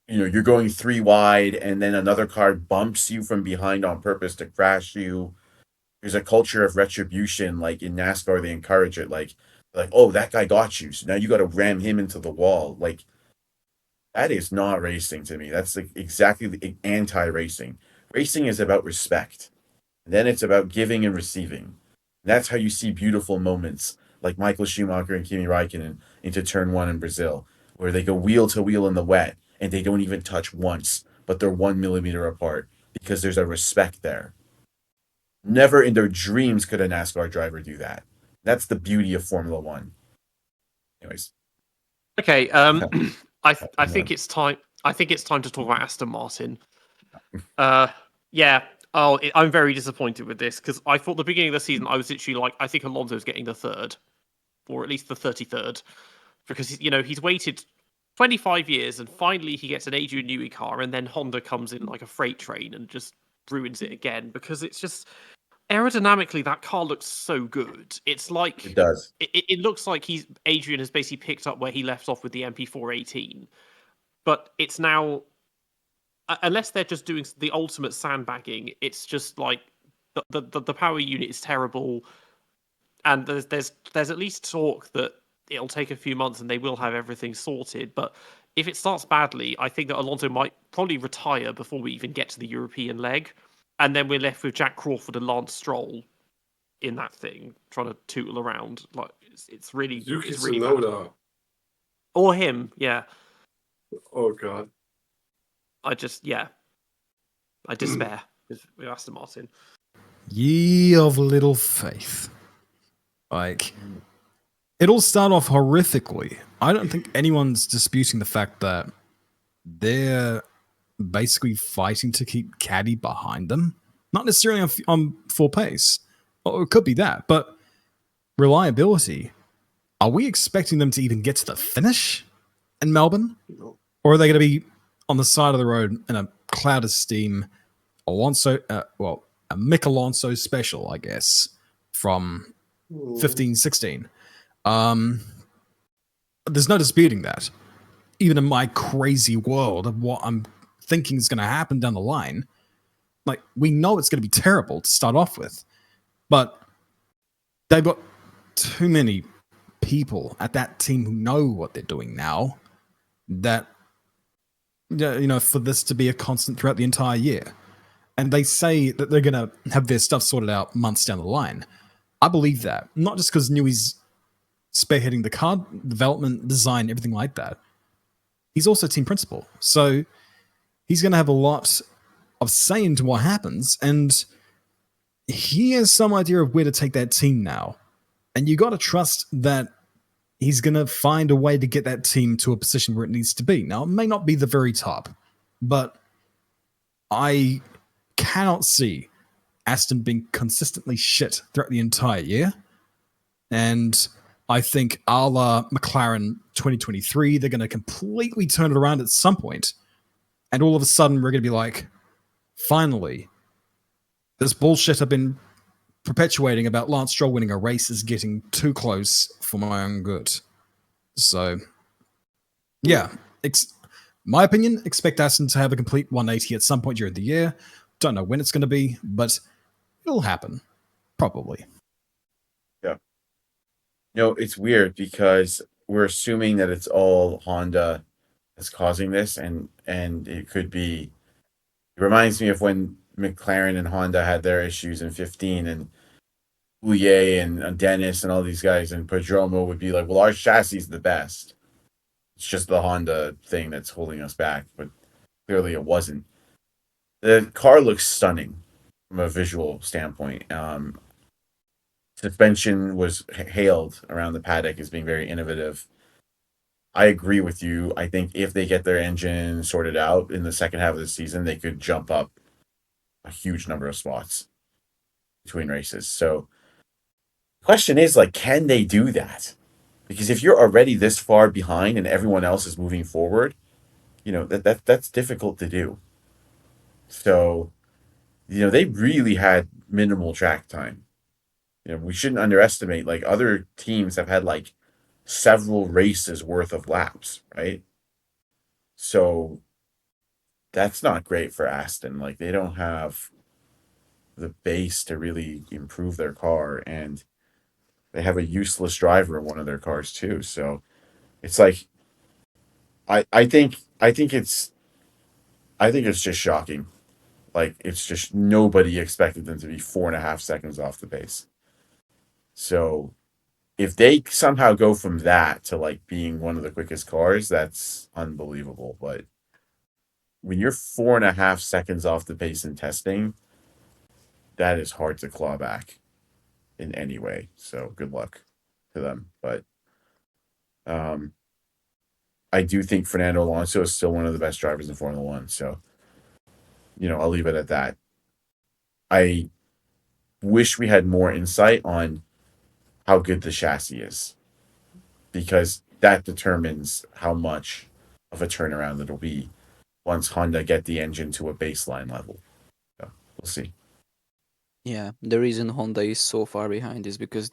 You're going 3 wide, and then another car bumps you from behind on purpose to crash you. There's a culture of retribution, like in NASCAR, they encourage it. Like, oh, that guy got you, so now you got to ram him into the wall. Like, that is not racing to me. That's like exactly the anti-racing. Racing is about respect. And then it's about giving and receiving. And that's how you see beautiful moments like Michael Schumacher and Kimi Räikkönen into turn 1 in Brazil, where they go wheel to wheel in the wet and they don't even touch once, but they're 1 millimeter apart because there's a respect there. Never in their dreams could a NASCAR driver do that. That's the beauty of Formula One. Anyways. Okay, I think it's time. I think it's time to talk about Aston Martin. Yeah. I'm very disappointed with this because I thought the beginning of the season I was literally like, I think Alonso's getting the third, or at least the 33rd, because he's waited 25 years and finally he gets an Adrian Newey car, and then Honda comes in like a freight train and just ruins it again because it's just aerodynamically that car looks so good. It's like It does. It looks like Adrian has basically picked up where he left off with the MP418, but it's now, unless they're just doing the ultimate sandbagging, it's just like the power unit is terrible, and there's at least talk that it'll take a few months and they will have everything sorted. But if it starts badly, I think that Alonso might probably retire before we even get to the European leg, and then we're left with Jack Crawford and Lance Stroll in that thing trying to tootle around. Like it's really Yuki it's really Tsunoda. bad. Or him, yeah. Oh god. I despair with Aston Martin. Ye of little faith. Like, it'll start off horrifically. I don't think anyone's disputing the fact that they're basically fighting to keep Caddy behind them. Not necessarily on full pace. Or it could be that, but reliability. Are we expecting them to even get to the finish in Melbourne? Or are they going to be on the side of the road in a cloud of steam? Alonso, a Mick Alonso special, I guess, from 15, 16. There's no disputing that. Even in my crazy world of what I'm thinking is going to happen down the line, like, we know it's going to be terrible to start off with, but they've got too many people at that team who know what they're doing now that, for this to be a constant throughout the entire year. And they say that they're going to have their stuff sorted out months down the line. I believe that. Not just because Newey's spearheading the car development, design, everything like that. He's also team principal. So he's going to have a lot of say into what happens. And he has some idea of where to take that team now. And you got to trust that he's going to find a way to get that team to a position where it needs to be. Now, it may not be the very top, but I cannot see Aston being consistently shit throughout the entire year. And I think a la McLaren 2023, they're going to completely turn it around at some point. And all of a sudden, we're going to be like, finally, this bullshit I've been perpetuating about Lance Stroll winning a race is getting too close for my own good. So, yeah, my opinion, expect Aston to have a complete 180 at some point during the year. Don't know when it's going to be, but it'll happen. Probably. Yeah. It's weird because we're assuming that it's all Honda that's causing this, and it could be. It reminds me of when McLaren and Honda had their issues in 15, and Bouye and Dennis and all these guys, and Prodromo would be like, well, our chassis is the best. It's just the Honda thing that's holding us back, but clearly it wasn't. The car looks stunning from a visual standpoint. Suspension was hailed around the paddock as being very innovative. I agree with you. I think if they get their engine sorted out in the second half of the season, they could jump up a huge number of spots between races. So the question is, like, can they do that? Because if you're already this far behind and everyone else is moving forward, that's difficult to do. So, they really had minimal track time. We shouldn't underestimate, like, other teams have had like several races worth of laps, right? So that's not great for Aston. Like, they don't have the base to really improve their car, and they have a useless driver in one of their cars too. So it's like, I think it's just shocking. Like, it's just nobody expected them to be 4.5 seconds off the pace. So if they somehow go from that to like being one of the quickest cars, that's unbelievable. But when you're 4.5 seconds off the pace in testing, that is hard to claw back in any way. So good luck to them. But I do think Fernando Alonso is still one of the best drivers in Formula One. So, I'll leave it at that. I wish we had more insight on how good the chassis is, because that determines how much of a turnaround it'll be once Honda get the engine to a baseline level. So we'll see. Yeah, the reason Honda is so far behind is because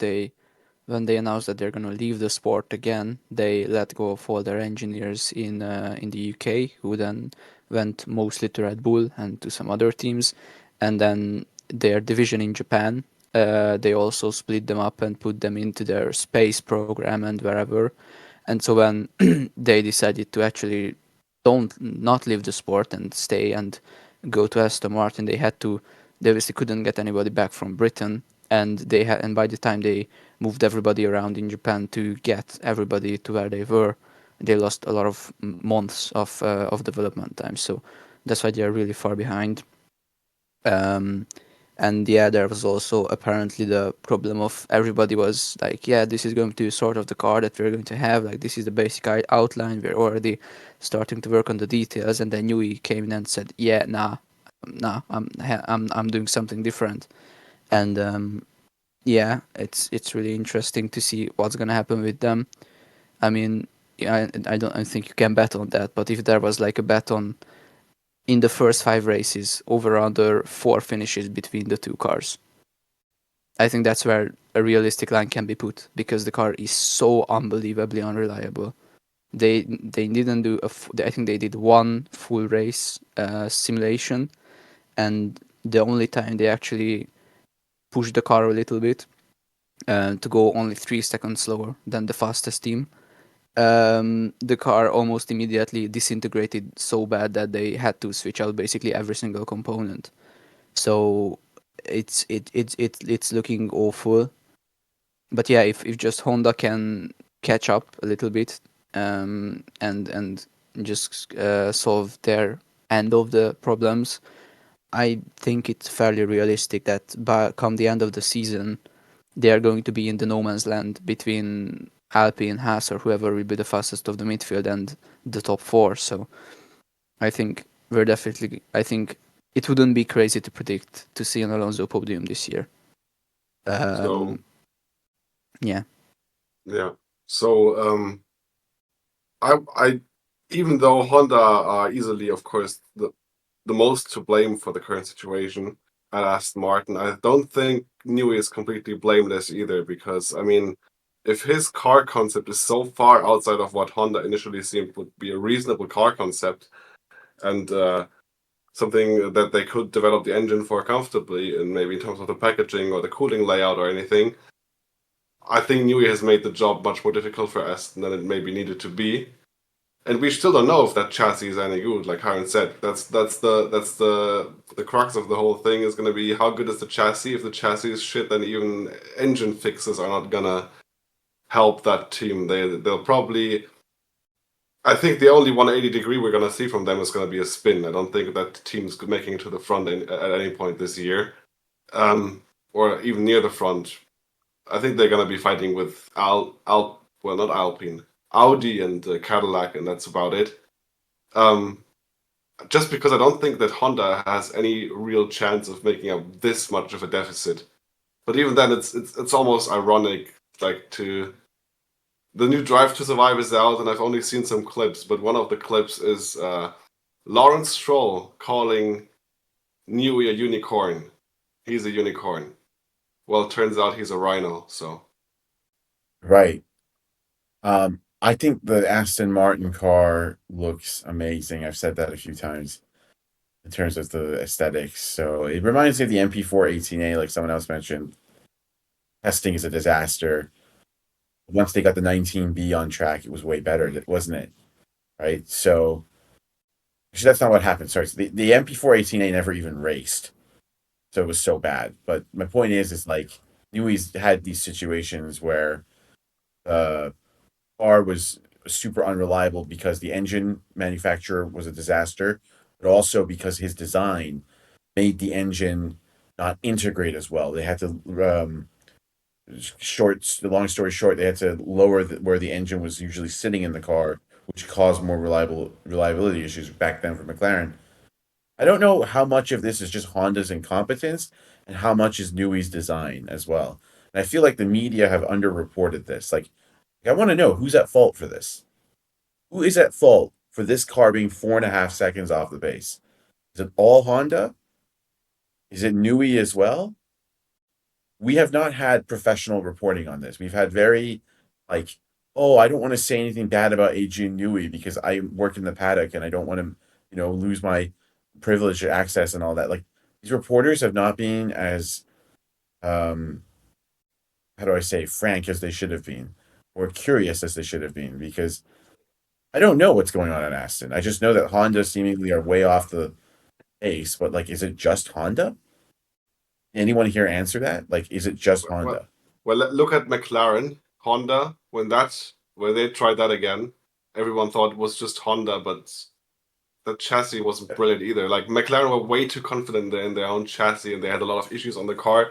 when they announced that they're gonna leave the sport again, they let go of all their engineers in the UK, who then went mostly to Red Bull and to some other teams, and then their division in Japan, they also split them up and put them into their space program and wherever. And so when they decided to actually not leave the sport and stay and go to Aston Martin, they obviously couldn't get anybody back from Britain, and and by the time they moved everybody around in Japan to get everybody to where they were, they lost a lot of months of development time. So that's why they are really far behind. And yeah, there was also apparently the problem of everybody was like, yeah, this is going to be sort of the car that we're going to have. Like, this is the basic outline. We're already starting to work on the details. And then Newey came in and said, yeah, nah, I'm doing something different. And yeah, it's really interesting to see what's gonna happen with them. I mean, yeah, I think you can bet on that. But if there was like a bet on in the first 5 races over under 4 finishes between the two cars, I think that's where a realistic line can be put, because the car is so unbelievably unreliable. They didn't do I think they did one full race simulation, and the only time they actually pushed the car a little bit to go only 3 seconds slower than the fastest team, the car almost immediately disintegrated so bad that they had to switch out basically every single component. So it's looking awful. But yeah, if just Honda can catch up a little bit, and just solve their end of the problems, I think it's fairly realistic that by come the end of the season, they are going to be in the no man's land between Alpine, Haas, or whoever will be the fastest of the midfield and the top four. So I think I think it wouldn't be crazy to predict to see an Alonso podium this year. So Yeah. yeah. So I even though Honda are easily, of course, the most to blame for the current situation at Aston Martin, I don't think Newey is completely blameless either, because I mean, if his car concept is so far outside of what Honda initially seemed would be a reasonable car concept, and something that they could develop the engine for comfortably, and maybe in terms of the packaging or the cooling layout or anything, I think Newey has made the job much more difficult for Aston than it maybe needed to be. And we still don't know if that chassis is any good. Like Ciaron said, that's the crux of the whole thing is going to be how good is the chassis. If the chassis is shit, then even engine fixes are not gonna help that team. They'll probably. I think the only 180-degree we're gonna see from them is gonna be a spin. I don't think that team's making it to the front at any point this year, or even near the front. I think they're gonna be fighting with not Alpine. Audi and Cadillac, and that's about it. Just because I don't think that Honda has any real chance of making up this much of a deficit. But even then, it's almost ironic. Like the new Drive to Survive is out, and I've only seen some clips. But one of the clips is Lawrence Stroll calling Newey a unicorn. He's a unicorn. Well, it turns out he's a rhino. So Right. I think the Aston Martin car looks amazing. I've said that a few times in terms of the aesthetics. So it reminds me of the MP4 18A, like someone else mentioned. Testing is a disaster. Once they got the 19B on track, it was way better, wasn't it? Right? So actually, that's not what happened. Sorry. So the MP4 18A never even raced. So it was so bad. But my point is like, Newey's had these situations where car was super unreliable because the engine manufacturer was a disaster, but also because his design made the engine not integrate as well. They had to the long story short, they had to lower where the engine was usually sitting in the car, which caused more reliability issues back then for McLaren. I don't know how much of this is just Honda's incompetence and how much is Newey's design as well. And I feel like the media have underreported this. Like, I want to know who's at fault for this. Who is at fault for this car being 4.5 seconds off the pace? Is it all Honda? Is it Newey as well? We have not had professional reporting on this. We've had very, I don't want to say anything bad about Adrian Newey because I work in the paddock and I don't want to, lose my privilege to access and all that. Like, these reporters have not been as, how do I say, frank as they should have been, or curious as they should have been, because I don't know what's going on at Aston. I just know that Honda seemingly are way off the pace, but is it just Honda? Anyone here answer that? Is it just Honda? Well, look at McLaren, Honda. When they tried that again, everyone thought it was just Honda, but the chassis wasn't brilliant either. Like, McLaren were way too confident in their own chassis, and they had a lot of issues on the car,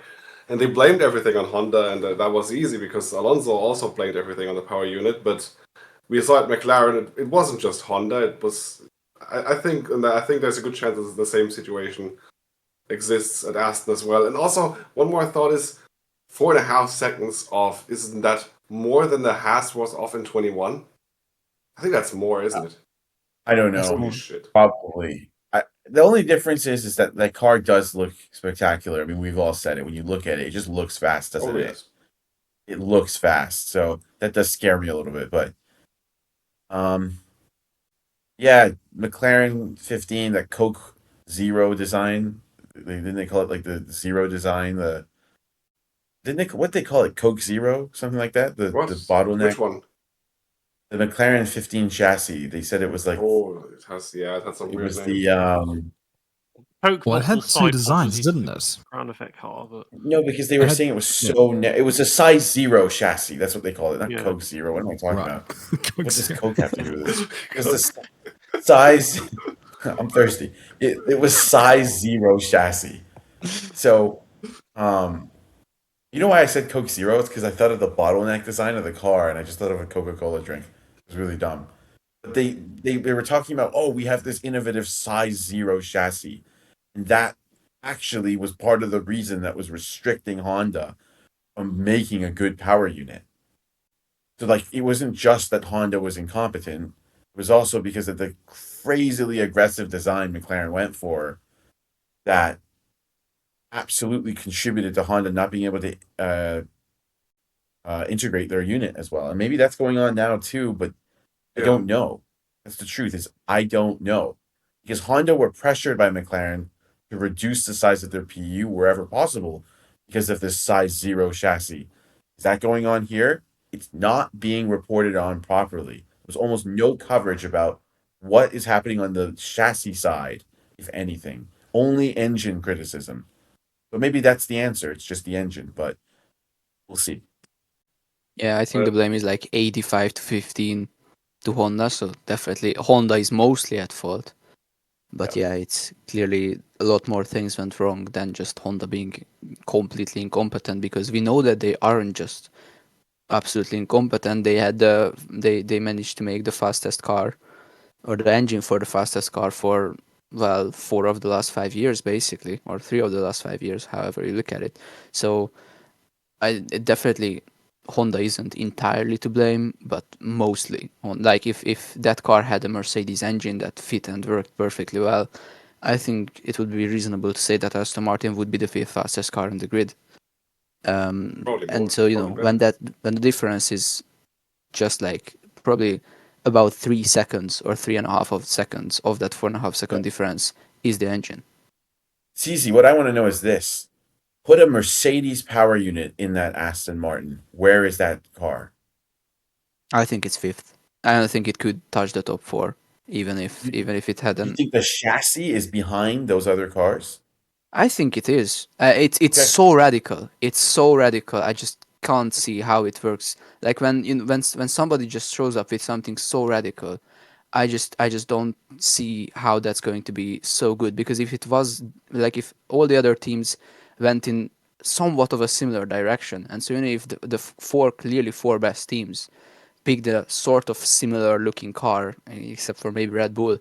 and they blamed everything on Honda, and that was easy because Alonso also blamed everything on the power unit. But we saw at McLaren, it wasn't just Honda. It was, I think there's a good chance that the same situation exists at Aston as well. And also, one more thought is 4.5 seconds off. Isn't that more than the Haas was off in 21? I think that's more, isn't it? I don't know. Holy shit. Probably. The only difference is that car does look spectacular. I mean, we've all said it. When you look at it, it just looks fast, doesn't it? Yes. It looks fast. So that does scare me a little bit. But, yeah, McLaren 15, that Coke Zero design. Didn't they call it the Zero design? What they call it? Coke Zero, something like that. The bottleneck. Which one? The McLaren 15 chassis. They said it was it has some it weird was name. Well, it had two designs, didn't it? Ground effect car, but No, because they were saying it was so. It was a size 0 chassis. That's what they call it, not Coke Zero. What am I talking about? What does Coke have to do with this? Because the size. I'm thirsty. It was size 0 chassis. So, you know why I said Coke Zero? It's because I thought of the bottleneck design of the car, and I just thought of a Coca-Cola drink. It was really dumb. But they were talking about, oh, we have this innovative size 0 chassis, and that actually was part of the reason that was restricting Honda from making a good power unit. So like, it wasn't just that Honda was incompetent; it was also because of the crazily aggressive design McLaren went for that absolutely contributed to Honda not being able to integrate their unit as well. And maybe that's going on now too, but I Yeah. don't know. That's the truth, is I don't know. Because Honda were pressured by McLaren to reduce the size of their PU wherever possible because of this size 0 chassis. Is that going on here? It's not being reported on properly. There's almost no coverage about what is happening on the chassis side, if anything. Only engine criticism. But maybe that's the answer. It's just the engine, but we'll see. Yeah, I think the But blame is like 85 to 15 to Honda, so definitely Honda is mostly at fault. But yeah, it's clearly a lot more things went wrong than just Honda being completely incompetent, because we know that they aren't just absolutely incompetent. They had they managed to make the fastest car, or the engine for the fastest car, for, well, 4 of the last 5 years basically, or 3 of the last 5 years, however you look at it. So definitely Honda isn't entirely to blame, but mostly on, like, if that car had a Mercedes engine that fit and worked perfectly well, I think it would be reasonable to say that Aston Martin would be the fifth fastest car on the grid. probably And more. so, Probably when the difference is just like probably about 3 seconds or 3.5 of seconds of that 4.5 second difference is the engine. CZ, what I want to know is this. Put a Mercedes power unit in that Aston Martin. Where is that car? I think it's fifth. I don't think it could touch the top 4, even if it had You an. think the chassis is behind those other cars? I think it is. It's Okay. so radical. It's so radical. I just can't see how it works. Like when somebody just shows up with something so radical, I just don't see how that's going to be so good. Because if it was like, if all the other teams went in somewhat of a similar direction, and so if the clearly four best teams picked a sort of similar looking car, except for maybe Red Bull,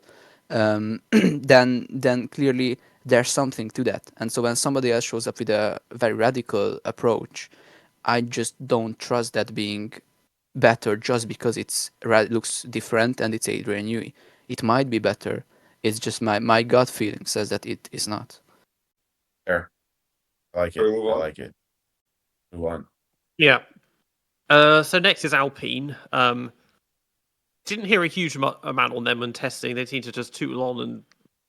then clearly there's something to that. And so when somebody else shows up with a very radical approach, I just don't trust that being better just because looks different and it's Adrian Newey. It might be better. It's just my gut feeling says that it is not. There. I like Shall it. we move I on? like it. Move on. Yeah. So next is Alpine. Didn't hear a huge amount on them when testing. They seem to just tootle on and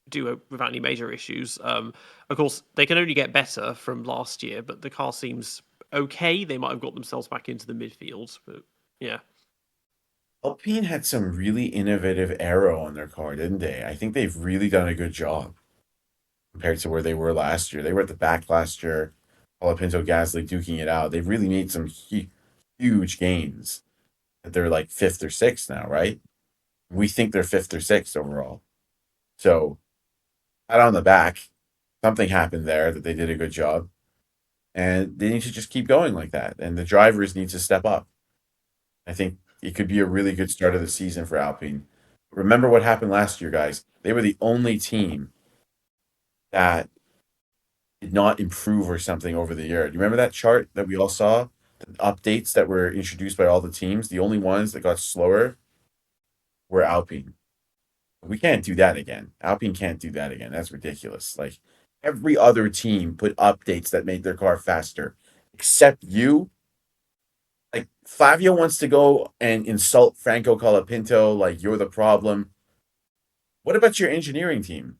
do it without any major issues. Of course, they can only get better from last year, but the car seems okay. They might have got themselves back into the midfield, but yeah. Alpine had some really innovative aero on their car, didn't they? I think they've really done a good job compared to where they were last year. They were at the back last year. Colapinto, Gasly duking it out. They've really made some huge gains. They're like 5th or 6th now, right? We think they're 5th or 6th overall. So, pat on the back. Something happened there that they did a good job. And they need to just keep going like that. And the drivers need to step up. I think it could be a really good start of the season for Alpine. Remember what happened last year, guys. They were the only team that did not improve or something over the year. Do you remember that chart that we all saw? The updates that were introduced by all the teams. The only ones that got slower were Alpine. We can't do that again. Alpine can't do that again. That's ridiculous. Like, every other team put updates that made their car faster, except you. Like, Flavio wants to go and insult Franco Colapinto like you're the problem. What about your engineering team?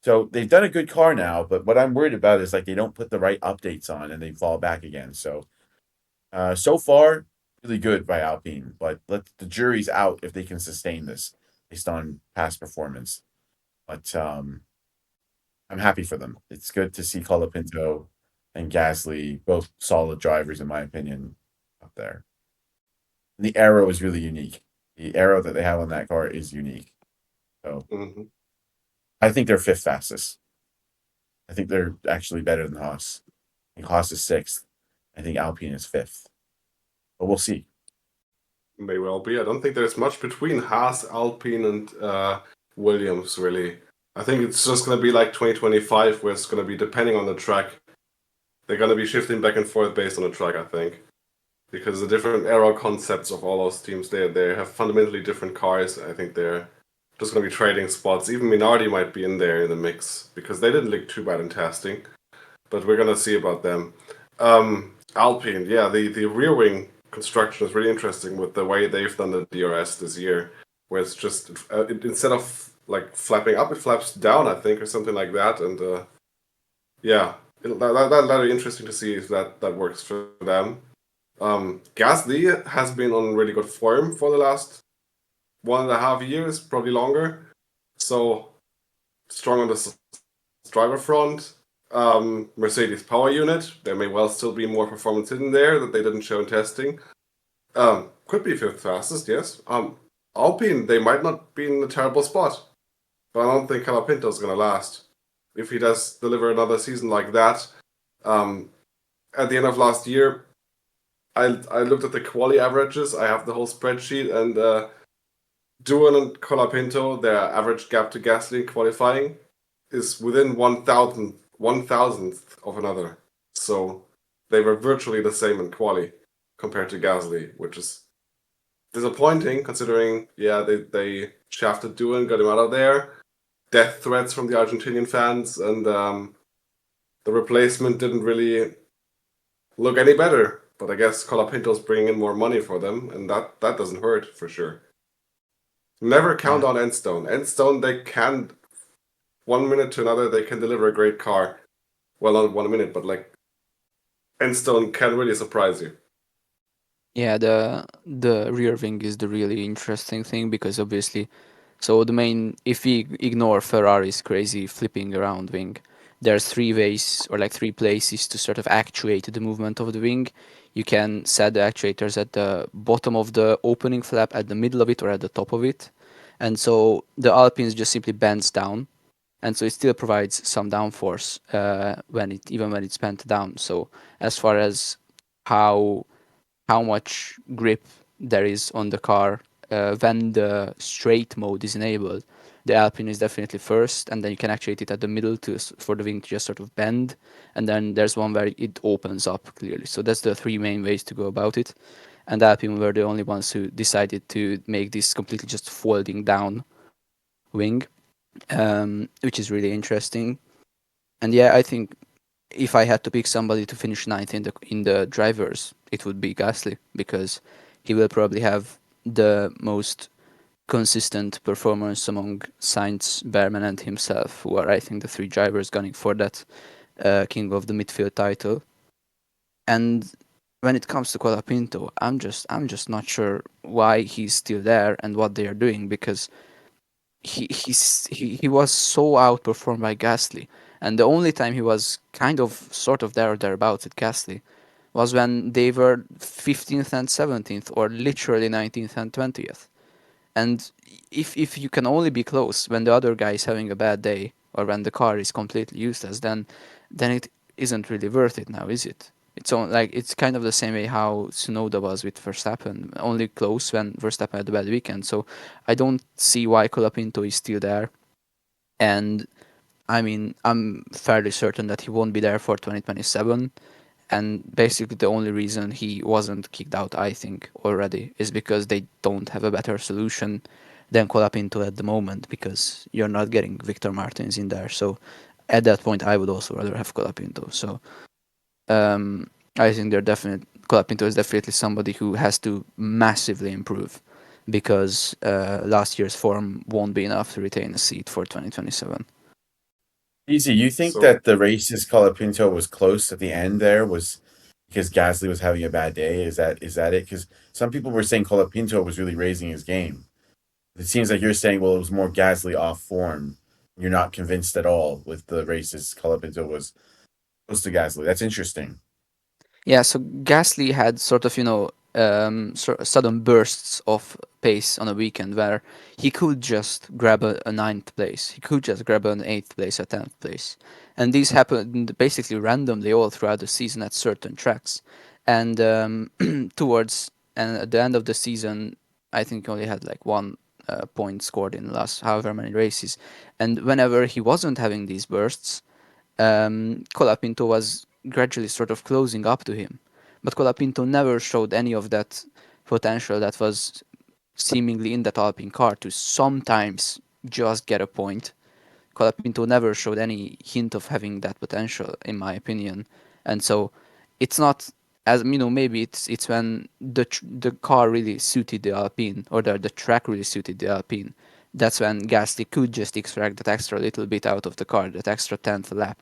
So they've done a good car now, but what I'm worried about is like they don't put the right updates on and they fall back again. So so far, really good by Alpine, but the jury's out if they can sustain this based on past performance. But I'm happy for them. It's good to see Colapinto and Gasly, both solid drivers in my opinion, up there. And the aero is really unique. The aero that they have on that car is unique. So Mhm. I think they're fifth fastest. I think they're actually better than Haas. I think Haas is sixth. I think Alpine is fifth. But we'll see. May well be. I don't think there's much between Haas, Alpine, and Williams, really. I think it's just going to be like 2025, where it's going to be depending on the track. They're going to be shifting back and forth based on the track, I think. Because the different aero concepts of all those teams, they have fundamentally different cars. I think they're just going to be trading spots. Even Minardi might be in there in the mix, because they didn't look too bad in testing. But we're going to see about them. Alpine, yeah, the rear wing construction is really interesting with the way they've done the DRS this year, where it's just instead of like flapping up, it flaps down, I think, or something like that. And yeah, that'll be interesting to see if that works for them. Gasly has been on really good form for the last 1.5 years, probably longer. So strong on the driver front. Mercedes power unit, there may well still be more performance in there that they didn't show in testing. Could be fifth fastest, yes. Alpine, they might not be in a terrible spot, but I don't think Colapinto's going to last. If he does deliver another season like that, at the end of last year, I looked at the quali averages. I have the whole spreadsheet, and Duan and Colapinto, their average gap to Gasly qualifying is within 1,000th of another. So they were virtually the same in quali compared to Gasly, which is disappointing considering, yeah, they shafted Duan, got him out of there. Death threats from the Argentinian fans, and the replacement didn't really look any better. But I guess Colapinto's bringing in more money for them, and that doesn't hurt for sure. Never count on Enstone. Enstone, they can, 1 minute to another, they can deliver a great car. Well, not 1 minute, but like Enstone can really surprise you. Yeah, the rear wing is the really interesting thing, because obviously, so the main, if we ignore Ferrari's crazy flipping around wing, there's three ways or like three places to sort of actuate the movement of the wing. You can set the actuators at the bottom of the opening flap, at the middle of it, or at the top of it. And so the Alpines just simply bends down, and so it still provides some downforce even when it's bent down. So as far as how much grip there is on the car when the straight mode is enabled, the Alpine is definitely first, and then you can actuate it at the middle for the wing to just sort of bend, and then there's one where it opens up clearly. So that's the three main ways to go about it, and Alpine were the only ones who decided to make this completely just folding down wing, which is really interesting. And yeah, I think if I had to pick somebody to finish ninth in the drivers, it would be Gasly, because he will probably have the most consistent performance among Sainz, Behrman, and himself, who are, I think, the three drivers gunning for that King of the Midfield title. And when it comes to Colapinto, I'm just not sure why he's still there and what they are doing, because he was so outperformed by Gasly, and the only time he was kind of sort of there or thereabouts at Gasly was when they were 15th and 17th, or literally 19th and 20th. And if you can only be close when the other guy is having a bad day, or when the car is completely useless, then it isn't really worth it now, is it? It's kind of the same way how Tsunoda was with Verstappen, only close when Verstappen had a bad weekend. So I don't see why Colapinto is still there. And I mean, I'm fairly certain that he won't be there for 2027. And basically the only reason he wasn't kicked out, I think, already, is because they don't have a better solution than Colapinto at the moment, because you're not getting Victor Martins in there. So at that point, I would also rather have Colapinto. So I think Colapinto is definitely somebody who has to massively improve, because last year's form won't be enough to retain a seat for 2027. Easy, you think that the races Colapinto was close at the end there was because Gasly was having a bad day? Is that it? Because some people were saying Colapinto was really raising his game. It seems like you're saying, well, it was more Gasly off form. You're not convinced at all with the races Colapinto was close to Gasly. That's interesting. Yeah, so Gasly had sort of, sudden bursts of pace on a weekend where he could just grab a ninth place, he could just grab an 8th place or 10th place, and these happened basically randomly all throughout the season at certain tracks. And towards and at the end of the season, I think he only had like 1 point scored in the last however many races. And whenever he wasn't having these bursts, Colapinto was gradually sort of closing up to him. But Colapinto never showed any of that potential that was seemingly in that Alpine car to sometimes just get a point. Colapinto never showed any hint of having that potential, in my opinion. And so it's not, as maybe it's when the car really suited the Alpine, or the track really suited the Alpine. That's when Gasly could just extract that extra little bit out of the car, that extra 10th lap.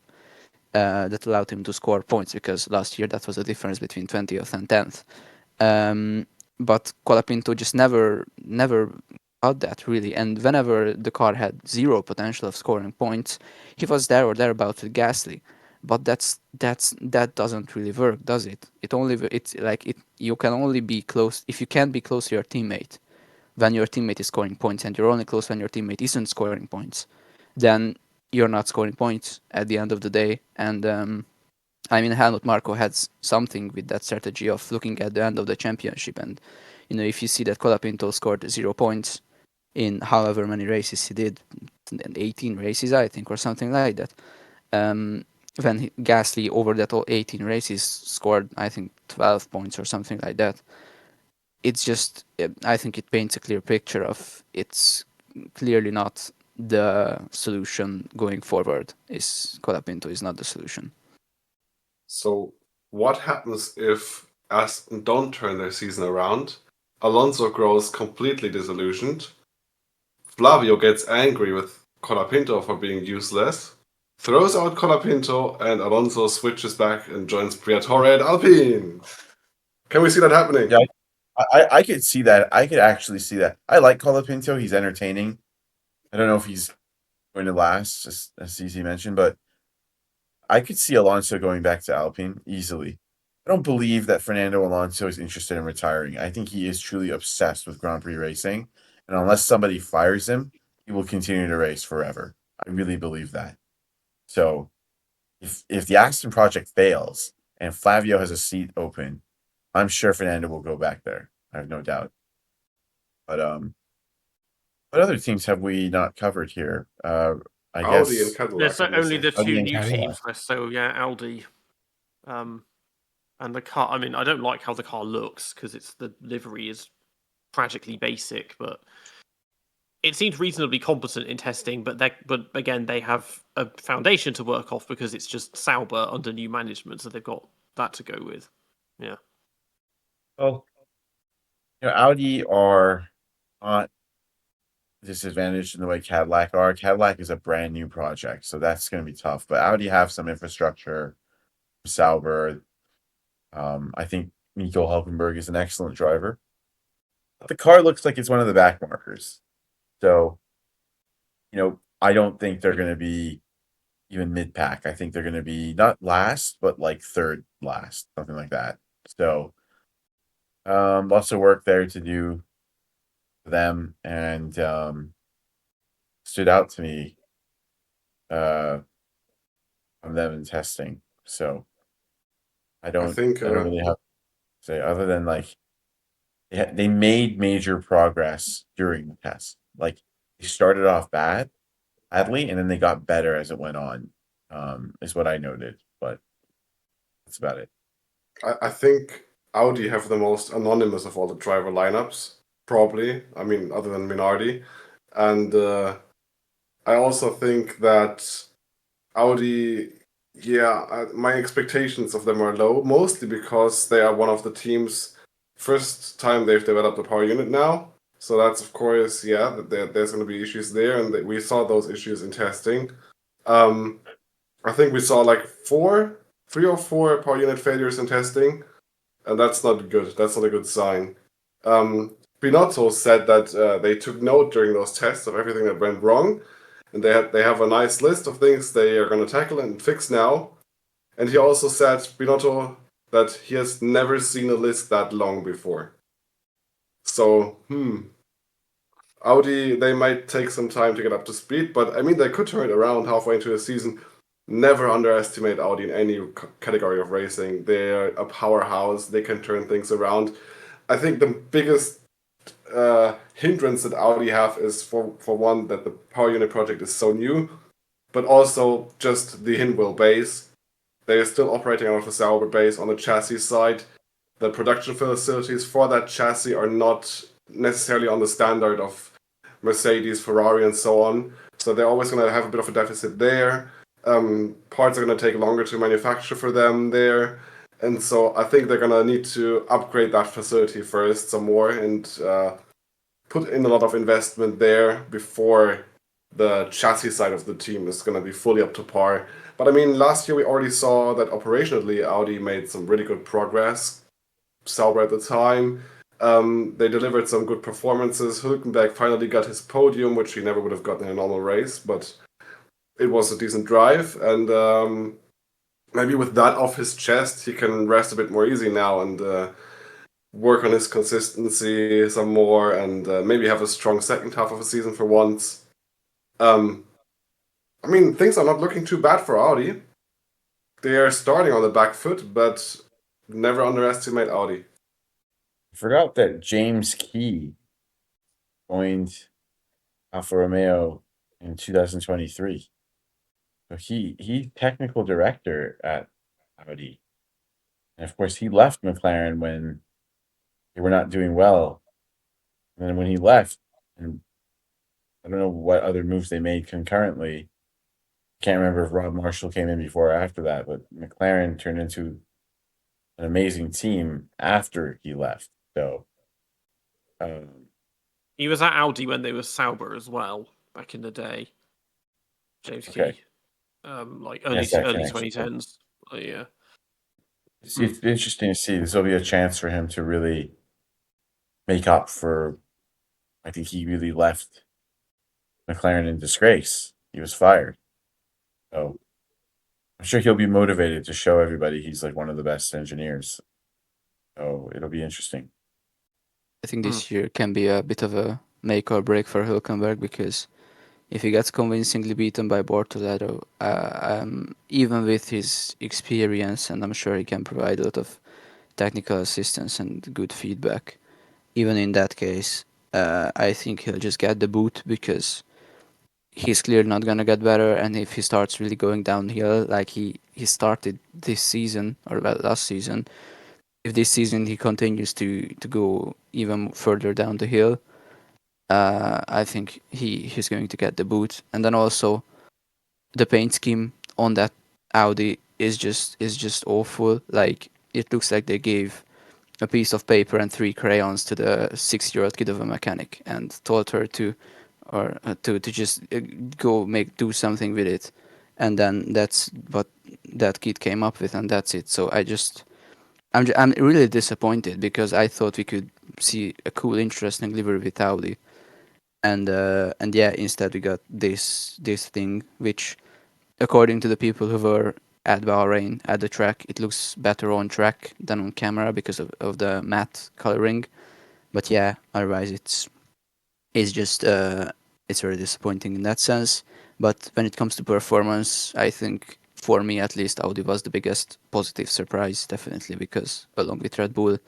That allowed him to score points, because last year that was the difference between 20th and 10th. But Colapinto just never got that, really. And whenever the car had zero potential of scoring points, he was there or thereabouts with Gasly. But that doesn't really work, does it? You can only be close if you can't be close to your teammate when your teammate is scoring points, and you're only close when your teammate isn't scoring points. Then you're not scoring points at the end of the day. And Helmut Marko had something with that strategy of looking at the end of the championship. And if you see that Colapinto scored 0 points in however many races he did, 18 races I think, or something like that, when Gasly over that 18 races scored, I think, 12 points or something like that, it's just, I think it paints a clear picture of it's clearly not the solution going forward. Colapinto is not the solution. So what happens if Aston don't turn their season around? Alonso grows completely disillusioned. Flavio gets angry with Colapinto for being useless, throws out Colapinto, and Alonso switches back and joins Briatore at Alpine. Can we see that happening? Yeah, I could see that. I could actually see that. I like Colapinto. He's entertaining. I don't know if he's going to last, as CZ mentioned, but I could see Alonso going back to Alpine easily. I don't believe that Fernando Alonso is interested in retiring. I think he is truly obsessed with Grand Prix racing, and unless somebody fires him, he will continue to race forever. I really believe that. So, if the Aston project fails and Flavio has a seat open, I'm sure Fernando will go back there. I have no doubt. But what other teams have we not covered here? I Audi guess and Cadillac. There's only the Audi two and new Cadillac. teams left. So yeah, Audi, and the car. I mean, I don't like how the car looks because the livery is tragically basic, but it seems reasonably competent in testing. But again, they have a foundation to work off because it's just Sauber under new management, so they've got that to go with. Yeah. Well, Audi are not disadvantaged in the way Cadillac are. Cadillac is a brand new project, so that's going to be tough. But Audi have some infrastructure. Sauber, I think Nico Hulkenberg is an excellent driver. The car looks like it's one of the back markers. So, I don't think they're going to be even mid-pack. I think they're going to be not last, but like third last, something like that. So, lots of work there to do for them, and stood out to me from them in testing. So, I don't really have to say other than they made major progress during the test. Like, they started off badly, and then they got better as it went on, is what I noted. But that's about it. I think Audi have the most anonymous of all the driver lineups, probably. I mean, other than Minardi. And I also think that Audi, my expectations of them are low, mostly because they are one of the teams, first time they've developed a power unit now. So that's, of course, there's going to be issues there, and we saw those issues in testing. I think we saw like 3 or 4 power unit failures in testing, and that's not good. That's not a good sign. Binotto said that they took note during those tests of everything that went wrong, and they have a nice list of things they are going to tackle and fix now. And he also said, Binotto, that he has never seen a list that long before. So, Audi, they might take some time to get up to speed, but I mean, they could turn it around halfway into the season. Never underestimate Audi in any category of racing. They're a powerhouse. They can turn things around. I think the biggest hindrance that Audi have is for one that the power unit project is so new, but also just the Hinwil base. They are still operating out of the Sauber base on the chassis side. The production facilities for that chassis are not necessarily on the standard of Mercedes, Ferrari, and so on. So they're always going to have a bit of a deficit there. Parts are going to take longer to manufacture for them there. And so I think they're going to need to upgrade that facility first some more and put in a lot of investment there before the chassis side of the team is going to be fully up to par. But I mean, last year we already saw that operationally Audi made some really good progress. Sauber at the time, they delivered some good performances. Hülkenberg finally got his podium, which he never would have gotten in a normal race, but it was a decent drive. And maybe with that off his chest, he can rest a bit more easy now and work on his consistency some more and maybe have a strong second half of the season for once. I mean, things are not looking too bad for Audi. They are starting on the back foot, but never underestimate Audi. I forgot that James Key joined Alfa Romeo in 2023. So he's technical director at Audi. And of course, he left McLaren when they were not doing well. And then when he left, and I don't know what other moves they made concurrently. Can't remember if Rob Marshall came in before or after that, but McLaren turned into an amazing team after he left. So, He was at Audi when they were Sauber as well back in the day. James Okay. Key, like early Yes, that early connection. 2010s. Yeah. it's interesting to see. This will be a chance for him to really make up for. I think he really left McLaren in disgrace. He was fired. So I'm sure he'll be motivated to show everybody he's like one of the best engineers. So it'll be interesting. I think this year can be a bit of a make or break for Hülkenberg, because if he gets convincingly beaten by Bortoleto, even with his experience, and I'm sure he can provide a lot of technical assistance and good feedback, even in that case, I think he'll just get the boot, because he's clearly not going to get better. And if he starts really going downhill like he started this season, or last season, if this season he continues to go even further down the hill, I think he's going to get the boot. And then also the paint scheme on that Audi is just awful. Like, it looks like they gave a piece of paper and 3 crayons to the 6-year-old kid of a mechanic and told her to just do something with it, and then that's what that kid came up with, and that's it. So I'm really disappointed, because I thought we could see a cool, interesting livery with Audi, and yeah, instead we got this thing, which, according to the people who were at Bahrain at the track, it looks better on track than on camera because of the matte coloring. But yeah, otherwise it's just it's very disappointing in that sense. But when it comes to performance, I think, for me at least, Audi was the biggest positive surprise, definitely, because along with Red Bull,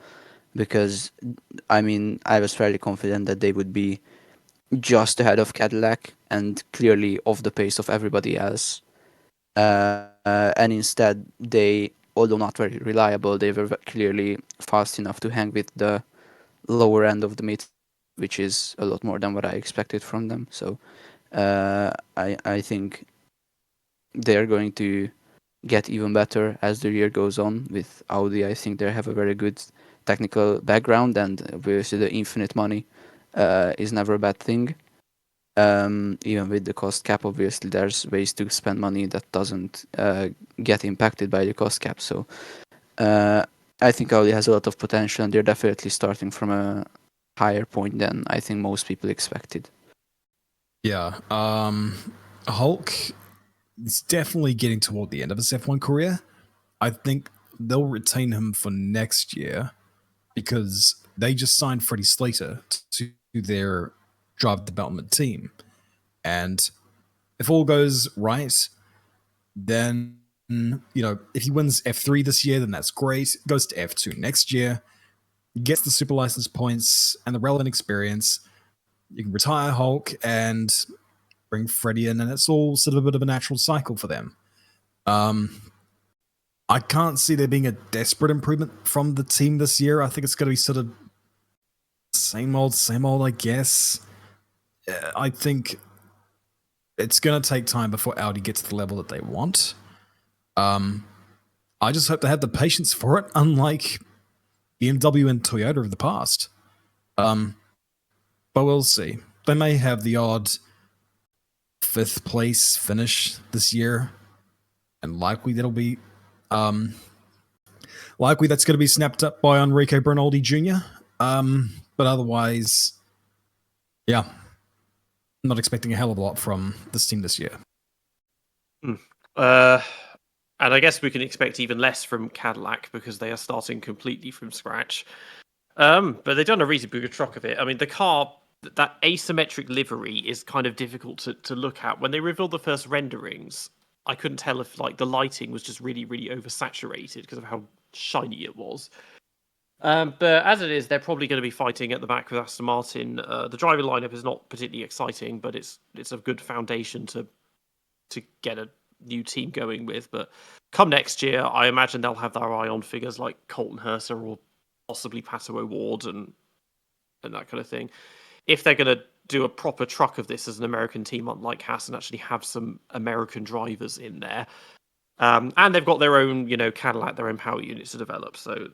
because I mean, I was fairly confident that they would be just ahead of Cadillac and clearly off the pace of everybody else. And instead, they, although not very reliable, they were clearly fast enough to hang with the lower end of the midfield, which is a lot more than what I expected from them. So I think they're going to get even better as the year goes on with Audi. I think they have a very good technical background, and obviously the infinite money is never a bad thing. Even with the cost cap, obviously there's ways to spend money that doesn't get impacted by the cost cap. So I think Audi has a lot of potential, and they're definitely starting from a higher point than I think most people expected. Yeah. Hulk is definitely getting toward the end of his F1 career. I think they'll retain him for next year because they just signed Freddie Slater to their driver development team. And if all goes right, then, if he wins F3 this year, then that's great. Goes to F2 next year, gets the super license points and the relevant experience. You can retire Hulk and bring Freddie in, and it's all sort of a bit of a natural cycle for them. I can't see there being a desperate improvement from the team this year. I think it's going to be sort of same old, I guess. I think it's going to take time before Audi gets to the level that they want. I just hope they have the patience for it, unlike BMW and Toyota of the past. But we'll see. They may have the odd 5th place finish this year, and likely that'll be that's going to be snapped up by Enrico Bernaldi Jr. But otherwise, yeah, I'm not expecting a hell of a lot from this team this year. And I guess we can expect even less from Cadillac because they are starting completely from scratch. But they've done a reasonably good truck of it. I mean, the car, that asymmetric livery is kind of difficult to look at. When they revealed the first renderings, I couldn't tell if the lighting was just really, really oversaturated because of how shiny it was. But as it is, they're probably going to be fighting at the back with Aston Martin. The driver lineup is not particularly exciting, but it's a good foundation to get a new team going with. But come next year, I imagine they'll have their eye on figures like Colton Herta or possibly Pato O'Ward and that kind of thing. If they're going to do a proper truck of this as an American team, unlike Haas, and actually have some American drivers in there, and they've got their own, Cadillac, their own power units to develop. So,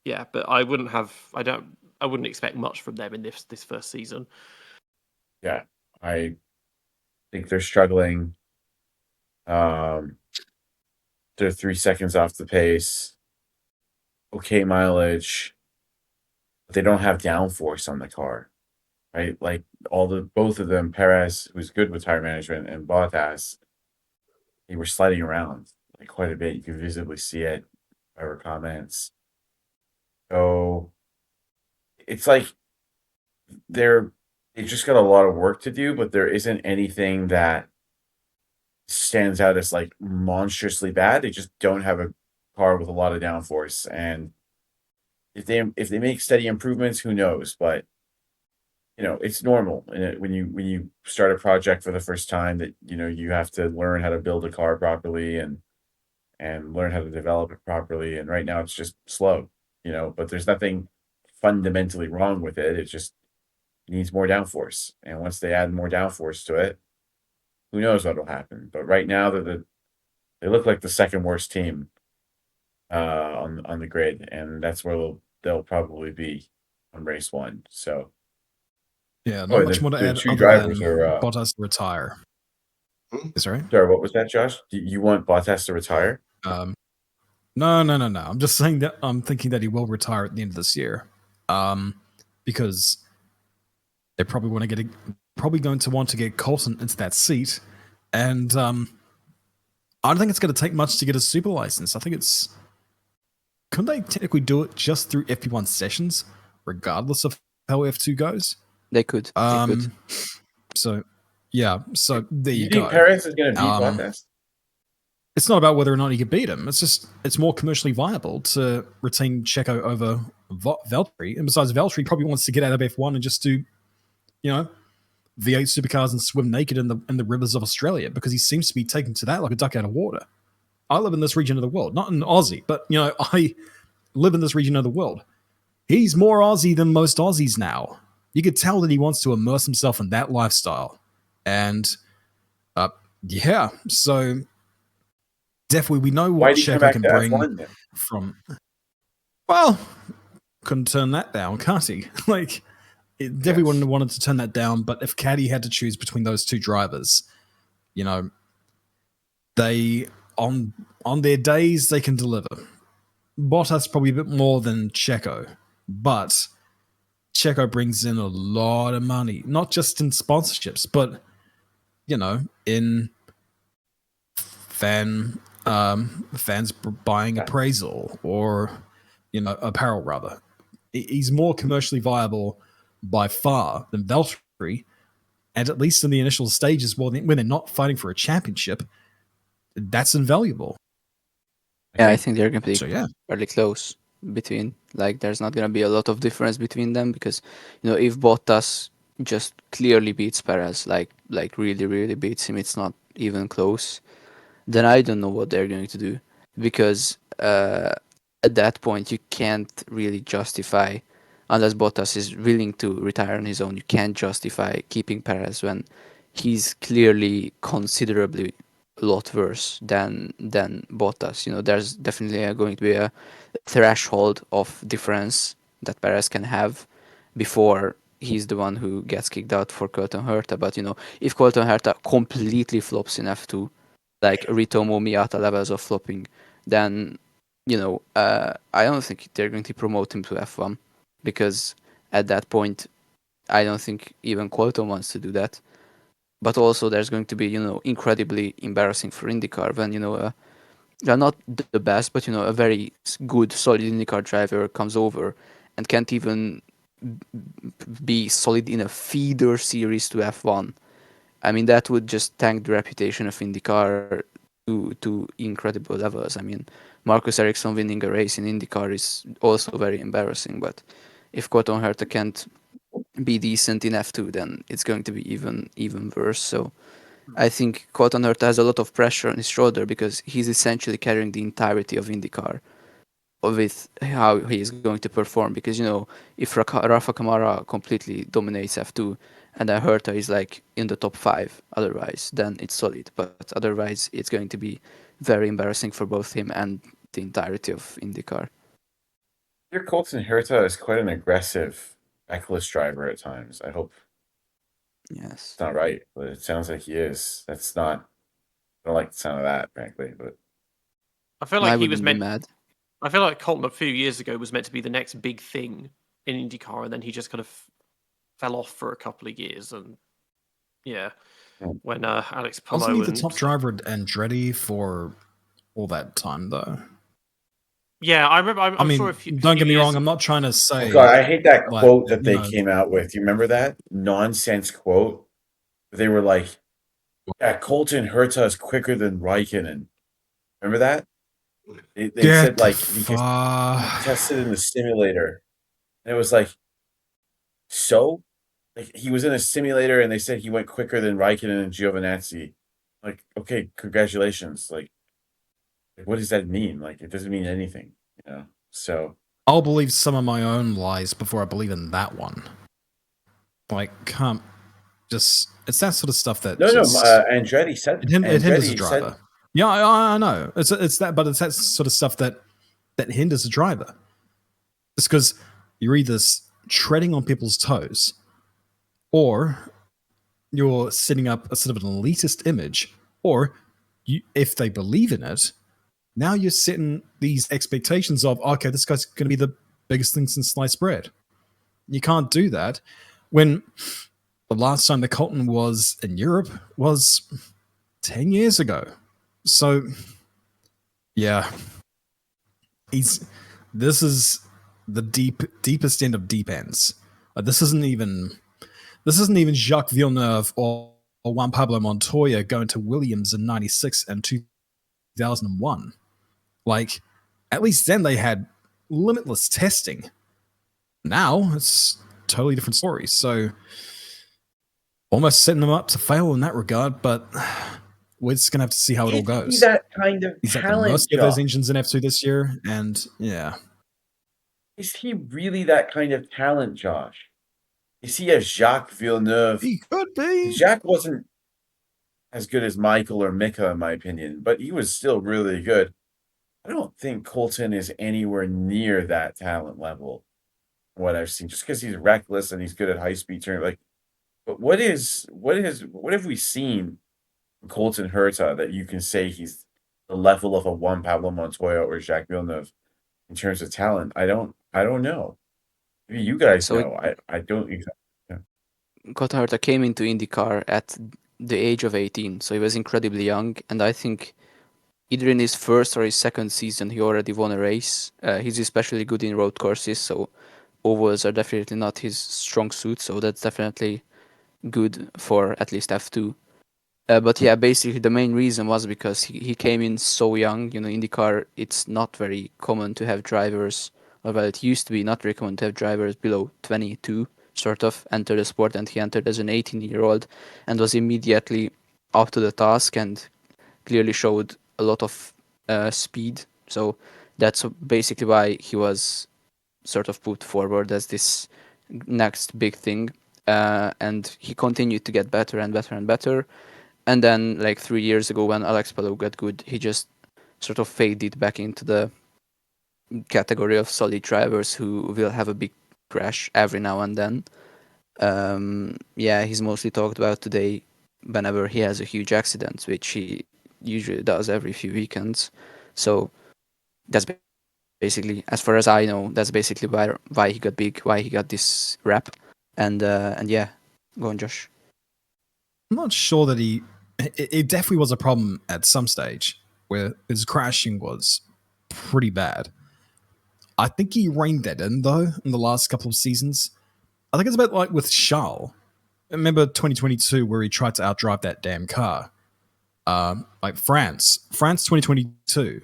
yeah, but I wouldn't expect much from them in this first season. Yeah, I think they're struggling. They're 3 seconds off the pace. Okay mileage. But they don't have downforce on the car, right? Like both of them, Perez, who's good with tire management, and Bottas, they were sliding around quite a bit. You can visibly see it by our comments. So it's like they just got a lot of work to do, but there isn't anything that stands out as monstrously bad. They just don't have a car with a lot of downforce, and if they make steady improvements, who knows? But it's normal when you start a project for the first time that you have to learn how to build a car properly and learn how to develop it properly. And right now it's just slow, but there's nothing fundamentally wrong with it. It just needs more downforce, and once they add more downforce to it, who knows what will happen. But right now they look like the second worst team on the grid, and that's where they'll probably be on race 1. So yeah, not much more to add. Two drivers are Bottas to retire. Sorry, what was that, Josh? Do you want Bottas to retire? No. I'm just saying that I'm thinking that he will retire at the end of this year, because they're probably going to want to get Colton into that seat, and I don't think it's going to take much to get a super license. I think couldn't they technically do it just through FP1 sessions, regardless of how F2 goes? They could. So, yeah. So there you think go. Perez is going to beat Bottas? It's not about whether or not he could beat him. It's more commercially viable to retain Checo over Valtteri. And besides, Valtteri probably wants to get out of F1 and just do, V8 supercars and swim naked in the rivers of Australia, because he seems to be taken to that like a duck out of water. I live in this region of the world, not in Aussie, but I live in this region of the world. He's more Aussie than most Aussies now. You could tell that he wants to immerse himself in that lifestyle. And yeah, so definitely we know what Checo can bring from. Well, couldn't turn that down, can't he? Definitely wouldn't have wanted to turn that down, but if Caddy had to choose between those two drivers, they on their days they can deliver. Bottas probably a bit more than Checo, but Checo brings in a lot of money, not just in sponsorships, but in fan fans buying appraisal or apparel rather. He's more commercially viable by far than Valtteri, and at least in the initial stages, when they're not fighting for a championship, that's invaluable. Yeah, I think they're going to be So yeah, fairly close between. Like, there's not going to be a lot of difference between them because, if Bottas just clearly beats Perez, like really, really beats him, it's not even close. Then I don't know what they're going to do because at that point you can't really justify, unless Bottas is willing to retire on his own, you can't justify keeping Perez when he's clearly considerably a lot worse than Bottas. There's definitely going to be a threshold of difference that Perez can have before he's the one who gets kicked out for Colton Herta. But if Colton Herta completely flops in F2, like Ritomo Miata levels of flopping, then I don't think they're going to promote him to F1 because at that point I don't think even Colton wants to do that. But also there's going to be incredibly embarrassing for IndyCar when they're not the best, but a very good solid IndyCar driver comes over and can't even be solid in a feeder series to F1. I mean, that would just tank the reputation of IndyCar to incredible levels. I mean, Marcus Ericsson winning a race in IndyCar is also very embarrassing, but if Colton Herta can't be decent in F2, then it's going to be even worse. So I think Colton Herta has a lot of pressure on his shoulder because he's essentially carrying the entirety of IndyCar with how he is going to perform. Because, if Rafa Kamara completely dominates F2 and then Herta is like in the top 5 otherwise, then it's solid. But otherwise, it's going to be very embarrassing for both him and the entirety of IndyCar. Your Colton Herta is quite an aggressive, reckless driver at times. I hope Yes. it's not right, but it sounds like he is. That's not. I don't like the sound of that, frankly. But I feel I like he wouldn't was be meant. mad. I feel like Colton a few years ago was meant to be the next big thing in IndyCar, and then he just kind of fell off for a couple of years. And yeah, when Alex Palou wasn't he the top driver at Andretti for all that time though? Yeah, I remember. I'm mean, sure don't get me wrong. I'm not trying to say. oh God, I hate that like, quote that they came out with. You remember that nonsense quote? They were like, "Yeah, Colton Herta is quicker than Raikkonen." Remember that? They said like because he tested in the simulator, and it was like, so like he was in a simulator, and they said he went quicker than Raikkonen and Giovinazzi. Like, okay, congratulations. Like, what does that mean? Like, it doesn't mean anything, So I'll believe some of my own lies before I believe in that one. Like, it's that sort of stuff that Andretti said it hinders a Andretti driver. said, Yeah, I know. It's that, but it's that sort of stuff that hinders a driver. It's because you're either treading on people's toes, or you're setting up a sort of an elitist image, or if they believe in it, now you're setting these expectations of, okay, this guy's going to be the biggest thing since sliced bread. You can't do that when the last time the Colton was in Europe was 10 years ago. So, yeah, this is the deepest end of deep ends. This isn't even Jacques Villeneuve or Juan Pablo Montoya going to Williams in 96 and 2001. Like, at least then they had limitless testing. Now it's totally different story. So almost setting them up to fail in that regard, but we're just gonna have to see how it all goes. He's that kind of He's at the talent, mercy of those engines in F2 this year, and yeah. Is he really that kind of talent, Josh? Is he a Jacques Villeneuve? He could be. Jacques wasn't as good as Michael or Mika, in my opinion, but he was still really good. I don't think Colton is anywhere near that talent level. What I've seen, just because he's reckless and he's good at high speed turn, like. But what have we seen from Colton Herta that you can say he's the level of a Juan Pablo Montoya or Jacques Villeneuve in terms of talent? I don't know. Maybe you guys know. I don't exactly. Yeah. Colton Herta came into IndyCar at the age of 18, so he was incredibly young, and I think either in his first or his second season, he already won a race. He's especially good in road courses, so ovals are definitely not his strong suit. So that's definitely good for at least F2. But yeah, basically the main reason was because he came in so young. IndyCar, it's not very common to have drivers, or well, it used to be not very common to have drivers below 22 sort of enter the sport, and he entered as an 18-year-old and was immediately up to the task and clearly showed a lot of speed. So that's basically why he was sort of put forward as this next big thing. And he continued to get better and better and better. And then, like 3 years ago, when Alex Palou got good, he just sort of faded back into the category of solid drivers who will have a big crash every now and then. Yeah, he's mostly talked about today whenever he has a huge accident, which he usually does every few weekends. So that's basically, as far as I know, that's basically why he got big, why he got this rap. And yeah, go on, Josh. I'm not sure that it definitely was a problem at some stage where his crashing was pretty bad. I think he reined that in, though, in the last couple of seasons. I think it's a bit like with Charles. Remember 2022 where he tried to outdrive that damn car? Like France 2022.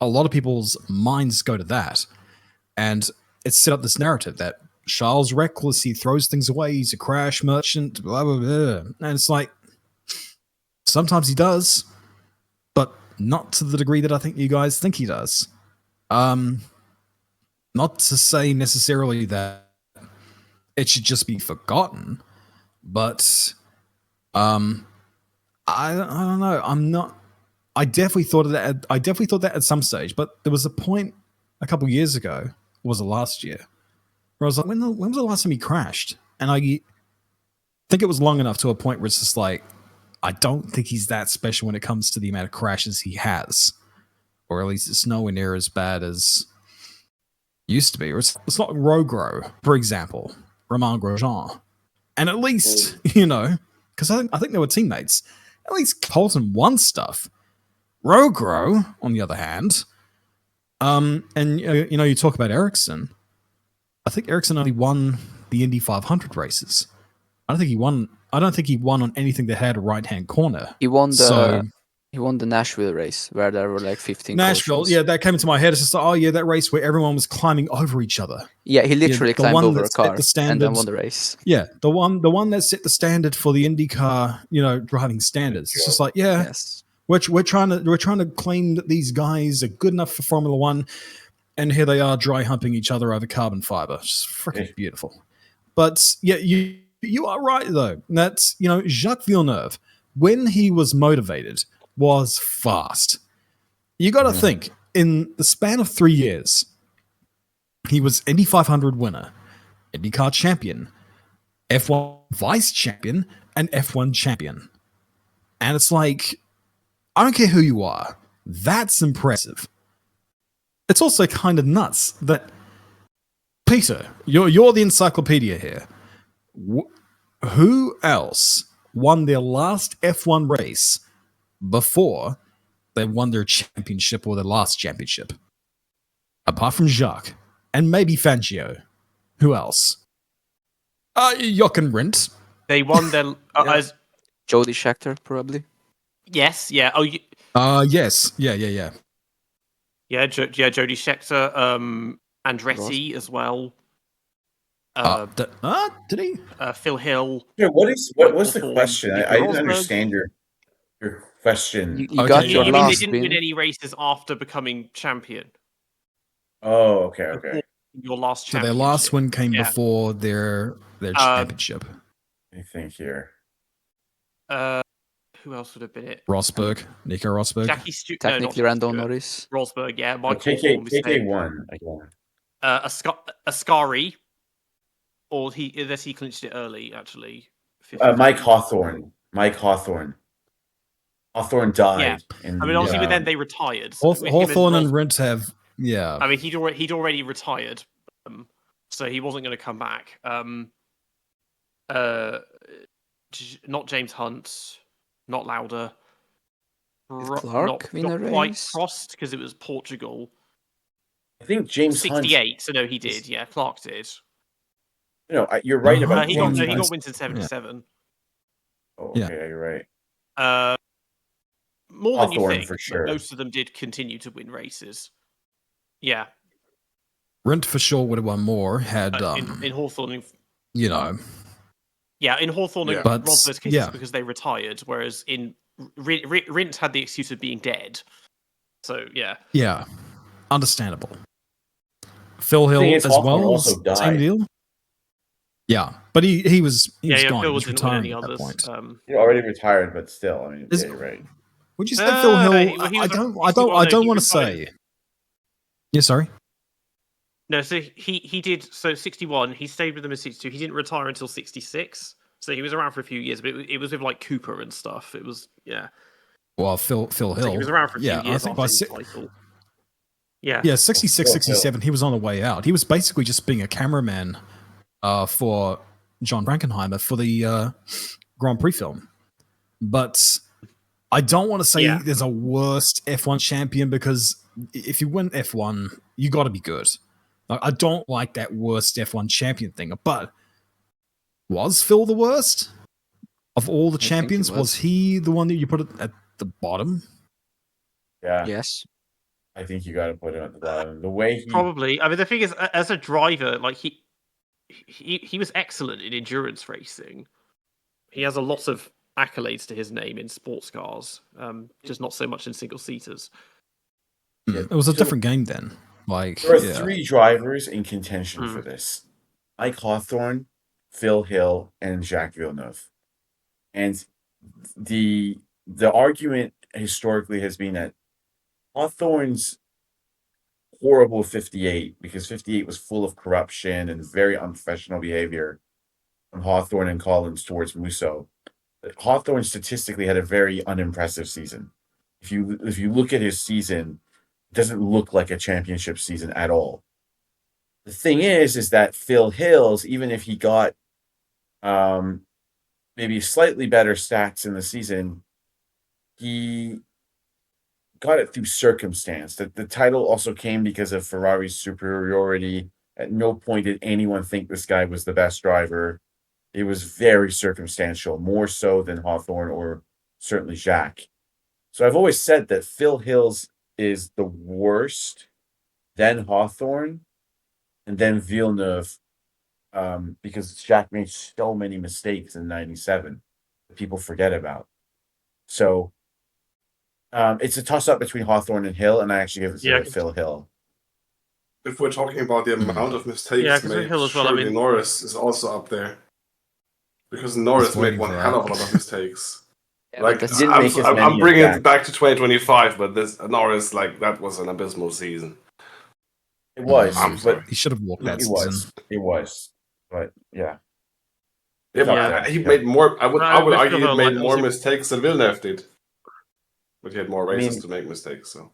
A lot of people's minds go to that. And it's set up this narrative that Charles reckless, he throws things away, he's a crash merchant, blah, blah, blah. And it's like, sometimes he does, but not to the degree that I think you guys think he does. Not to say necessarily that it should just be forgotten, but I don't know. I definitely thought of that. I definitely thought that at some stage, but there was a point a couple years ago, or was it last year, where I was like, when was the last time he crashed? And I think it was long enough to a point where it's just like, I don't think he's that special when it comes to the amount of crashes he has, or at least it's nowhere near as bad as used to be. Or it's not Rogro, for example, Romain Grosjean, and at least because I think they were teammates. At least Colton won stuff. Rogro, on the other hand, and you talk about Ericsson. I think Ericsson only won the Indy 500 races. I don't think he won on anything that had a right-hand corner. He won the Nashville race where there were like 15 Nashville, cautions. yeah, that came into my head. It's just like, oh yeah, that race where everyone was climbing over each other. Yeah, he literally climbed over a car and then won the race. Yeah, the one that set the standard for the IndyCar, driving standards. It's just like, yeah, yes. we're trying to claim that these guys are good enough for Formula One, and here they are dry humping each other over carbon fiber. It's freaking beautiful. But yeah, you are right though. That's Jacques Villeneuve, when he was motivated, was fast. You got to think, in the span of 3 years, he was Indy 500 winner, IndyCar champion, F1 vice champion, and F1 champion. And it's like, I don't care who you are, that's impressive. It's also kind of nuts that, Peter, you're the encyclopedia here. Who else won their last F1 race before they won their championship or their last championship? Apart from Jacques and maybe Fangio. Who else? Jochen Rindt. They won their as Jody Scheckter, probably. yes, yeah. Oh, Yes, yeah. yeah, Jody Scheckter, Andretti as well. Did he? Phil Hill. Yeah, what was the Before question? Nico I didn't Rosberg. understand your question. You Okay, got yeah. your You mean they last didn't win. win any races after becoming champion? Oh, okay. Your last So championship. their last one came Yeah. before their championship. Let me think here. Who else would have been it? Nico Rosberg. Jackie Stewart. Technically, Randall Norris. Rosberg, yeah. Michael KK won again. Ascari, or he clinched it early actually. Mike Hawthorne. Hawthorne died. I mean, obviously, but then they retired. Hawthorne and Rindt have, yeah. I mean, he'd already retired, so he wasn't going to come back. Not James Hunt, not Lauder. Clark win a not quite race? crossed because it was Portugal. I think James Hunt. 68. So no, he did. Yeah, Clark did. No, you're right about He James got Hunt. wins in 77. Oh, okay, Yeah. yeah, you're right. More than you Hawthorne think. for But sure. most of them did continue to win races. Yeah. Rent for sure would have won more had in Hawthorne. you know. Yeah, in Hawthorne Yeah. and But, Rosberg's case, yeah. it's because they retired, whereas in Rint had the excuse of being dead. So yeah. Yeah. Understandable. Phil Hill Thing is, as Hawthorne well. also Same died. deal. Yeah, but he was gone. Phil He was didn't win any retiring at that others. point. He already retired, but still, I mean, Is- yeah, you're right. Would you say Phil Hill? no, he I was don't. a- I don't. oh, I no, don't he want to retired. say. Yeah, sorry. No, so he did. So 61, he stayed with them in 62. He didn't retire until 66. So he was around for a few years, but it was with like Cooper and stuff. It was Well, Phil Hill. So he was around for a few yeah, years I think after by his title. Yeah. yeah, 66, Phil Hill. 67, he was on the way out. He was basically just being a cameraman for John Frankenheimer for the Grand Prix film. But I don't want to say Yeah. there's a worst F1 champion because if you win F1, you got to be good. Like, I don't like that worst F1 champion thing. But was Phil the worst of all the think he champions? was. Was he the one that you put at the bottom? Yeah, Yes. I think you got to put him at the bottom. The way he Probably. I mean, the thing is, as a driver, like he was excellent in endurance racing. He has a lot of accolades to his name in sports cars, just not so much in single seaters. Yeah. It was a So- different game then. Like, There are yeah. 3 drivers in contention Hmm. for this: Mike Hawthorne, Phil Hill, and Jacques Villeneuve. And the argument historically has been that Hawthorne's horrible 58, because 58 was full of corruption and very unprofessional behavior from Hawthorne and Collins towards Musso. Hawthorne statistically had a very unimpressive season. If you look at his season, it doesn't look like a championship season at all. The thing is that Phil Hill's, even if he got maybe slightly better stats in the season, he got it through circumstance. That the title also came because of Ferrari's superiority. At no point did anyone think this guy was the best driver. It was very circumstantial, more so than Hawthorne or certainly Jacques. So I've always said that Phil Hill's is the worst, then Hawthorne, and then Villeneuve, because Jacques made so many mistakes in '97 that people forget about. So it's a toss-up between Hawthorne and Hill, and I actually give it to Phil Hill. If we're talking about the amount of mistakes Yeah, 'cause with made, Hill as well, I surely mean- Norris is also up there. Because Norris made waiting one for hell of a that. lot of mistakes. Yeah, Like, but that's- He didn't make as many I'm as bringing Jack. it back to 2025, but this Norris, like, that was an abysmal season. It was, I'm sorry. but He should have walked that it season. was. It was. But yeah. Yeah, but Yeah. he made more. I would With argue Hill, he made like, more obviously- mistakes than Villeneuve did. But he had more I races mean- to make mistakes. So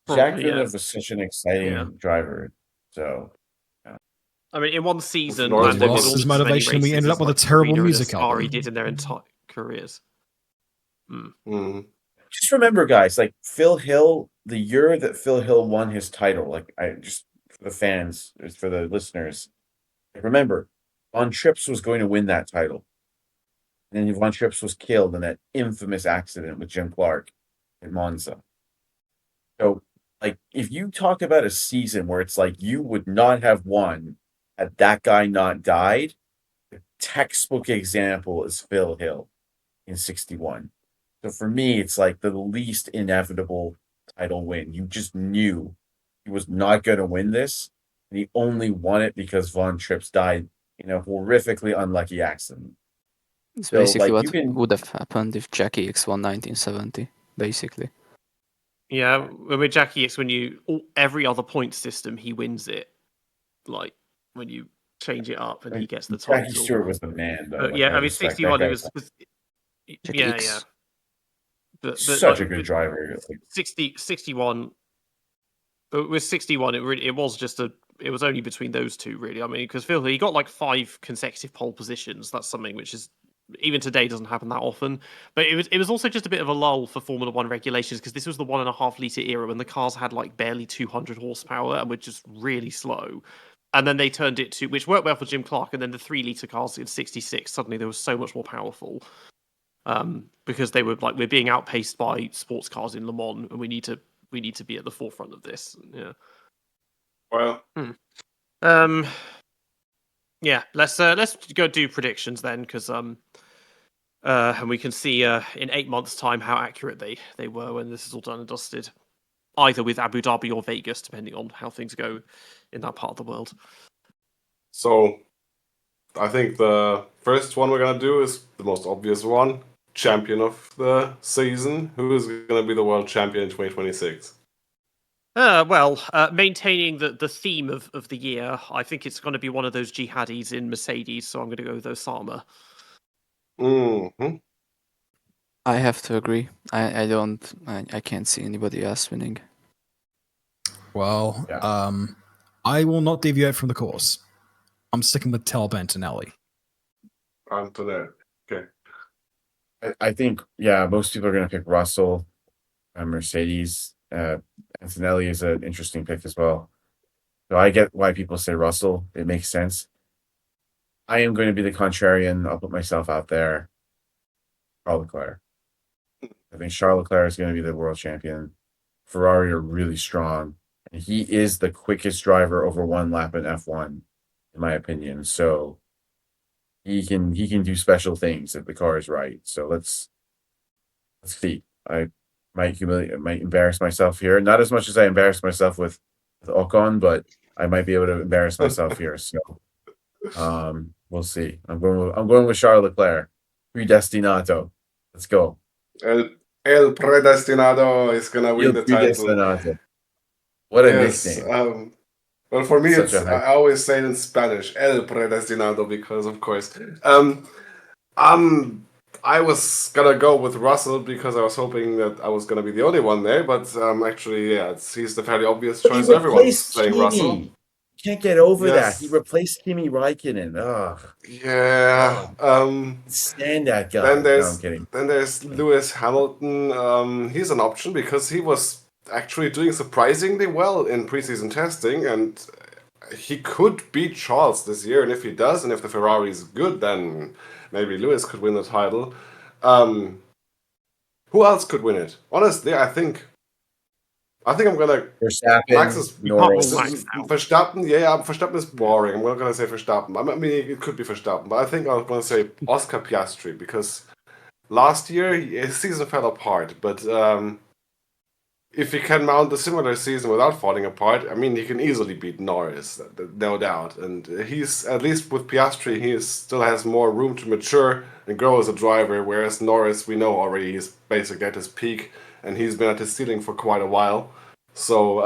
Jacques Probably, yeah. Villeneuve was such an exciting Yeah. driver. So I mean, in one season, Norris Lando did lost almost his as many motivation, and we races ended as, up with a like, terrible Farina and music Ascari album. did in their entire careers. just remember, guys, like Phil Hill, the year that Phil Hill won his title, like I just for the fans, for the listeners, like, remember, Von Trips was going to win that title. And then Von Trips was killed in that infamous accident with Jim Clark in Monza. So, like, if you talk about a season where it's like you would not have won had that guy not died, the textbook example is Phil Hill in 61. So for me, it's like the least inevitable title win. You just knew he was not going to win this, and he only won it because Von Trips died in a horrifically unlucky accident. It's So, basically like, what you can- would have happened if Jackie X won 1970, basically. Yeah, with Jackie, it's when every other point system he wins it. Like when you change it up and he gets the Jackie title. Stewart was the man, though. But Like, yeah, I mean, respect that 61. guy. It was Jackie yeah, X. yeah. But Such like, a good with driver. Like, 61. But with 61, it was just it was only between those two, really. I mean, because Phil, he got like 5 consecutive pole positions. That's something which is even today doesn't happen that often. But it was also just a bit of a lull for Formula One regulations because this was the 1.5 litre era when the cars had like barely 200 horsepower and were just really slow. And then they turned it to, which worked well for Jim Clark, and then the 3 litre cars in '66 suddenly they were so much more powerful because they were like, we're being outpaced by sports cars in Le Mans, and we need to be at the forefront of this. Yeah. Well, Yeah, let's go do predictions then, because and we can see in 8 months' time how accurate they were when this is all done and dusted, either with Abu Dhabi or Vegas, depending on how things go in that part of the world. so I think the first one we're gonna do is the most obvious one: champion of the season. Who is gonna be the world champion in 2026? Maintaining the theme of the year, I think it's going to be one of those jihadis in Mercedes, so I'm going to go with Osama. Mm-hmm. I have to agree. I can't see anybody else winning. Well, Yeah. I will not deviate from the course. I'm sticking with Talbot Antonelli. Antonelli. Okay. I think, most people are going to pick Russell and Mercedes. Antonelli is an interesting pick as well. So I get why people say Russell. It makes sense. I am going to be the contrarian. I'll put myself out there. Charles Leclerc. I think Charles Leclerc is going to be the world champion. Ferrari are really strong. And he is the quickest driver over one lap in F1, in my opinion. So he can do special things if the car is right. So let's see. I might embarrass myself here. Not as much as I embarrassed myself with Ocon, but I might be able to embarrass myself here. So we'll see. I'm going with Charles Leclerc. Predestinato. Let's go. El Predestinado is gonna win the title. Predestinato. What a Yes. nickname. Well, for me, Such a hype. I always say it in Spanish, El Predestinado, because of course. I was gonna go with Russell because I was hoping that I was gonna be the only one there, but actually, yeah, he's the fairly obvious choice. He Everyone's replaced saying Kimi. Russell. Can't get over that. Yes. He replaced Kimi Räikkönen. Ugh. Yeah. Stand that guy. Then No, I'm kidding. there's Lewis Hamilton. He's an option because he was actually doing surprisingly well in preseason testing, and he could beat Charles this year. And if he does, and if the Ferrari is good, then maybe Lewis could win the title. Who else could win it? Honestly, I think I'm gonna Verstappen, Max is Norris. Max now. Verstappen. Yeah, Verstappen is boring. I'm not gonna say Verstappen. I mean, it could be Verstappen, but I think I'm gonna say Oscar Piastri because last year his season fell apart. But if he can mount a similar season without falling apart, I mean, he can easily beat Norris, no doubt. And he's, at least with Piastri, he still has more room to mature and grow as a driver, whereas Norris, we know already, he's basically at his peak, and he's been at his ceiling for quite a while. So,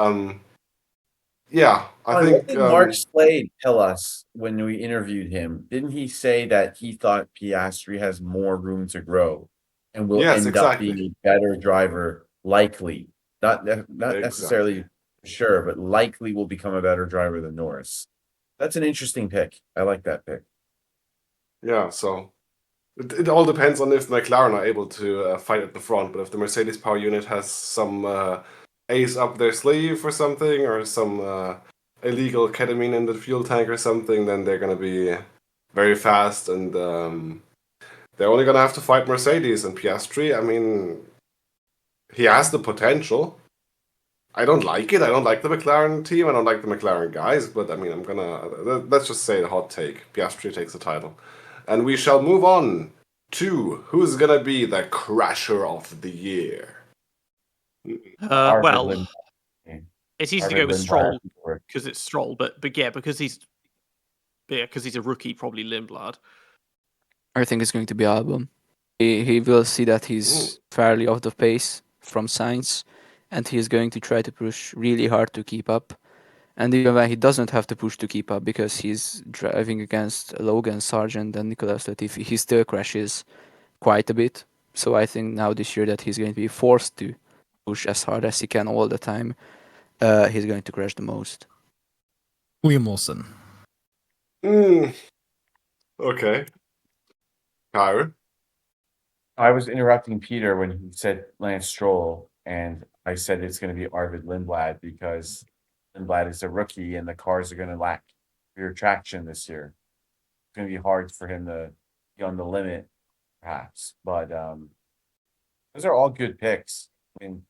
yeah, I think... What did Mark Slade tell us when we interviewed him? Didn't he say that he thought Piastri has more room to grow and will Yes, end exactly. up being a better driver, likely? Not necessarily sure, but likely will become a better driver than Norris. That's an interesting pick. I like that pick. Yeah, so it all depends on if McLaren are able to fight at the front, but if the Mercedes power unit has some ace up their sleeve or something, or some illegal ketamine in the fuel tank or something, then they're going to be very fast, and they're only going to have to fight Mercedes. And Piastri, I mean, he has the potential. I don't like it. I don't like the McLaren team. I don't like the McLaren guys. But I mean, let's just say the hot take. Piastri takes the title. And we shall move on to who's going to be the crasher of the year. Well, it's easy to go with Stroll because it's Stroll, but yeah, because he's a rookie, probably Lindblad. I think it's going to be Albon. He will see that he's fairly off the pace from Sainz, and he's going to try to push really hard to keep up. And even when he doesn't have to push to keep up because he's driving against Logan Sargent and Nicolas Latifi, he still crashes quite a bit. So I think now this year that he's going to be forced to push as hard as he can all the time. He's going to crash the most. William Wilson. Okay. Kyron? I was interrupting Peter when he said Lance Stroll, and I said it's going to be Arvid Lindblad because Lindblad is a rookie and the cars are going to lack rear traction this year. It's going to be hard for him to be on the limit, perhaps. But those are all good picks. I mean,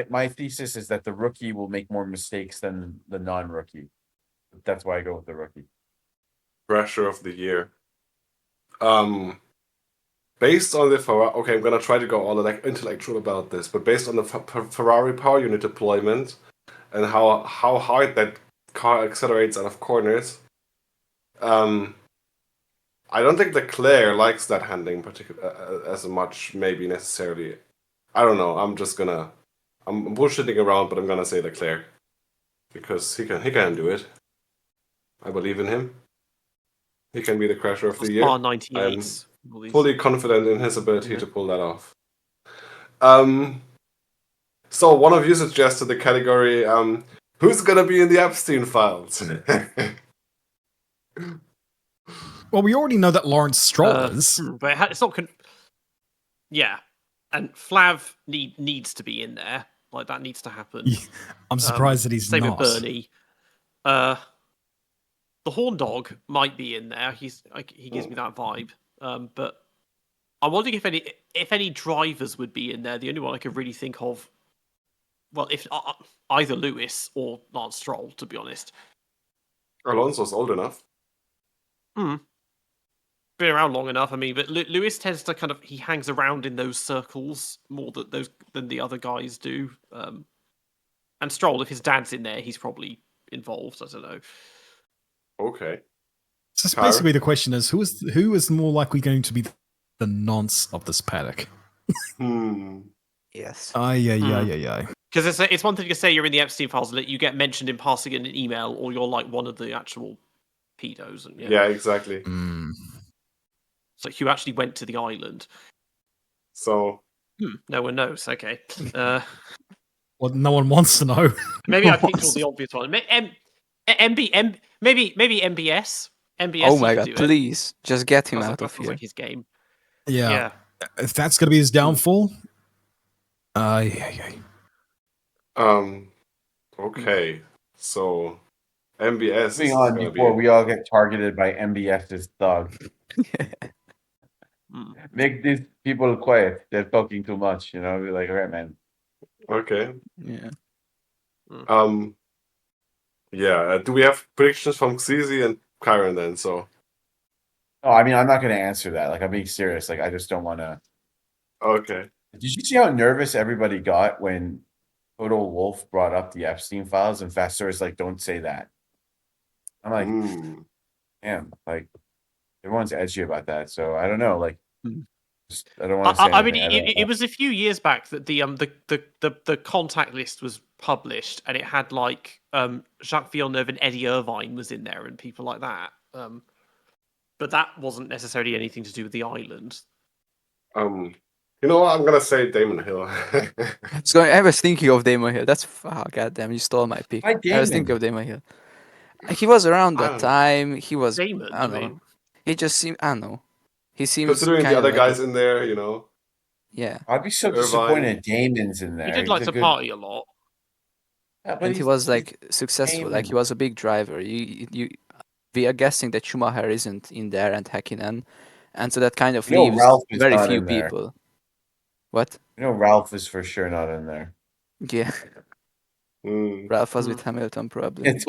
my thesis is that the rookie will make more mistakes than the non-rookie. That's why I go with the rookie. Pressure of the year. Based on the Ferrari, okay, I'm gonna try to go all like intellectual about this, but based on the Ferrari power unit deployment and how hard that car accelerates out of corners, I don't think Leclerc likes that handling as much, maybe necessarily. I don't know. I'm bullshitting around, but I'm gonna say Leclerc because he can do it. I believe in him. He can be the crasher of the year. Spa 98s. Fully confident in his ability to pull that off. So one of you suggested the category, who's gonna be in the Epstein files? Well, we already know that Lawrence Stroll is. But it's not. Yeah, and Flav needs to be in there. Like that needs to happen. I'm surprised that he's same not. with Bernie. The Horn Dog might be in there. He gives me that vibe. But I'm wondering if any drivers would be in there. The only one I could really think of, well, if either Lewis or Lance Stroll, to be honest. Alonso's old enough. Been around long enough. I mean, but Lewis tends to he hangs around in those circles more than the other guys do. And Stroll, if his dad's in there, he's probably involved. I don't know. Okay. So basically, the question is, who is more likely going to be the nonce of this paddock? Yes. Yeah. Because it's one thing to say you're in the Epstein files and that you get mentioned in passing in an email, or you're like one of the actual pedos. And, yeah, exactly. So you actually went to the island. So no one knows. Okay. Well, no one wants to know. Maybe I picked all the obvious one. Maybe MBS. MBS. Oh my god! Please, just get him out of here. Like his game. Yeah. If that's gonna be his downfall. Okay. So MBS. Moving on before we all get targeted by MBS's thug. Make these people quiet. They're talking too much. Be like, all right, man. Okay. Yeah. Yeah. Do we have predictions from Xezy and Kyron then? So. No, I mean, I'm not going to answer that. Like, I'm being serious. Like, I just don't want to. Okay. Did you see how nervous everybody got when Toto Wolff brought up the Epstein files? And Fastor is like, don't say that. I'm like, damn, like, everyone's edgy about that. So I don't know. Like, I don't want to say anything. I mean, it was a few years back that the contact list was published, and it had like Jacques Villeneuve and Eddie Irvine was in there, and people like that. But that wasn't necessarily anything to do with the island. You know what? I'm gonna say Damon Hill. I was thinking of Damon Hill. Goddamn! You stole my pick. I was thinking of Damon Hill. He was around that time. He was. Damon, I don't know. He just seemed. I don't know. He seems considering the other guys in there, Yeah. I'd be so disappointed Damon's in there. He did like to party a lot. Yeah, and he was like successful. Damon. Like he was a big driver. We are guessing that Schumacher isn't in there and Häkkinen, and so that kind of leaves very few people. What? Ralph is for sure not in there. Yeah. Ralph was with Hamilton probably. Okay,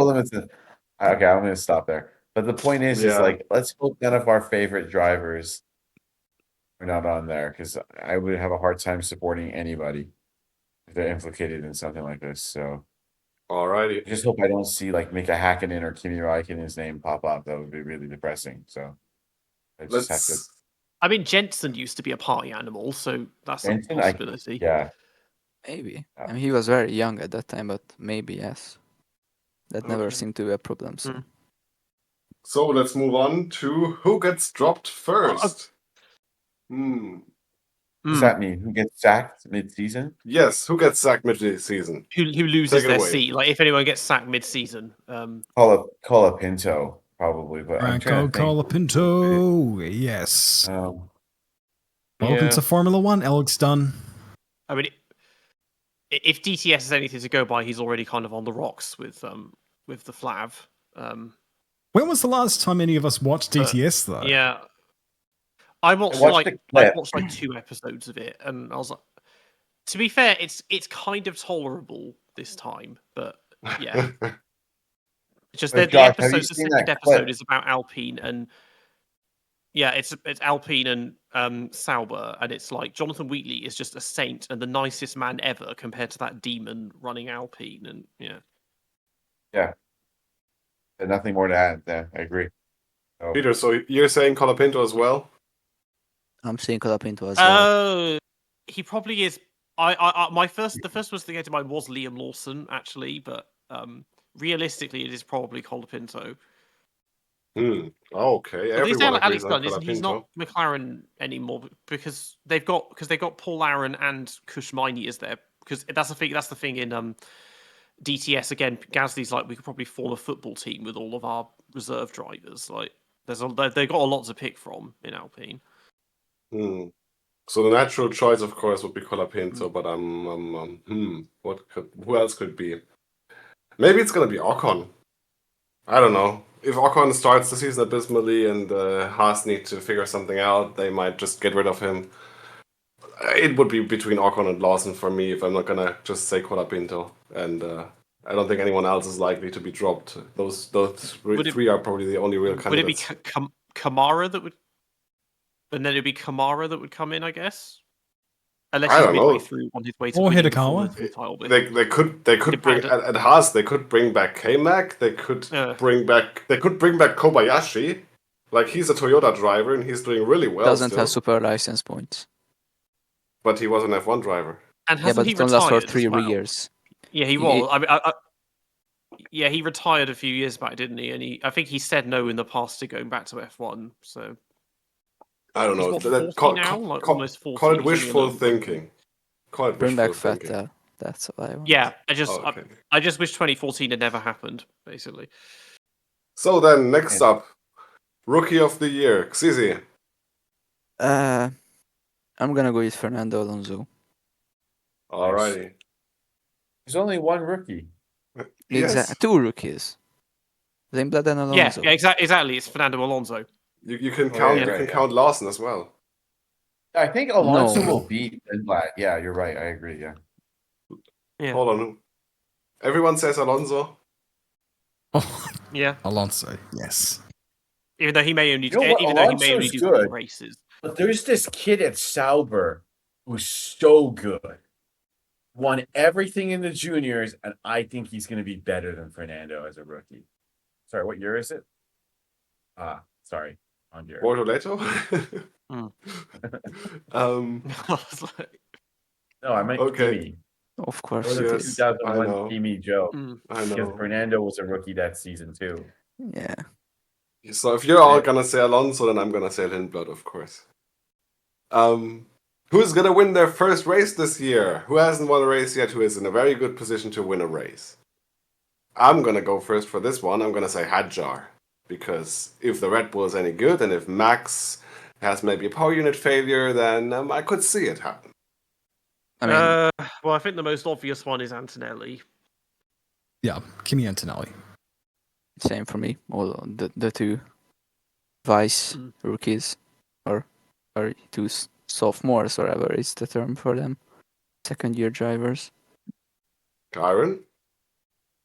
I'm going to stop there. But the point is like, let's hope none of our favorite drivers are not on there, because I would have a hard time supporting anybody if they're implicated in something like this. So, alrighty. I just hope I don't see like Mika Häkkinen or Kimi Räikkönen's name pop up. That would be really depressing. So, I just have to. I mean, Jensen used to be a party animal, so that's a possibility. Yeah. Maybe. I mean, he was very young at that time, but maybe, yes. That never seemed to be a problem. So let's move on to who gets dropped first. Does that mean who gets sacked mid-season? Yes, who gets sacked mid-season? Who loses their seat? Like if anyone gets sacked mid-season. Call a Pinto. probably, but I'm Franco trying to think. Colapinto. Yes. Um, Welcome Yeah. to Formula One, Alex Dunn. I mean, if DTS is anything to go by, he's already kind of on the rocks with the Flav. When was the last time any of us watched But, DTS, though? Yeah, I watched watched the clip. like 2 episodes of it, and I was like, to be fair, it's kind of tolerable this time, but yeah, it's just But the Josh, have you episode, the seen second that episode clip? is about Alpine, and yeah, it's Alpine and Sauber, and it's like Jonathan Wheatley is just a saint and the nicest man ever compared to that demon running Alpine, and yeah. And nothing more to add there. I agree. So, Peter, so you're saying Colapinto as well? I'm seeing Colapinto as well. He probably is. The first was the game to mind was Liam Lawson actually, but realistically, it is probably Colapinto. Okay, But they say everyone agrees Alex on Dunn isn't. He's Colapinto. not McLaren anymore because they've got Paul Aaron and Kushmini is there because that's the thing in DTS again. Gasly's like we could probably form a football team with all of our reserve drivers. Like they've got a lot to pick from in Alpine. So the natural choice, of course, would be Colapinto, but who else could be? Maybe it's gonna be Ocon. I don't know. If Ocon starts the season abysmally and Haas need to figure something out, they might just get rid of him. It would be between Ocon and Lawson for me if I'm not gonna just say Colapinto, and I don't think anyone else is likely to be dropped. Those three are probably the only real candidates. Would it be Kamara that would? And then it'd be Kamara that would come in, I guess. Unless I he's don't midway know. through on his way to Or winning the Hidakawa. Formula 2 title. But They could bring at Haas. They could bring back K-Mac. They could bring back Kobayashi. Like he's a Toyota driver and he's doing really well. Doesn't still, have super license points. but he was an F1 driver. And Yeah, hasn't but he it only lasts for retired 3 as well? years. Yeah, he was. I mean, yeah, he retired a few years back, didn't he? And I think he said no in the past to going back to F1. So I don't he's know. what, 40 now? Like almost 40. Call it he's wishful only a- thinking. Call it Bring back wishful thinking. Vettel. That's what I want. Yeah, Oh, okay. I just wish 2014 had never happened. Basically. So then, next up, Rookie of the Year, Xizi. I'm gonna go with Fernando Alonso. Alrighty. there's only one rookie. Yes. 2 rookies. Lindblad and Alonso. Yeah, exactly. It's Fernando Alonso. You can Oh, count. yeah, you right, can yeah. count Lawson as well. I think Alonso No. will beat Lindblad. Yeah, you're right. I agree. Yeah. Yeah. Hold on. Everyone says Alonso. Oh, Yeah. Alonso. Yes. Even though he may only, You know what? even though he may only Alonso's do good. 4 races. But there's this kid at Sauber who's so good. Won everything in the juniors, and I think he's going to be better than Fernando as a rookie. Sorry, what year is it? Sorry. On year. Bortoleto. Mm. um. I was like, No, I meant Okay. Kimi. Of It course. was a Yes, I 2001 know. Kimi joke. mm. I Because know. Fernando was a rookie that season too. Yeah. So if you're all gonna say Alonso, then I'm gonna say Lindblad, of course. Who's gonna win their first race this year? Who hasn't won a race yet? Who is in a very good position to win a race? I'm gonna go first for this one. I'm gonna say Hadjar, because if the Red Bull is any good, and if Max has maybe a power unit failure, then I could see it happen. I mean, Well, I think the most obvious one is Antonelli. Yeah, Kimi Antonelli. same for me. All the 2 vice Mm. rookies, or 2 sophomores, or whatever is the term for them. 2nd-year drivers. Ciaron?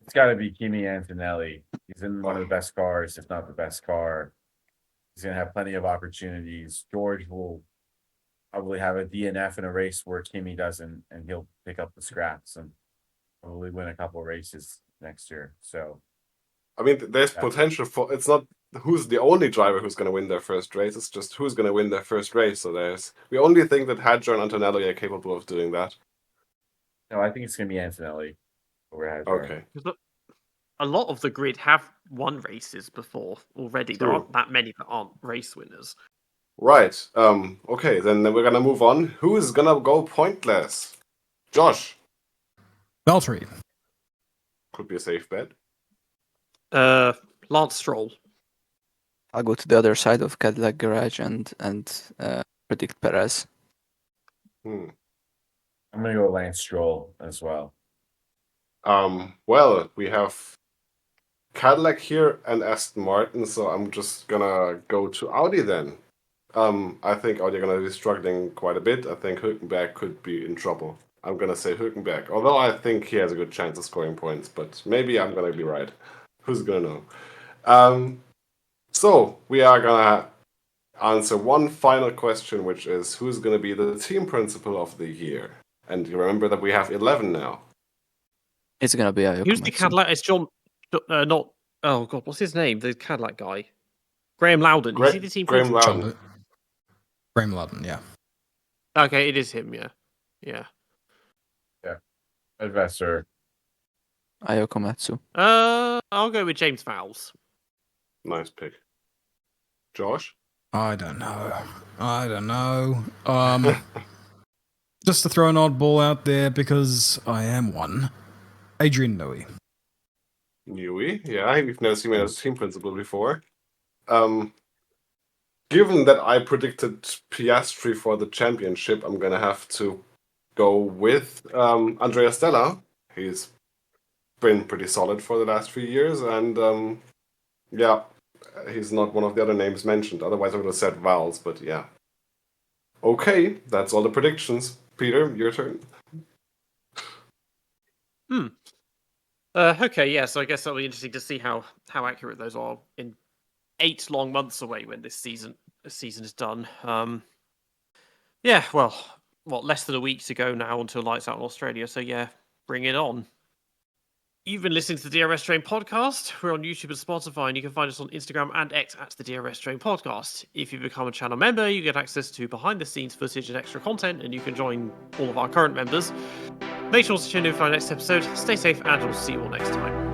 It's got to be Kimi Antonelli. He's in one of the best cars, if not the best car. He's going to have plenty of opportunities. George will probably have a DNF in a race where Kimi doesn't, and he'll pick up the scraps and probably win a couple races next year. So, I mean, there's Yeah. potential for. It's not who's the only driver who's going to win their first race. It's just who's going to win their first race. So we only think that Hadjar and Antonelli are capable of doing that. no, I think it's going to be Antonelli over Hadjar. Okay. Because a lot of the grid have won races before already. There True. aren't that many that aren't race winners. Right. Okay. Then we're gonna move on. Who is gonna go pointless? Josh Valtteri. could be a safe bet. Lance Stroll. I'll go to the other side of Cadillac Garage and predict Perez. Hmm. I'm gonna go Lance Stroll as well. Well, we have Cadillac here and Aston Martin, so I'm just gonna go to Audi then. I think Audi are gonna be struggling quite a bit. I think Hülkenberg could be in trouble. I'm gonna say Hülkenberg, although I think he has a good chance of scoring points, but maybe I'm gonna be right. Who's gonna know? So we are gonna answer one final question, which is who's gonna be the team principal of the year? And you remember that we have 11 now. It's gonna be Ayoko Who's the Matsu. Cadillac? It's John. Not. Oh God, what's his name? The Cadillac guy. Graham Loudon. Is he the team Graham principal? Loudon. Graham Loudon, yeah. Okay, it is him. Yeah. Yeah. Investor. Ayoko Matsu. I'll go with James Fowles. Nice pick. Josh? I don't know. Just to throw an oddball out there because I am one. Adrian Newey. Newey? Yeah, we've never seen him as team principal before. Given that I predicted Piastri for the championship, I'm gonna have to go with Andrea Stella. He's been pretty solid for the last few years, and yeah, he's not one of the other names mentioned. Otherwise, I would have said Vowles, but yeah. Okay, that's all the predictions. Peter, your turn. Okay, yeah. So I guess that'll be interesting to see how accurate those are in 8 long months away when this season is done. Yeah. Well, what, less than a week to go now until lights out in Australia. So yeah, bring it on. You've been listening to the DRS Train podcast. We're on YouTube and Spotify, and you can find us on Instagram and X at the DRS Train podcast. If you become a channel member, you get access to behind-the-scenes footage and extra content, and you can join all of our current members. Make sure to tune in for our next episode. Stay safe, and we'll see you all next time.